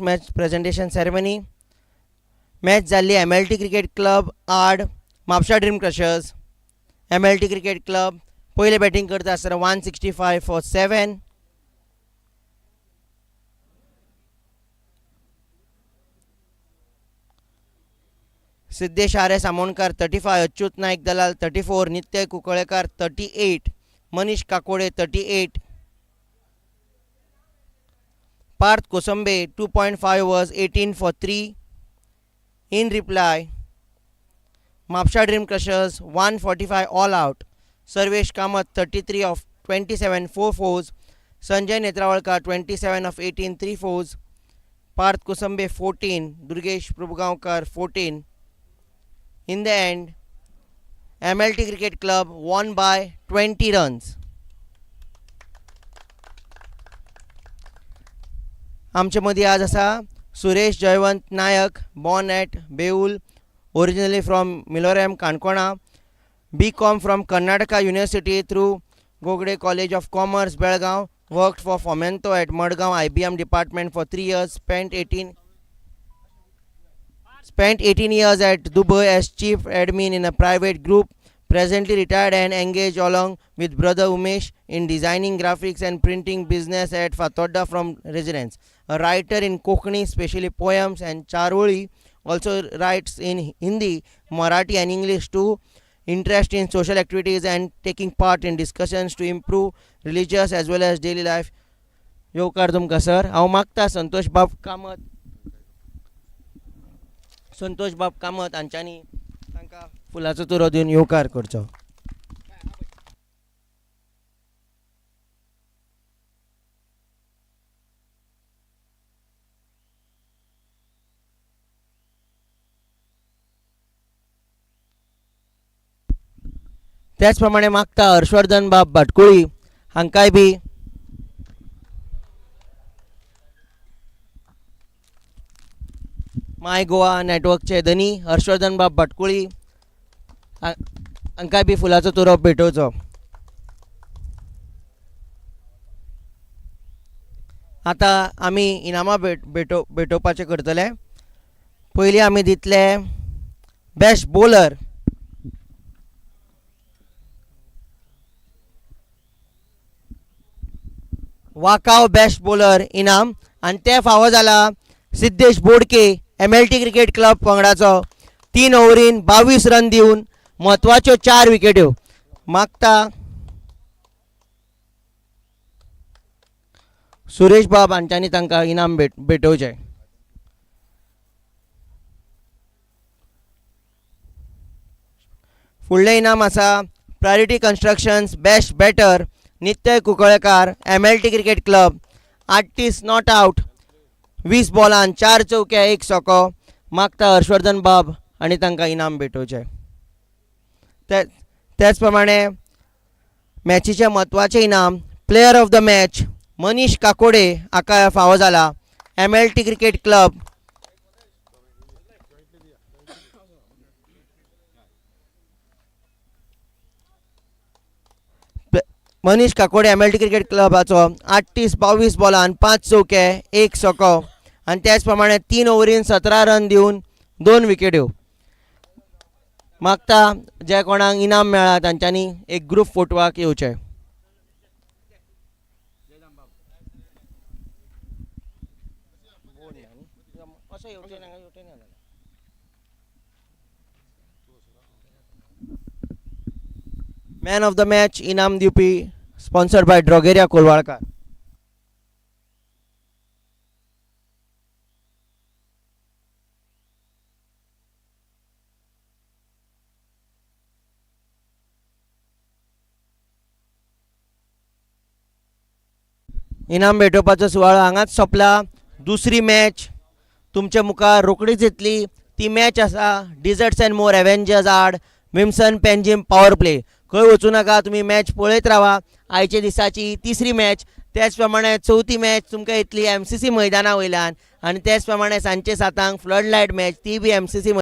match presentation ceremony. Match जाल्ली MLT cricket club आड Mhapsa dream crushers. MLT cricket club पयले batting करता आसतना 165 for 7. Siddhesh R Samonkar 35, Achyut Naik Dalal 34, Nitya Kunkalekar 38, Manish Kakode 38, Partha Kosambe 2.5 overs 18 for 3. In reply, Mapsa Dream Crushers 145 all out. Sarvesh Kamath 33 of 27 4 fours. Sanjay Netrawalkar 27 of 18 3 fours. Parth Kosambe 14. Durgesh Prabhugaonkar 14. In the end, MLT Cricket Club won by 20 runs. आमचे मदीं आज आसा सुरेश जयवंत नायक, born at Beul, originally from Miloram, Kankona, BCom from Karnataka University through Gogde College of Commerce, Belgaum, worked for Fomento at Madgaon IBM department for 3 years, spent 18 years at Dubai as chief admin in a private group, presently retired and engaged along with brother Umesh in designing graphics and printing business at Fatodda from residence. A writer in Konkani, especially poems and Charoli, also writes in Hindi, Marathi and English too. Interest in social activities and taking part in discussions to improve religious as well as daily life. येवकार तुमकां sir. हांव मागता संतोष बाब कामत हांच्यांनी तांकां फुलाचो तुरो दिवन येवकार करचो. त्याच प्रमाणे मागता हर्षवर्धन बाब भाटकुळी हांकांय बी माय गोवा नेटवर्कचे धनी हर्षवर्धन बाब भाटकुळी हांकांय बी फुलाचो तुरो भेटोवचो. आतां आमी इनामां भेटोवपाचें करतले. पयलीं आमी दितले बेस्ट बॉलर वाकाव बेस्ट बॉलर इनाम आनी ते फावो जाला Siddhesh Bodke MLT cricket club पंगडाचो. 3 ओव्हरीन 22 रन दिवन म्हत्वाच्यो 4 विकेट्यो. मागता सुरेश बाब हांच्यांनी तांकां इनाम भेटोवचें. फुडलें इनाम आसा प्रायोरिटी कन्स्ट्रक्शन्स बेस्ट बॅटर नित्य Kunkalekar MLT cricket club. 38 not out, 20 बॉलान 4 चौके 1 छक्को. मागता हर्षवर्धन बाब आनी तांकां इनाम भेटोवचें. त्याच प्रमाणे मॅचीचें म्हत्वाचें इनाम player of the match Manish Kakode हाका फावो जाला MLT cricket club. Manish Kakode MLT cricket क्लबाचो 38 बॉलान 5 चौके 1 छक्को आनी त्याच प्रमाणे 3 ओव्हरीन 17 रन दिवन 2 विकेट्यो. मागता जे कोणाक इनाम मेळ्ळा तांच्यांनी एक ग्रूप फोटवाक येवचें. मॅन ऑफ द मॅच इनाम दिवपी स्पॉन्सर्ड बाय ड्रॉगेरिया कोलवाळकार. इनाम भेटोवपाचो सुवाळो हांगाच सोंपला. दुसरी मॅच तुमच्या मुखार रोखडीच येतली. ती मॅच आसा डिझर्ट्स अँड मोर एव्हेंजर्स आड विम्सन पेंजीम पॉवर प्ले. खंय वचूं नाका, तुमी मॅच पळयत रावा. आयच्या दिसाची तिसरी मॅच. त्याच प्रमाणे चवथी मॅच तुमकां येतली MCC मैदाना वयल्यान आनी त्याच प्रमाणे सांजचे 7 फ्लड लायट मॅच ती बी MCC